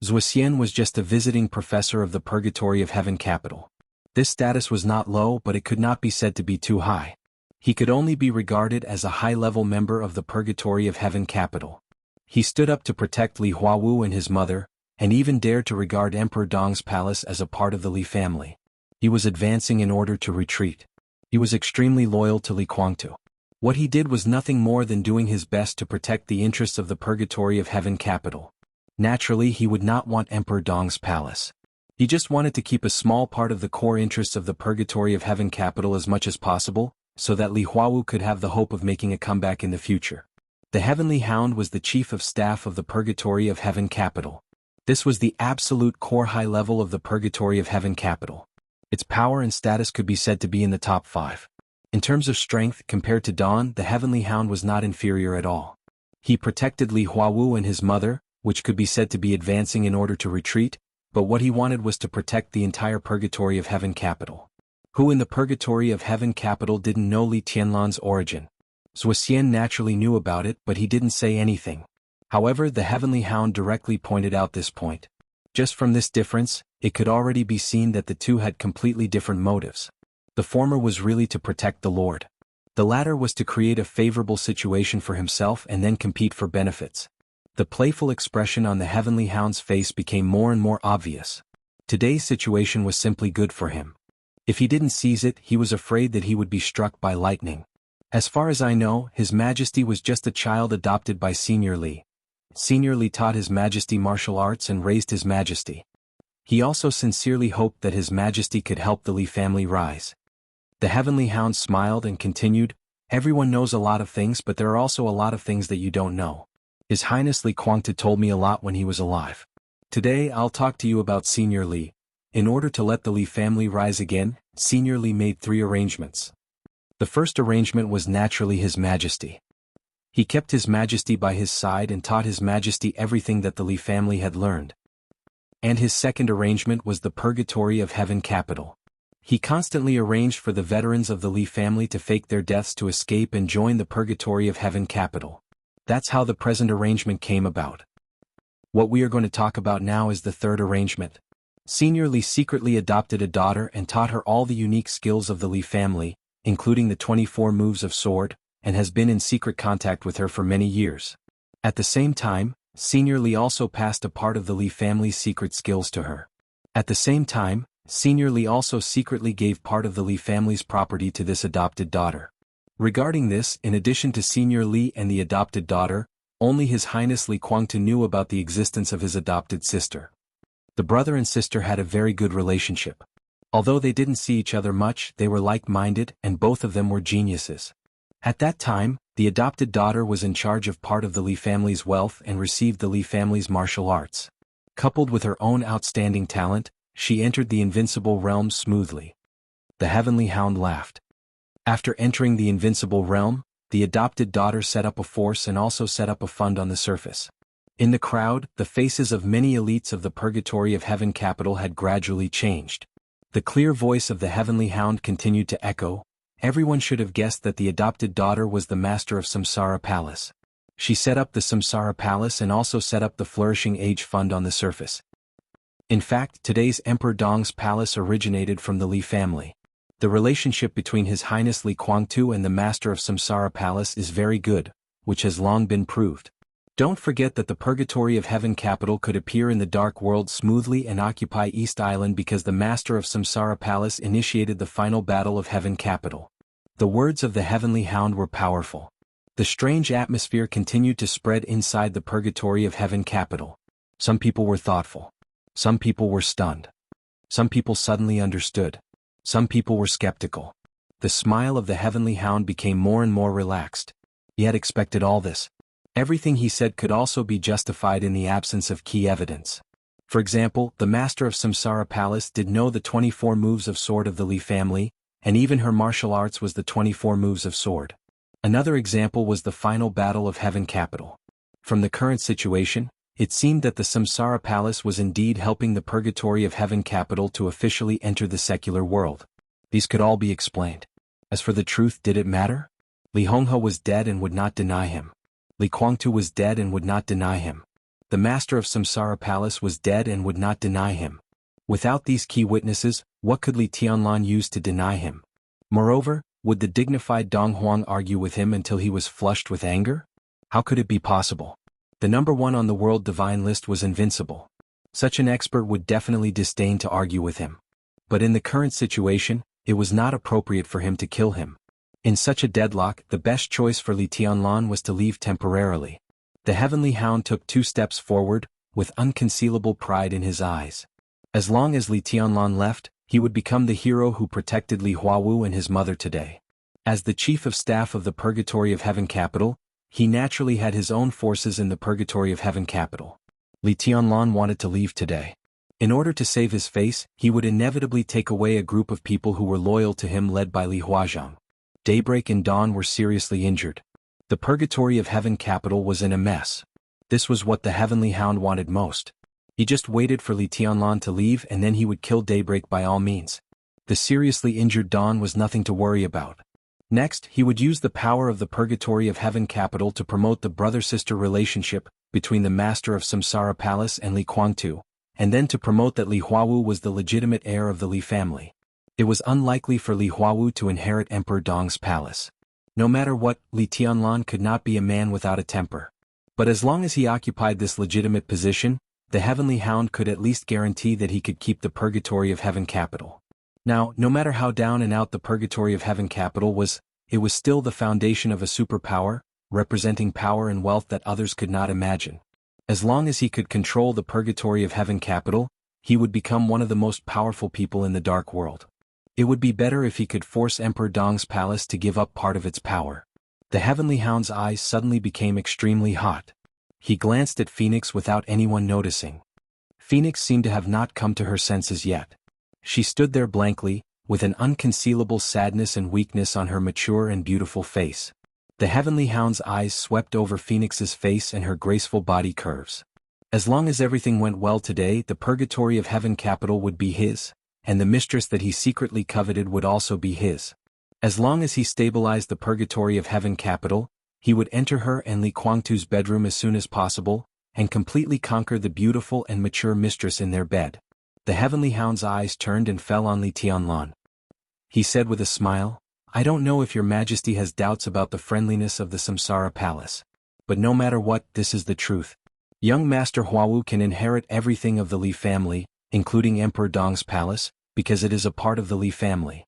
Zuoxian was just a visiting professor of the Purgatory of Heaven capital. This status was not low, but it could not be said to be too high. He could only be regarded as a high-level member of the Purgatory of Heaven capital. He stood up to protect Li Huawu and his mother, and even dared to regard Emperor Dong's palace as a part of the Li family. He was advancing in order to retreat. He was extremely loyal to Li Guangtu. What he did was nothing more than doing his best to protect the interests of the Purgatory of Heaven capital. Naturally, he would not want Emperor Dong's palace. He just wanted to keep a small part of the core interests of the Purgatory of Heaven capital as much as possible, so that Li Huawu could have the hope of making a comeback in the future. The Heavenly Hound was the chief of staff of the Purgatory of Heaven capital. This was the absolute core high level of the Purgatory of Heaven capital. Its power and status could be said to be in the top 5. In terms of strength, compared to Dawn, the Heavenly Hound was not inferior at all. He protected Li Huawu and his mother, which could be said to be advancing in order to retreat, but what he wanted was to protect the entire Purgatory of Heaven capital. Who in the Purgatory of Heaven capital didn't know Li Tianlan's origin? Zuoxian naturally knew about it, but he didn't say anything. However, the Heavenly Hound directly pointed out this point. Just from this difference, it could already be seen that the two had completely different motives. The former was really to protect the Lord. The latter was to create a favorable situation for himself and then compete for benefits. The playful expression on the Heavenly Hound's face became more and more obvious. Today's situation was simply good for him. If he didn't seize it, he was afraid that he would be struck by lightning. As far as I know, His Majesty was just a child adopted by Senior Li. Senior Li taught His Majesty martial arts and raised His Majesty. He also sincerely hoped that His Majesty could help the Li family rise. The Heavenly Hound smiled and continued, "Everyone knows a lot of things, but there are also a lot of things that you don't know. His Highness Li Guangtu told me a lot when he was alive. Today I'll talk to you about Senior Li. In order to let the Li family rise again, Senior Li made 3 arrangements. The first arrangement was naturally His Majesty. He kept His Majesty by his side and taught His Majesty everything that the Li family had learned. And his second arrangement was the Purgatory of Heaven capital. He constantly arranged for the veterans of the Li family to fake their deaths to escape and join the Purgatory of Heaven capital. That's how the present arrangement came about. What we are going to talk about now is the third arrangement. Senior Li secretly adopted a daughter and taught her all the unique skills of the Li family, including the 24 moves of sword, and has been in secret contact with her for many years. At the same time, Senior Li also passed a part of the Li family's secret skills to her. At the same time, Senior Li also secretly gave part of the Li family's property to this adopted daughter. Regarding this, in addition to Senior Li and the adopted daughter, only His Highness Li Guangtu knew about the existence of his adopted sister. The brother and sister had a very good relationship. Although they didn't see each other much, they were like-minded and both of them were geniuses. At that time, the adopted daughter was in charge of part of the Li family's wealth and received the Li family's martial arts. Coupled with her own outstanding talent, she entered the invincible realm smoothly. The Heavenly Hound laughed. After entering the invincible realm, the adopted daughter set up a force and also set up a fund on the surface. In the crowd, the faces of many elites of the Purgatory of Heaven capital had gradually changed. The clear voice of the Heavenly Hound continued to echo. Everyone should have guessed that the adopted daughter was the master of Samsara Palace. She set up the Samsara Palace and also set up the Flourishing Age Fund on the surface. In fact, today's Emperor Dong's palace originated from the Li family. The relationship between His Highness Li Guangtu and the master of Samsara Palace is very good, which has long been proved. Don't forget that the Purgatory of Heaven capital could appear in the Dark World smoothly and occupy East Island because the master of Samsara Palace initiated the final battle of Heaven capital. The words of the Heavenly Hound were powerful. The strange atmosphere continued to spread inside the Purgatory of Heaven capital. Some people were thoughtful. Some people were stunned. Some people suddenly understood. Some people were skeptical. The smile of the Heavenly Hound became more and more relaxed. He had expected all this. Everything he said could also be justified in the absence of key evidence. For example, the master of Samsara Palace did know the 24 moves of sword of the Li family, and even her martial arts was the 24 moves of sword. Another example was the final battle of Heaven Capital. From the current situation, it seemed that the Samsara Palace was indeed helping the purgatory of Heaven Capital to officially enter the secular world. These could all be explained. As for the truth, did it matter? Li Honghe was dead and would not deny him. Li Guangtu was dead and would not deny him. The master of Samsara Palace was dead and would not deny him. Without these key witnesses, what could Li Tianlan use to deny him? Moreover, would the dignified Dong Huang argue with him until he was flushed with anger? How could it be possible? The number 1 on the world divine list was invincible. Such an expert would definitely disdain to argue with him. But in the current situation, it was not appropriate for him to kill him. In such a deadlock, the best choice for Li Tianlan was to leave temporarily. The heavenly hound took 2 steps forward, with unconcealable pride in his eyes. As long as Li Tianlan left, he would become the hero who protected Li Huawu and his mother today. As the chief of staff of the Purgatory of Heaven Capital, he naturally had his own forces in the Purgatory of Heaven Capital. Li Tianlan wanted to leave today. In order to save his face, he would inevitably take away a group of people who were loyal to him led by Li Huazhang. Daybreak and Dawn were seriously injured. The Purgatory of Heaven Capital was in a mess. This was what the Heavenly Hound wanted most. He just waited for Li Tianlan to leave and then he would kill Daybreak by all means. The seriously injured Dawn was nothing to worry about. Next, he would use the power of the Purgatory of Heaven Capital to promote the brother-sister relationship between the master of Samsara Palace and Li Guangtu, and then to promote that Li Huawu was the legitimate heir of the Li family. It was unlikely for Li Huawu to inherit Emperor Dong's palace. No matter what, Li Tianlan could not be a man without a temper. But as long as he occupied this legitimate position, the Heavenly Hound could at least guarantee that he could keep the Purgatory of Heaven Capital. Now, no matter how down and out the Purgatory of Heaven Capital was, it was still the foundation of a superpower, representing power and wealth that others could not imagine. As long as he could control the Purgatory of Heaven Capital, he would become one of the most powerful people in the dark world. It would be better if he could force Emperor Dong's palace to give up part of its power. The Heavenly Hound's eyes suddenly became extremely hot. He glanced at Phoenix without anyone noticing. Phoenix seemed to have not come to her senses yet. She stood there blankly, with an unconcealable sadness and weakness on her mature and beautiful face. The Heavenly Hound's eyes swept over Phoenix's face and her graceful body curves. As long as everything went well today, the Purgatory of Heaven Capital would be his, and the mistress that he secretly coveted would also be his. As long as he stabilized the Purgatory of Heaven Capital, he would enter her and Li Guangtu's bedroom as soon as possible, and completely conquer the beautiful and mature mistress in their bed. The Heavenly Hound's eyes turned and fell on Li Tianlan. He said with a smile, "I don't know if your majesty has doubts about the friendliness of the Samsara Palace. But no matter what, this is the truth. Young Master Huawu can inherit everything of the Li family, including Emperor Dong's palace, because it is a part of the Li family."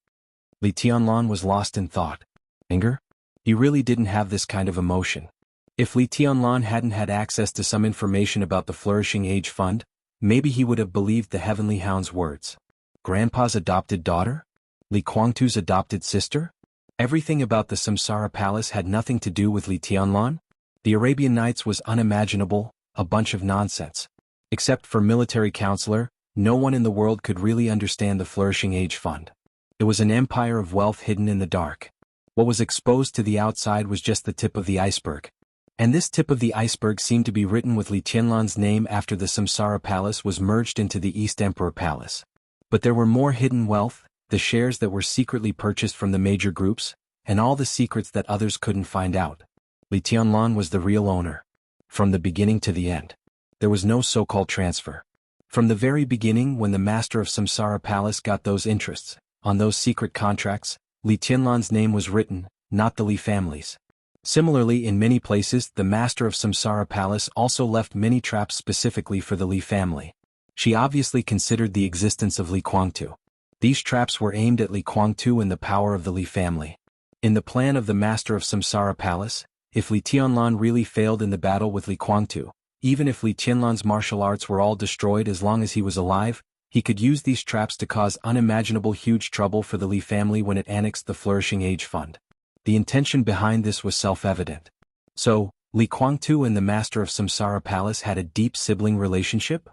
Li Tianlan was lost in thought. Anger? He really didn't have this kind of emotion. If Li Tianlan hadn't had access to some information about the Flourishing Age Fund, maybe he would have believed the Heavenly Hound's words. Grandpa's adopted daughter? Li Guangtu's adopted sister? Everything about the Samsara Palace had nothing to do with Li Tianlan? The Arabian Nights was unimaginable, a bunch of nonsense. Except for military counselor, no one in the world could really understand the Flourishing Age Fund. It was an empire of wealth hidden in the dark. What was exposed to the outside was just the tip of the iceberg. And this tip of the iceberg seemed to be written with Li Tianlan's name after the Samsara Palace was merged into the East Emperor Palace. But there were more hidden wealth, the shares that were secretly purchased from the major groups, and all the secrets that others couldn't find out. Li Tianlan was the real owner. From the beginning to the end. There was no so-called transfer. From the very beginning, when the master of Samsara Palace got those interests, on those secret contracts, Li Tianlan's name was written, not the Li family's. Similarly, in many places, the master of Samsara Palace also left many traps specifically for the Li family. She obviously considered the existence of Li Guangtu. These traps were aimed at Li Guangtu and the power of the Li family. In the plan of the master of Samsara Palace, if Li Tianlan really failed in the battle with Li Guangtu, even if Li Tianlan's martial arts were all destroyed as long as he was alive, he could use these traps to cause unimaginable huge trouble for the Li family when it annexed the Flourishing Age Fund. The intention behind this was self-evident. So, Li Kuangtu and the master of Samsara Palace had a deep sibling relationship?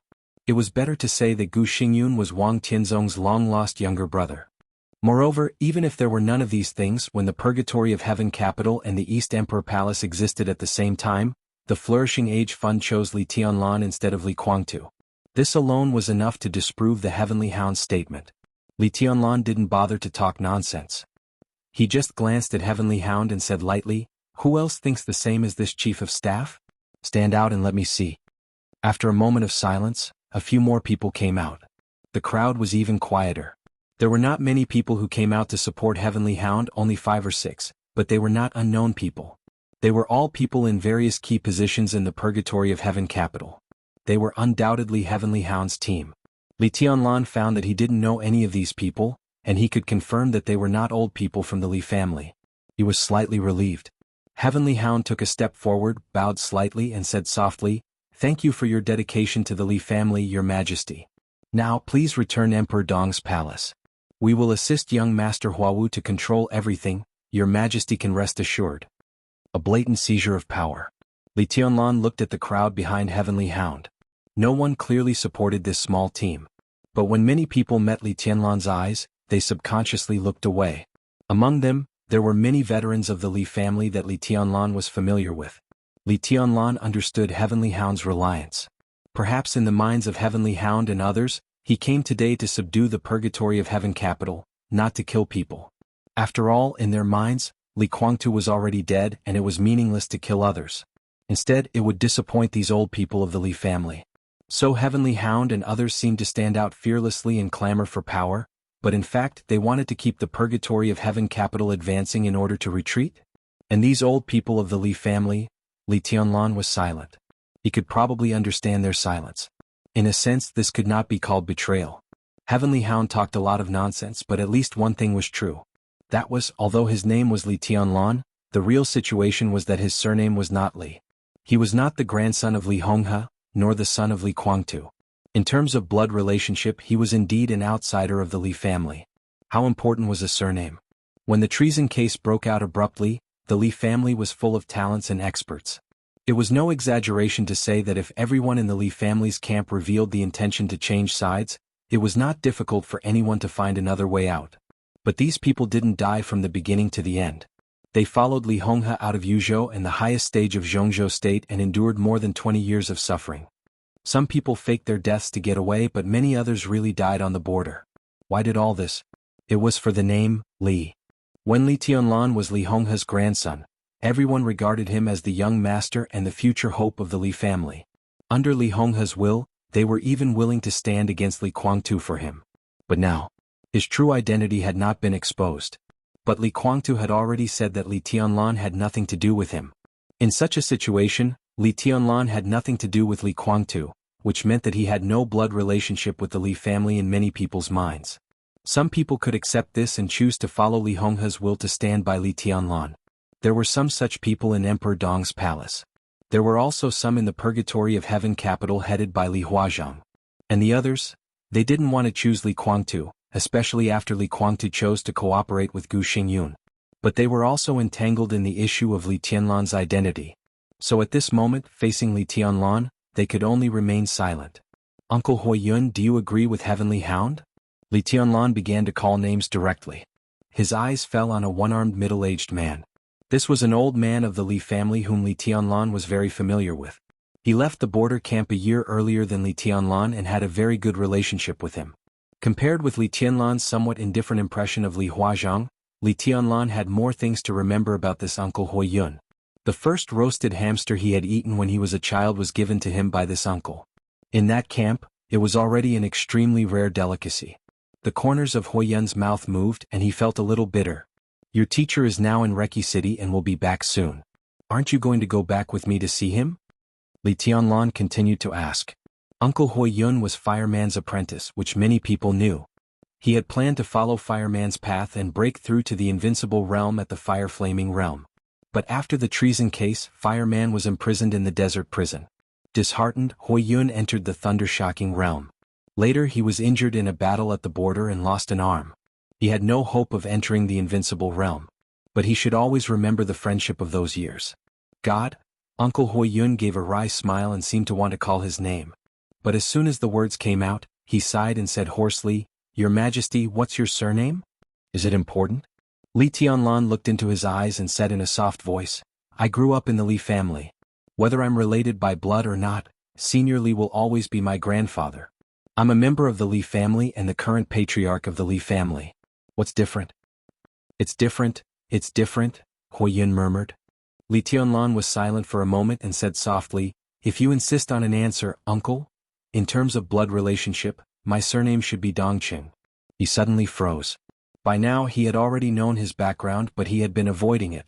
It was better to say that Gu Xingyun was Wang Tianzong's long-lost younger brother. Moreover, even if there were none of these things when the Purgatory of Heaven capital and the East Emperor Palace existed at the same time, the Flourishing Age Fund chose Li Tianlan instead of Li Kuangtu. This alone was enough to disprove the Heavenly Hound's statement. Li Tianlan didn't bother to talk nonsense. He just glanced at Heavenly Hound and said lightly, "Who else thinks the same as this chief of staff? Stand out and let me see." After a moment of silence, a few more people came out. The crowd was even quieter. There were not many people who came out to support Heavenly Hound, only 5 or 6, but they were not unknown people. They were all people in various key positions in the Purgatory of Heaven capital. They were undoubtedly Heavenly Hound's team. Li Tianlan found that he didn't know any of these people, and he could confirm that they were not old people from the Li family. He was slightly relieved. Heavenly Hound took a step forward, bowed slightly and said softly, "Thank you for your dedication to the Li family, Your Majesty. Now please return Emperor Dong's palace. We will assist young Master Huawu to control everything, Your Majesty can rest assured." A blatant seizure of power. Li Tianlan looked at the crowd behind Heavenly Hound. No one clearly supported this small team. But when many people met Li Tianlan's eyes, they subconsciously looked away. Among them, there were many veterans of the Li family that Li Tianlan was familiar with. Li Tianlan understood Heavenly Hound's reliance. Perhaps in the minds of Heavenly Hound and others, he came today to subdue the Purgatory of Heaven capital, not to kill people. After all, in their minds, Li Kuangtu was already dead and it was meaningless to kill others. Instead, it would disappoint these old people of the Li family. So Heavenly Hound and others seemed to stand out fearlessly and clamor for power, but in fact they wanted to keep the Purgatory of Heaven capital advancing in order to retreat? And these old people of the Li family? Li Tianlan was silent. He could probably understand their silence. In a sense, this could not be called betrayal. Heavenly Hound talked a lot of nonsense, but at least one thing was true. That was, although his name was Li Tianlan, the real situation was that his surname was not Li. He was not the grandson of Li Honghe, nor the son of Li Kuangtu. In terms of blood relationship, he was indeed an outsider of the Li family. How important was a surname? When the treason case broke out abruptly, the Li family was full of talents and experts. It was no exaggeration to say that if everyone in the Li family's camp revealed the intention to change sides, it was not difficult for anyone to find another way out. But these people didn't die from the beginning to the end. They followed Li Honghe out of Yuzhou and the highest stage of Zhongzhou state and endured more than 20 years of suffering. Some people faked their deaths to get away, but many others really died on the border. Why did all this? It was for the name, Li. When Li Tianlan was Li Honghe's grandson, everyone regarded him as the young master and the future hope of the Li family. Under Li Honghe's will, they were even willing to stand against Li Kuangtu for him. But now, his true identity had not been exposed. But Li Kuangtu had already said that Li Tianlan had nothing to do with him. In such a situation, Li Tianlan had nothing to do with Li Kuangtu, which meant that he had no blood relationship with the Li family in many people's minds. Some people could accept this and choose to follow Li Honghe's will to stand by Li Tianlan. There were some such people in Emperor Dong's palace. There were also some in the Purgatory of Heaven capital headed by Li Huazhang. And the others? They didn't want to choose Li Kuangtu, especially after Li Kuangtu chose to cooperate with Gu Xingyun. But they were also entangled in the issue of Li Tianlan's identity. So at this moment, facing Li Tianlan, they could only remain silent. "Uncle Huiyun, do you agree with Heavenly Hound?" Li Tianlan began to call names directly. His eyes fell on a one-armed middle-aged man. This was an old man of the Li family whom Li Tianlan was very familiar with. He left the border camp a year earlier than Li Tianlan and had a very good relationship with him. Compared with Li Tianlan's somewhat indifferent impression of Li Huazhang, Li Tianlan had more things to remember about this Uncle Huiyun. The first roasted hamster he had eaten when he was a child was given to him by this uncle. In that camp, it was already an extremely rare delicacy. The corners of Huiyun's mouth moved and he felt a little bitter. "Your teacher is now in Reki City and will be back soon. Aren't you going to go back with me to see him?" Li Tianlan continued to ask. Uncle Huiyun was Fireman's apprentice, which many people knew. He had planned to follow Fireman's path and break through to the invincible realm at the Fire-Flaming Realm. But after the treason case, Fireman was imprisoned in the desert prison. Disheartened, Huiyun entered the thunder-shocking realm. Later he was injured in a battle at the border and lost an arm. He had no hope of entering the invincible realm. But he should always remember the friendship of those years. God? Uncle Hui Yun gave a wry smile and seemed to want to call his name. But as soon as the words came out, he sighed and said hoarsely, Your Majesty, what's your surname? Is it important? Li Tianlan looked into his eyes and said in a soft voice, I grew up in the Li family. Whether I'm related by blood or not, Senior Li will always be my grandfather. I'm a member of the Li family and the current patriarch of the Li family. What's different? It's different, Hui Yun murmured. Li Tianlan was silent for a moment and said softly, If you insist on an answer, uncle, in terms of blood relationship, my surname should be Dongqing. He suddenly froze. By now he had already known his background, but he had been avoiding it.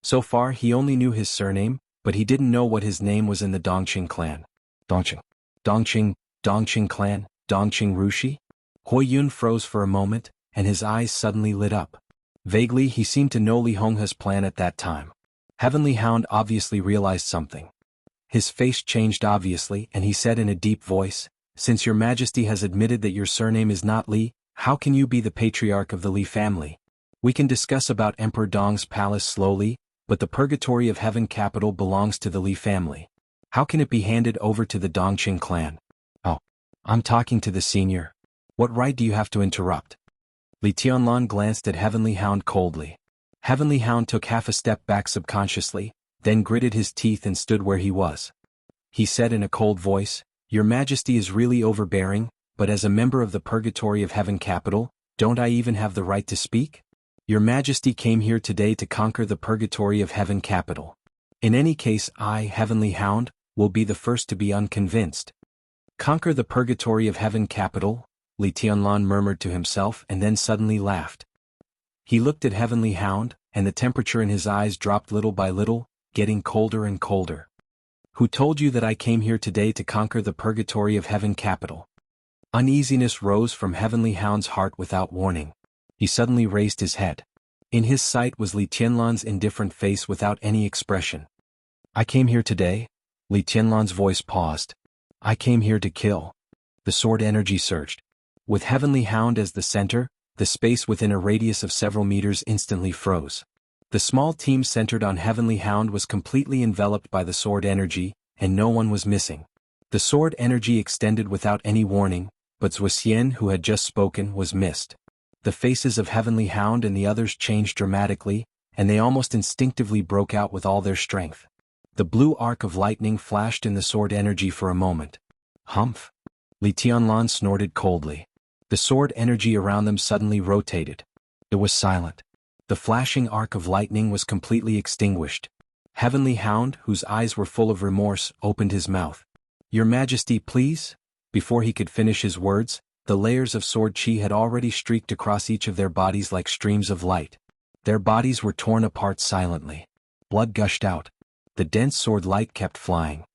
So far he only knew his surname, but he didn't know what his name was in the Dongqing clan. Dongqing clan, Dongqing Rushi? Hui Yun froze for a moment, and his eyes suddenly lit up. Vaguely he seemed to know Li Honghe's plan at that time. Heavenly Hound obviously realized something. His face changed obviously, and he said in a deep voice, Since your Majesty has admitted that your surname is not Li, how can you be the patriarch of the Li family? We can discuss about Emperor Dong's palace slowly, but the Purgatory of Heaven capital belongs to the Li family. How can it be handed over to the Dongqing clan? Oh, I'm talking to the senior. What right do you have to interrupt? Li Tianlan glanced at Heavenly Hound coldly. Heavenly Hound took half a step back subconsciously, then gritted his teeth and stood where he was. He said in a cold voice, Your Majesty is really overbearing, but as a member of the Purgatory of Heaven capital, don't I even have the right to speak? Your Majesty came here today to conquer the Purgatory of Heaven capital. In any case I, Heavenly Hound, will be the first to be unconvinced. Conquer the Purgatory of Heaven capital? Li Tianlan murmured to himself and then suddenly laughed. He looked at Heavenly Hound, and the temperature in his eyes dropped little by little, getting colder and colder. Who told you that I came here today to conquer the Purgatory of Heaven capital? Uneasiness rose from Heavenly Hound's heart without warning. He suddenly raised his head. In his sight was Li Tianlan's indifferent face without any expression. I came here today? Li Tianlan's voice paused. I came here to kill. The sword energy surged. With Heavenly Hound as the center, the space within a radius of several meters instantly froze. The small team centered on Heavenly Hound was completely enveloped by the sword energy, and no one was missing. The sword energy extended without any warning, but Zhuo Xian, who had just spoken, was missed. The faces of Heavenly Hound and the others changed dramatically, and they almost instinctively broke out with all their strength. The blue arc of lightning flashed in the sword energy for a moment. Humph! Li Tianlan snorted coldly. The sword energy around them suddenly rotated. It was silent. The flashing arc of lightning was completely extinguished. Heavenly Hound, whose eyes were full of remorse, opened his mouth. Your Majesty, please? Before he could finish his words, the layers of sword chi had already streaked across each of their bodies like streams of light. Their bodies were torn apart silently. Blood gushed out. The dense sword light kept flying.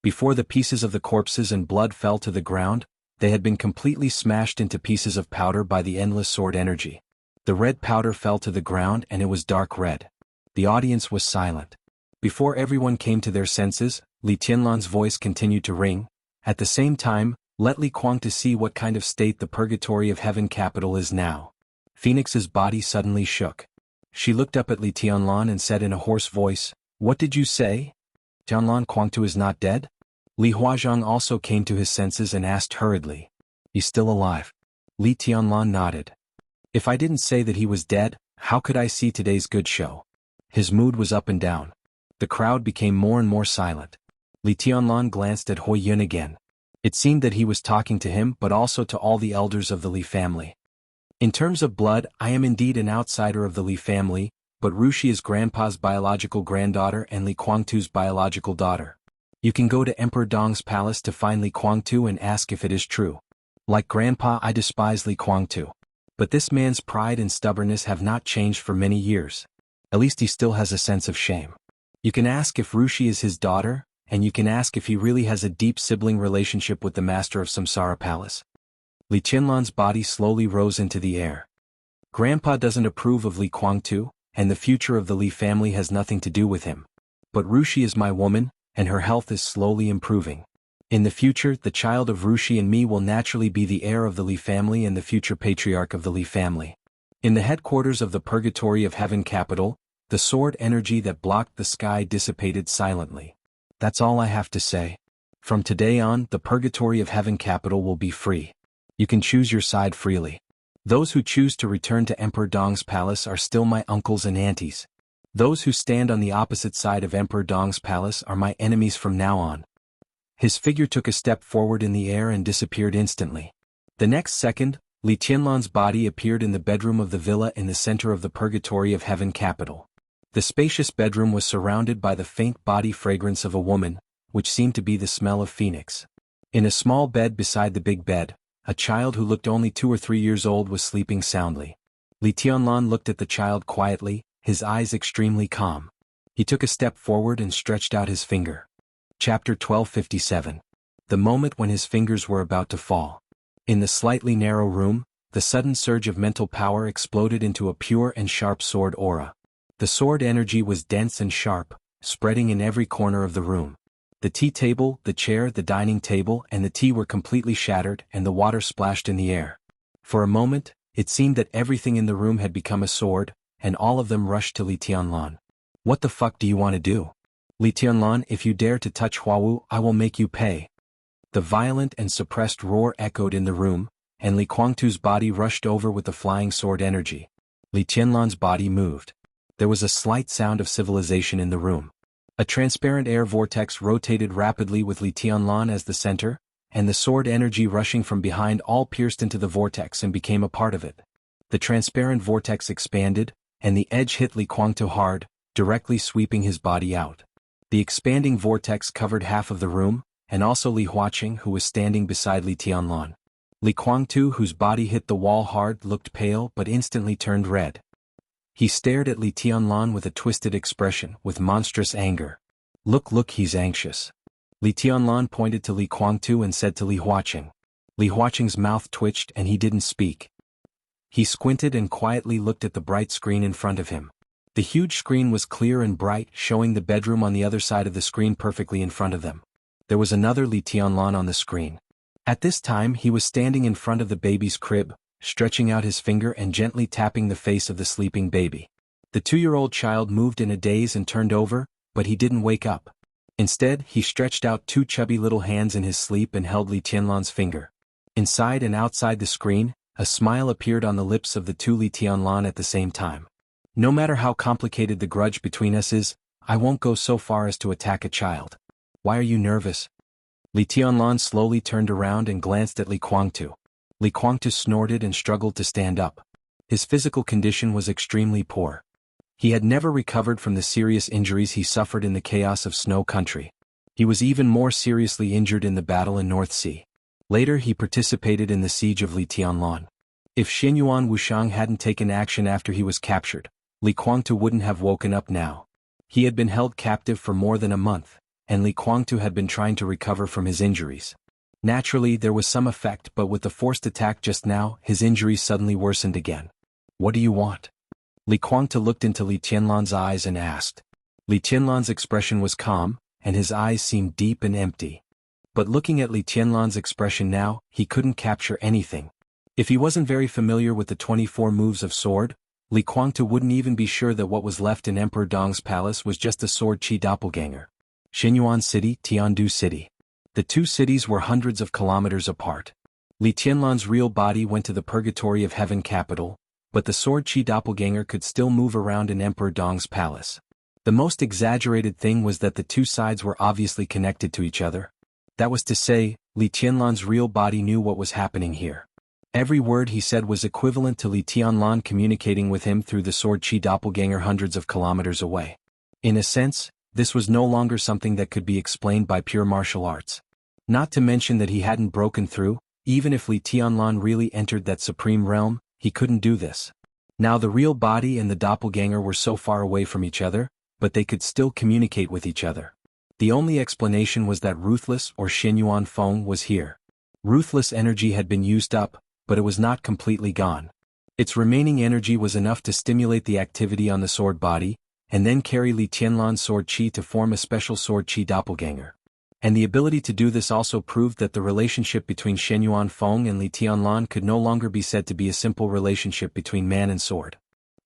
Before the pieces of the corpses and blood fell to the ground, they had been completely smashed into pieces of powder by the endless sword energy. The red powder fell to the ground and it was dark red. The audience was silent. Before everyone came to their senses, Li Tianlan's voice continued to ring. At the same time, let Li Kuang to see what kind of state the Purgatory of Heaven capital is now. Phoenix's body suddenly shook. She looked up at Li Tianlan and said in a hoarse voice, What did you say? Tianlan Kuangtu is not dead? Li Huazhang also came to his senses and asked hurriedly. He's still alive. Li Tianlan nodded. If I didn't say that he was dead, how could I see today's good show? His mood was up and down. The crowd became more and more silent. Li Tianlan glanced at Hui Yun again. It seemed that he was talking to him but also to all the elders of the Li family. In terms of blood, I am indeed an outsider of the Li family, but Rushi is Grandpa's biological granddaughter and Li Kuangtu's biological daughter. You can go to Emperor Dong's palace to find Li Kuangtu and ask if it is true. Like Grandpa, I despise Li Kuangtu. But this man's pride and stubbornness have not changed for many years. At least he still has a sense of shame. You can ask if Rushi is his daughter, and you can ask if he really has a deep sibling relationship with the master of Samsara Palace. Li Tianlan's body slowly rose into the air. Grandpa doesn't approve of Li Kuangtu, and the future of the Li family has nothing to do with him. But Rushi is my woman, and her health is slowly improving. In the future, the child of Rushi and me will naturally be the heir of the Li family and the future patriarch of the Li family. In the headquarters of the Purgatory of Heaven capital, The sword energy that blocked the sky dissipated silently. That's all I have to say. From today on, the purgatory of heaven capital will be free. You can choose your side freely. Those who choose to return to Emperor Dong's palace are still my uncles and aunties. Those who stand on the opposite side of Emperor Dong's palace are my enemies from now on. His figure took a step forward in the air and disappeared instantly. The next second, Li Tianlan's body appeared in the bedroom of the villa in the center of the purgatory of heaven capital. The spacious bedroom was surrounded by the faint body fragrance of a woman, which seemed to be the smell of phoenix. In a small bed beside the big bed, a child who looked only 2 or 3 years old was sleeping soundly. Li Tianlan looked at the child quietly, his eyes extremely calm. He took a step forward and stretched out his finger. Chapter 1257. The moment when his fingers were about to fall. In the slightly narrow room, the sudden surge of mental power exploded into a pure and sharp sword aura. The sword energy was dense and sharp, spreading in every corner of the room. The tea table, the chair, the dining table, and the tea were completely shattered, and the water splashed in the air. For a moment, it seemed that everything in the room had become a sword, and all of them rushed to Li Tianlan. What the fuck do you want to do? Li Tianlan, if you dare to touch Huawu, I will make you pay. The violent and suppressed roar echoed in the room, and Li Guangtu's body rushed over with the flying sword energy. Li Tianlan's body moved. There was a slight sound of civilization in the room. A transparent air vortex rotated rapidly with Li Tianlan as the center, and the sword energy rushing from behind all pierced into the vortex and became a part of it. The transparent vortex expanded, and the edge hit Li Guangtu hard, directly sweeping his body out. The expanding vortex covered half of the room, and also Li Huaqing, who was standing beside Li Tianlan. Li Guangtu, whose body hit the wall hard, looked pale but instantly turned red. He stared at Li Tianlan with a twisted expression, with monstrous anger. Look, he's anxious. Li Tianlan pointed to Li Guangtu and said to Li Huaqing. Li Huaqing's mouth twitched and he didn't speak. He squinted and quietly looked at the bright screen in front of him. The huge screen was clear and bright, showing the bedroom on the other side of the screen perfectly in front of them. There was another Li Tianlan on the screen. At this time he was standing in front of the baby's crib, stretching out his finger and gently tapping the face of the sleeping baby. The 2-year-old child moved in a daze and turned over, but he didn't wake up. Instead, he stretched out 2 chubby little hands in his sleep and held Li Tianlan's finger. Inside and outside the screen, a smile appeared on the lips of the 2 Li Tianlan at the same time. No matter how complicated the grudge between us is, I won't go so far as to attack a child. Why are you nervous? Li Tianlan slowly turned around and glanced at Li Guangtu. Li Guangtu snorted and struggled to stand up. His physical condition was extremely poor. He had never recovered from the serious injuries he suffered in the chaos of Snow Country. He was even more seriously injured in the battle in North Sea. Later he participated in the siege of Li Tianlan. If Xianyuan Wushang hadn't taken action after he was captured, Li Guangtu wouldn't have woken up now. He had been held captive for more than a month, and Li Guangtu had been trying to recover from his injuries. Naturally, there was some effect, but with the forced attack just now, his injuries suddenly worsened again. What do you want? Li Guangtu looked into Li Tianlan's eyes and asked. Li Tianlan's expression was calm, and his eyes seemed deep and empty. But looking at Li Tianlan's expression now, he couldn't capture anything. If he wasn't very familiar with the 24 moves of sword, Li Guangtu wouldn't even be sure that what was left in Emperor Dong's palace was just a sword chi doppelganger. Xianyuan City, Tiandu City. The 2 cities were hundreds of kilometers apart. Li Tianlan's real body went to the purgatory of heaven capital, but the sword chi doppelganger could still move around in Emperor Dong's palace. The most exaggerated thing was that the 2 sides were obviously connected to each other. That was to say, Li Tianlan's real body knew what was happening here. Every word he said was equivalent to Li Tianlan communicating with him through the sword chi doppelganger hundreds of kilometers away. In a sense, this was no longer something that could be explained by pure martial arts. Not to mention that he hadn't broken through, even if Li Tianlan really entered that supreme realm, he couldn't do this. Now the real body and the doppelganger were so far away from each other, but they could still communicate with each other. The only explanation was that Ruthless or Xianyuan Feng was here. Ruthless energy had been used up, but it was not completely gone. Its remaining energy was enough to stimulate the activity on the sword body, and then carry Li Tianlan's sword chi to form a special sword chi doppelganger. And the ability to do this also proved that the relationship between Xianyuan Feng and Li Tianlan could no longer be said to be a simple relationship between man and sword.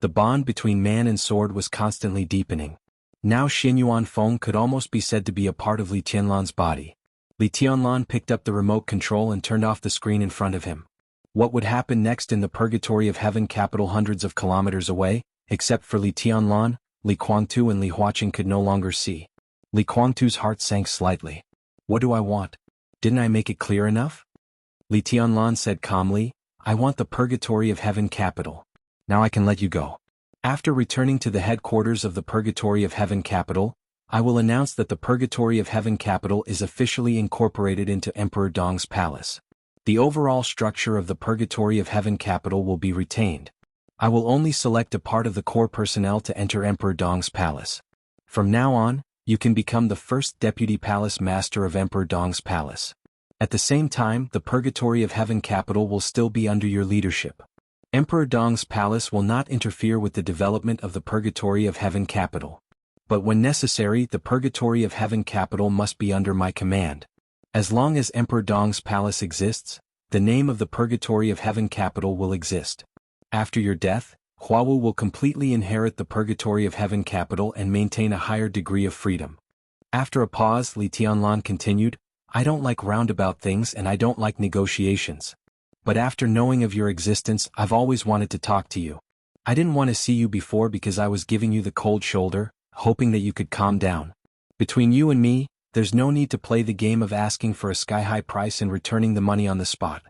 The bond between man and sword was constantly deepening. Now Xin Yuanfeng could almost be said to be a part of Li Tianlan's body. Li Tianlan picked up the remote control and turned off the screen in front of him. What would happen next in the purgatory of heaven capital hundreds of kilometers away, except for Li Tianlan, Li Guangtu and Li Huaqing could no longer see. Li Guangtu's heart sank slightly. What do I want? Didn't I make it clear enough? Li Tianlan said calmly, I want the purgatory of heaven capital. Now I can let you go. After returning to the headquarters of the Purgatory of Heaven capital, I will announce that the Purgatory of Heaven capital is officially incorporated into Emperor Dong's palace. The overall structure of the Purgatory of Heaven capital will be retained. I will only select a part of the core personnel to enter Emperor Dong's palace. From now on, you can become the first deputy palace master of Emperor Dong's palace. At the same time, the Purgatory of Heaven capital will still be under your leadership. Emperor Dong's palace will not interfere with the development of the Purgatory of Heaven capital. But when necessary, the Purgatory of Heaven capital must be under my command. As long as Emperor Dong's palace exists, the name of the Purgatory of Heaven capital will exist. After your death, Huawu will completely inherit the Purgatory of Heaven capital and maintain a higher degree of freedom. After a pause, Li Tianlan continued, I don't like roundabout things and I don't like negotiations. But after knowing of your existence, I've always wanted to talk to you. I didn't want to see you before because I was giving you the cold shoulder, hoping that you could calm down. Between you and me, there's no need to play the game of asking for a sky-high price and returning the money on the spot.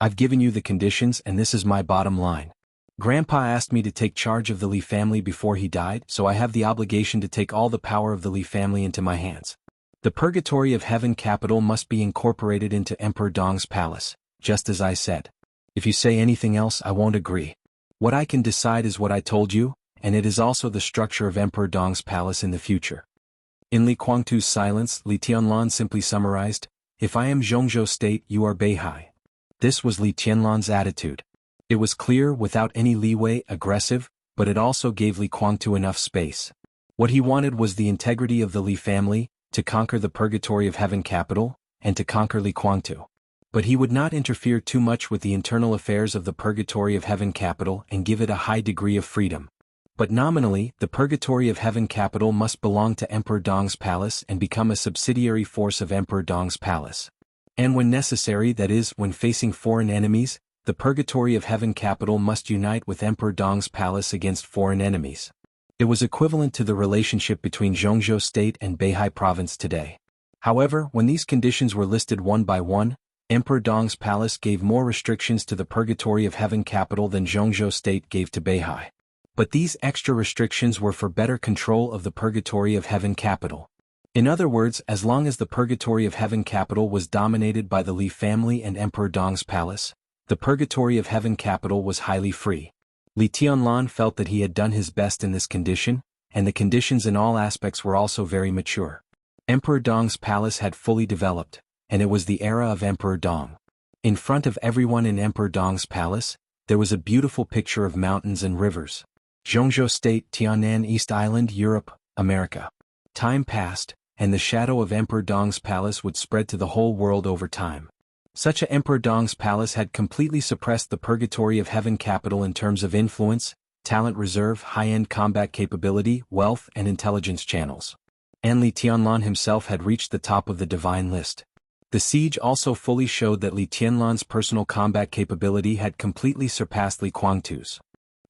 I've given you the conditions and this is my bottom line. Grandpa asked me to take charge of the Li family before he died, so I have the obligation to take all the power of the Li family into my hands. The Purgatory of Heaven capital must be incorporated into Emperor Dong's palace. Just as I said. If you say anything else, I won't agree. What I can decide is what I told you, and it is also the structure of Emperor Dong's palace in the future. In Li Guangtu's silence, Li Tianlan simply summarized, if I am Zhongzhou State, you are Beihai. This was Li Tianlan's attitude. It was clear, without any leeway, aggressive, but it also gave Li Guangtu enough space. What he wanted was the integrity of the Li family, to conquer the Purgatory of Heaven capital, and to conquer Li Guangtu. But he would not interfere too much with the internal affairs of the Purgatory of Heaven capital and give it a high degree of freedom. But nominally, the Purgatory of Heaven capital must belong to Emperor Dong's palace and become a subsidiary force of Emperor Dong's palace. And when necessary, that is, when facing foreign enemies, the Purgatory of Heaven capital must unite with Emperor Dong's palace against foreign enemies. It was equivalent to the relationship between Zhongzhou State and Beihai Province today. However, when these conditions were listed one by one, Emperor Dong's palace gave more restrictions to the Purgatory of Heaven capital than Zhongzhou State gave to Beihai. But these extra restrictions were for better control of the Purgatory of Heaven capital. In other words, as long as the Purgatory of Heaven capital was dominated by the Li family and Emperor Dong's palace, the Purgatory of Heaven capital was highly free. Li Tianlan felt that he had done his best in this condition, and the conditions in all aspects were also very mature. Emperor Dong's palace had fully developed, and it was the era of Emperor Dong. In front of everyone in Emperor Dong's palace, there was a beautiful picture of mountains and rivers. Zhongzhou State, Tianan East Island, Europe, America. Time passed, and the shadow of Emperor Dong's palace would spread to the whole world over time. Such a Emperor Dong's palace had completely suppressed the Purgatory of Heaven capital in terms of influence, talent reserve, high-end combat capability, wealth, and intelligence channels. And Li Tianlan himself had reached the top of the divine list. The siege also fully showed that Li Tianlan's personal combat capability had completely surpassed Li Guangtu's.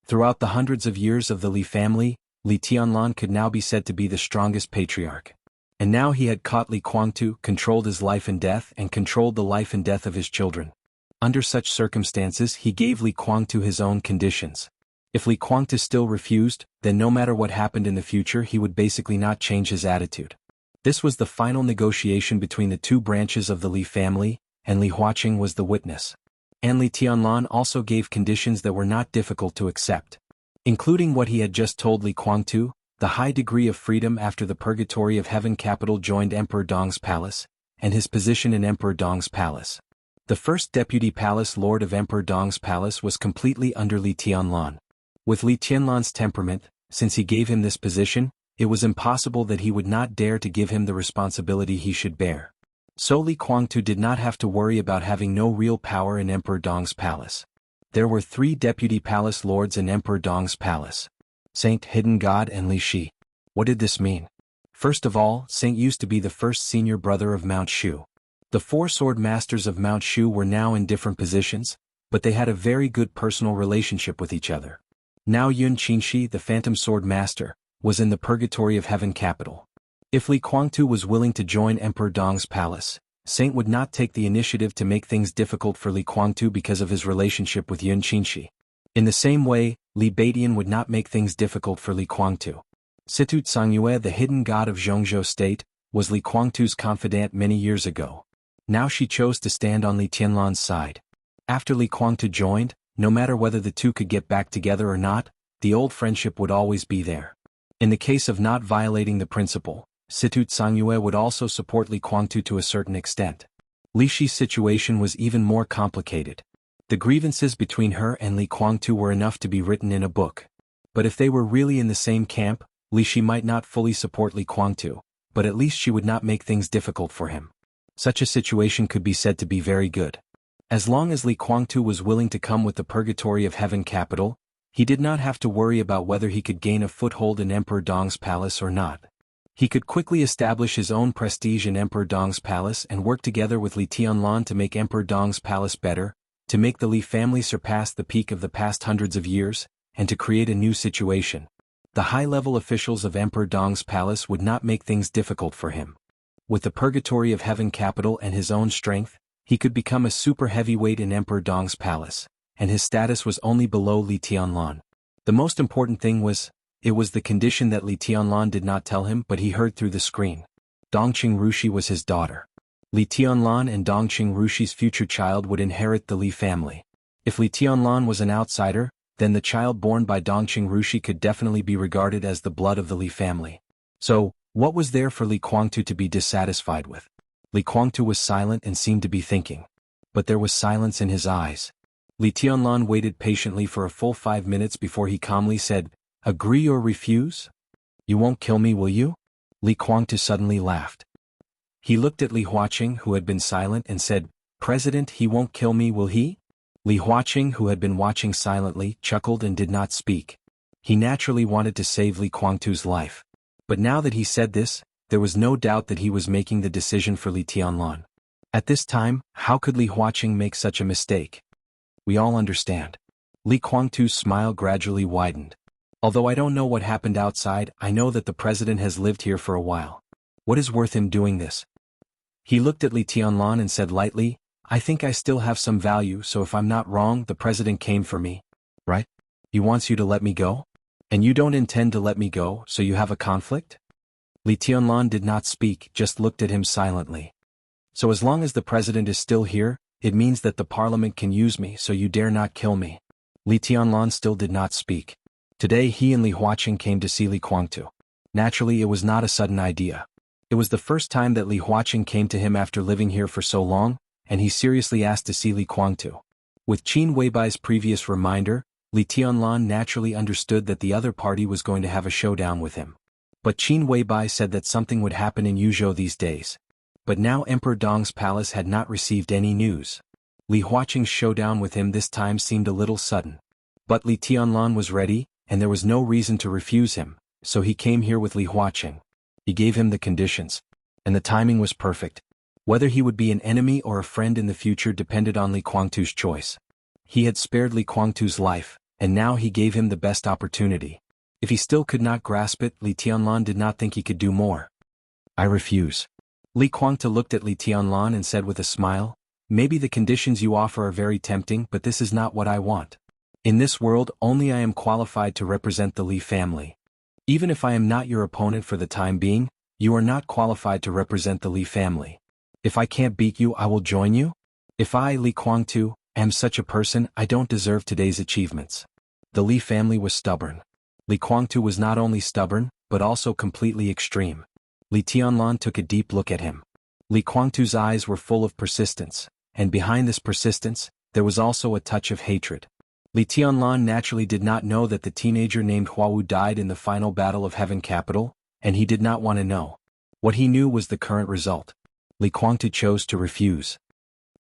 Throughout the hundreds of years of the Li family, Li Tianlan could now be said to be the strongest patriarch. And now he had caught Li Guangtu, controlled his life and death, and controlled the life and death of his children. Under such circumstances, he gave Li Guangtu his own conditions. If Li Guangtu still refused, then no matter what happened in the future, he would basically not change his attitude. This was the final negotiation between the two branches of the Li family, and Li Huaqing was the witness. And Li Tianlan also gave conditions that were not difficult to accept. Including what he had just told Li Guangtu, the high degree of freedom after the Purgatory of Heaven capital joined Emperor Dong's palace, and his position in Emperor Dong's palace. The first deputy palace lord of Emperor Dong's palace was completely under Li Tianlan. With Li Tianlan's temperament, since he gave him this position, it was impossible that he would not dare to give him the responsibility he should bear. So Li Guangtu did not have to worry about having no real power in Emperor Dong's palace. There were 3 deputy palace lords in Emperor Dong's palace. Saint, Hidden God, and Li Shi. What did this mean? First of all, Saint used to be the first senior brother of Mount Shu. The 4 sword masters of Mount Shu were now in different positions, but they had a very good personal relationship with each other. Now Yun Qinshi, the phantom sword master, was in the purgatory of heaven capital. If Li Kuangtu was willing to join Emperor Dong's palace, Saint would not take the initiative to make things difficult for Li Kuangtu because of his relationship with Yun Qinshi. In the same way, Li Baidian would not make things difficult for Li Kuangtu. Situ Tsangyue, the hidden god of Zhongzhou state, was Li Kuangtu's confidant many years ago. Now she chose to stand on Li Tianlan's side. After Li Kuangtu joined, no matter whether the two could get back together or not, the old friendship would always be there. In the case of not violating the principle, Situ Tsangyue would also support Li Kuangtu to a certain extent. Li Shi's situation was even more complicated. The grievances between her and Li Kuangtu were enough to be written in a book. But if they were really in the same camp, Li Shi might not fully support Li Kuangtu, but at least she would not make things difficult for him. Such a situation could be said to be very good. As long as Li Kuangtu was willing to come with the purgatory of heaven capital, he did not have to worry about whether he could gain a foothold in Emperor Dong's palace or not. He could quickly establish his own prestige in Emperor Dong's palace and work together with Li Tianlan to make Emperor Dong's palace better, to make the Li family surpass the peak of the past hundreds of years, and to create a new situation. The high-level officials of Emperor Dong's palace would not make things difficult for him. With the purgatory of heaven capital and his own strength, he could become a super heavyweight in Emperor Dong's palace, and his status was only below Li Tianlan. The most important thing was, it was the condition that Li Tianlan did not tell him but he heard through the screen. Dongqing Rushi was his daughter. Li Tianlan and Dongqing Rushi's future child would inherit the Li family. If Li Tianlan was an outsider, then the child born by Dongqing Rushi could definitely be regarded as the blood of the Li family. So, what was there for Li Kuangtu to be dissatisfied with? Li Kuangtu was silent and seemed to be thinking. But there was silence in his eyes. Li Tianlan waited patiently for a full 5 minutes before he calmly said, "Agree or refuse? You won't kill me, will you?" Li Kuangtu suddenly laughed. He looked at Li Huaqing, who had been silent, and said, "President, he won't kill me, will he?" Li Huaqing, who had been watching silently, chuckled and did not speak. He naturally wanted to save Li Kuangtu's life. But now that he said this, there was no doubt that he was making the decision for Li Tianlan. At this time, how could Li Huaqing make such a mistake? We all understand. Li Kuangtu's smile gradually widened. Although I don't know what happened outside, I know that the president has lived here for a while. What is worth him doing this? He looked at Li Tianlan and said lightly, "I think I still have some value, so if I'm not wrong, the president came for me. Right? He wants you to let me go? And you don't intend to let me go, so you have a conflict?" Li Tianlan did not speak, just looked at him silently. "So as long as the president is still here, it means that the parliament can use me, so you dare not kill me." Li Tianlan still did not speak. Today he and Li Huaqing came to see Li Kuangtu. Naturally, it was not a sudden idea. It was the first time that Li Huaqing came to him after living here for so long, and he seriously asked to see Li Kuangtu. With Qin Weibai's previous reminder, Li Tianlan naturally understood that the other party was going to have a showdown with him. But Qin Weibai said that something would happen in Yuzhou these days. But now Emperor Dong's palace had not received any news. Li Huaqing's showdown with him this time seemed a little sudden. But Li Tianlan was ready, and there was no reason to refuse him, so he came here with Li Huaqing. He gave him the conditions. And the timing was perfect. Whether he would be an enemy or a friend in the future depended on Li Kuangtu's choice. He had spared Li Kuangtu's life, and now he gave him the best opportunity. If he still could not grasp it, Li Tianlan did not think he could do more. "I refuse." Li Kuangtu looked at Li Tianlan and said with a smile, "Maybe the conditions you offer are very tempting, but this is not what I want. In this world, only I am qualified to represent the Li family. Even if I am not your opponent for the time being, you are not qualified to represent the Li family. If I can't beat you, I will join you? If I, Li Kuangtu, am such a person, I don't deserve today's achievements." The Li family was stubborn. Li Kuangtu was not only stubborn, but also completely extreme. Li Tianlan took a deep look at him. Li Kuangtu's eyes were full of persistence, and behind this persistence, there was also a touch of hatred. Li Tianlan naturally did not know that the teenager named Huawu died in the final battle of Heaven Capital, and he did not want to know. What he knew was the current result. Li Kuangtu chose to refuse.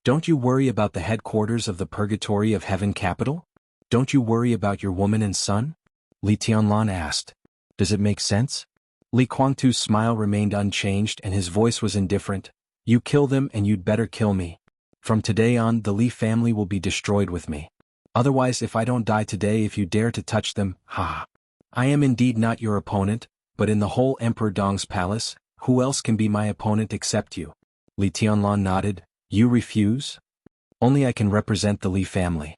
Don't you worry about the headquarters of the purgatory of heaven capital? Don't you worry about your woman and son? Li Tianlan asked. Does it make sense? Li Guangtu's smile remained unchanged and his voice was indifferent. You kill them and you'd better kill me. From today on, the Li family will be destroyed with me. Otherwise, if I don't die today, if you dare to touch them, ha! I am indeed not your opponent, but in the whole Emperor Dong's palace, who else can be my opponent except you? Li Tianlan nodded. You refuse? Only I can represent the Li family.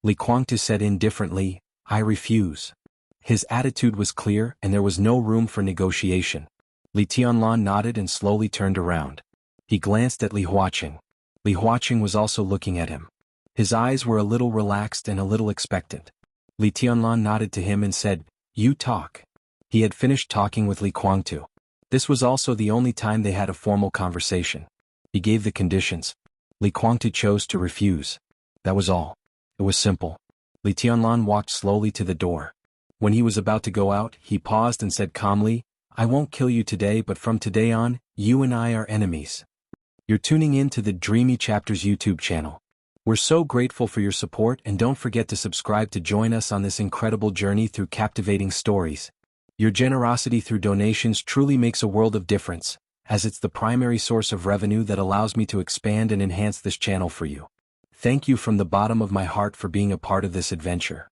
Li Guangtu said indifferently, I refuse. His attitude was clear and there was no room for negotiation. Li Tianlan nodded and slowly turned around. He glanced at Li Huaqing. Li Huaqing was also looking at him. His eyes were a little relaxed and a little expectant. Li Tianlan nodded to him and said, You talk. He had finished talking with Li Guangtu. This was also the only time they had a formal conversation. He gave the conditions. Li Guangtu chose to refuse. That was all. It was simple. Li Tianlan walked slowly to the door. When he was about to go out, he paused and said calmly, I won't kill you today, but from today on, you and I are enemies. You're tuning in to the Dreamy Chapters YouTube channel. We're so grateful for your support and don't forget to subscribe to join us on this incredible journey through captivating stories. Your generosity through donations truly makes a world of difference, as it's the primary source of revenue that allows me to expand and enhance this channel for you. Thank you from the bottom of my heart for being a part of this adventure.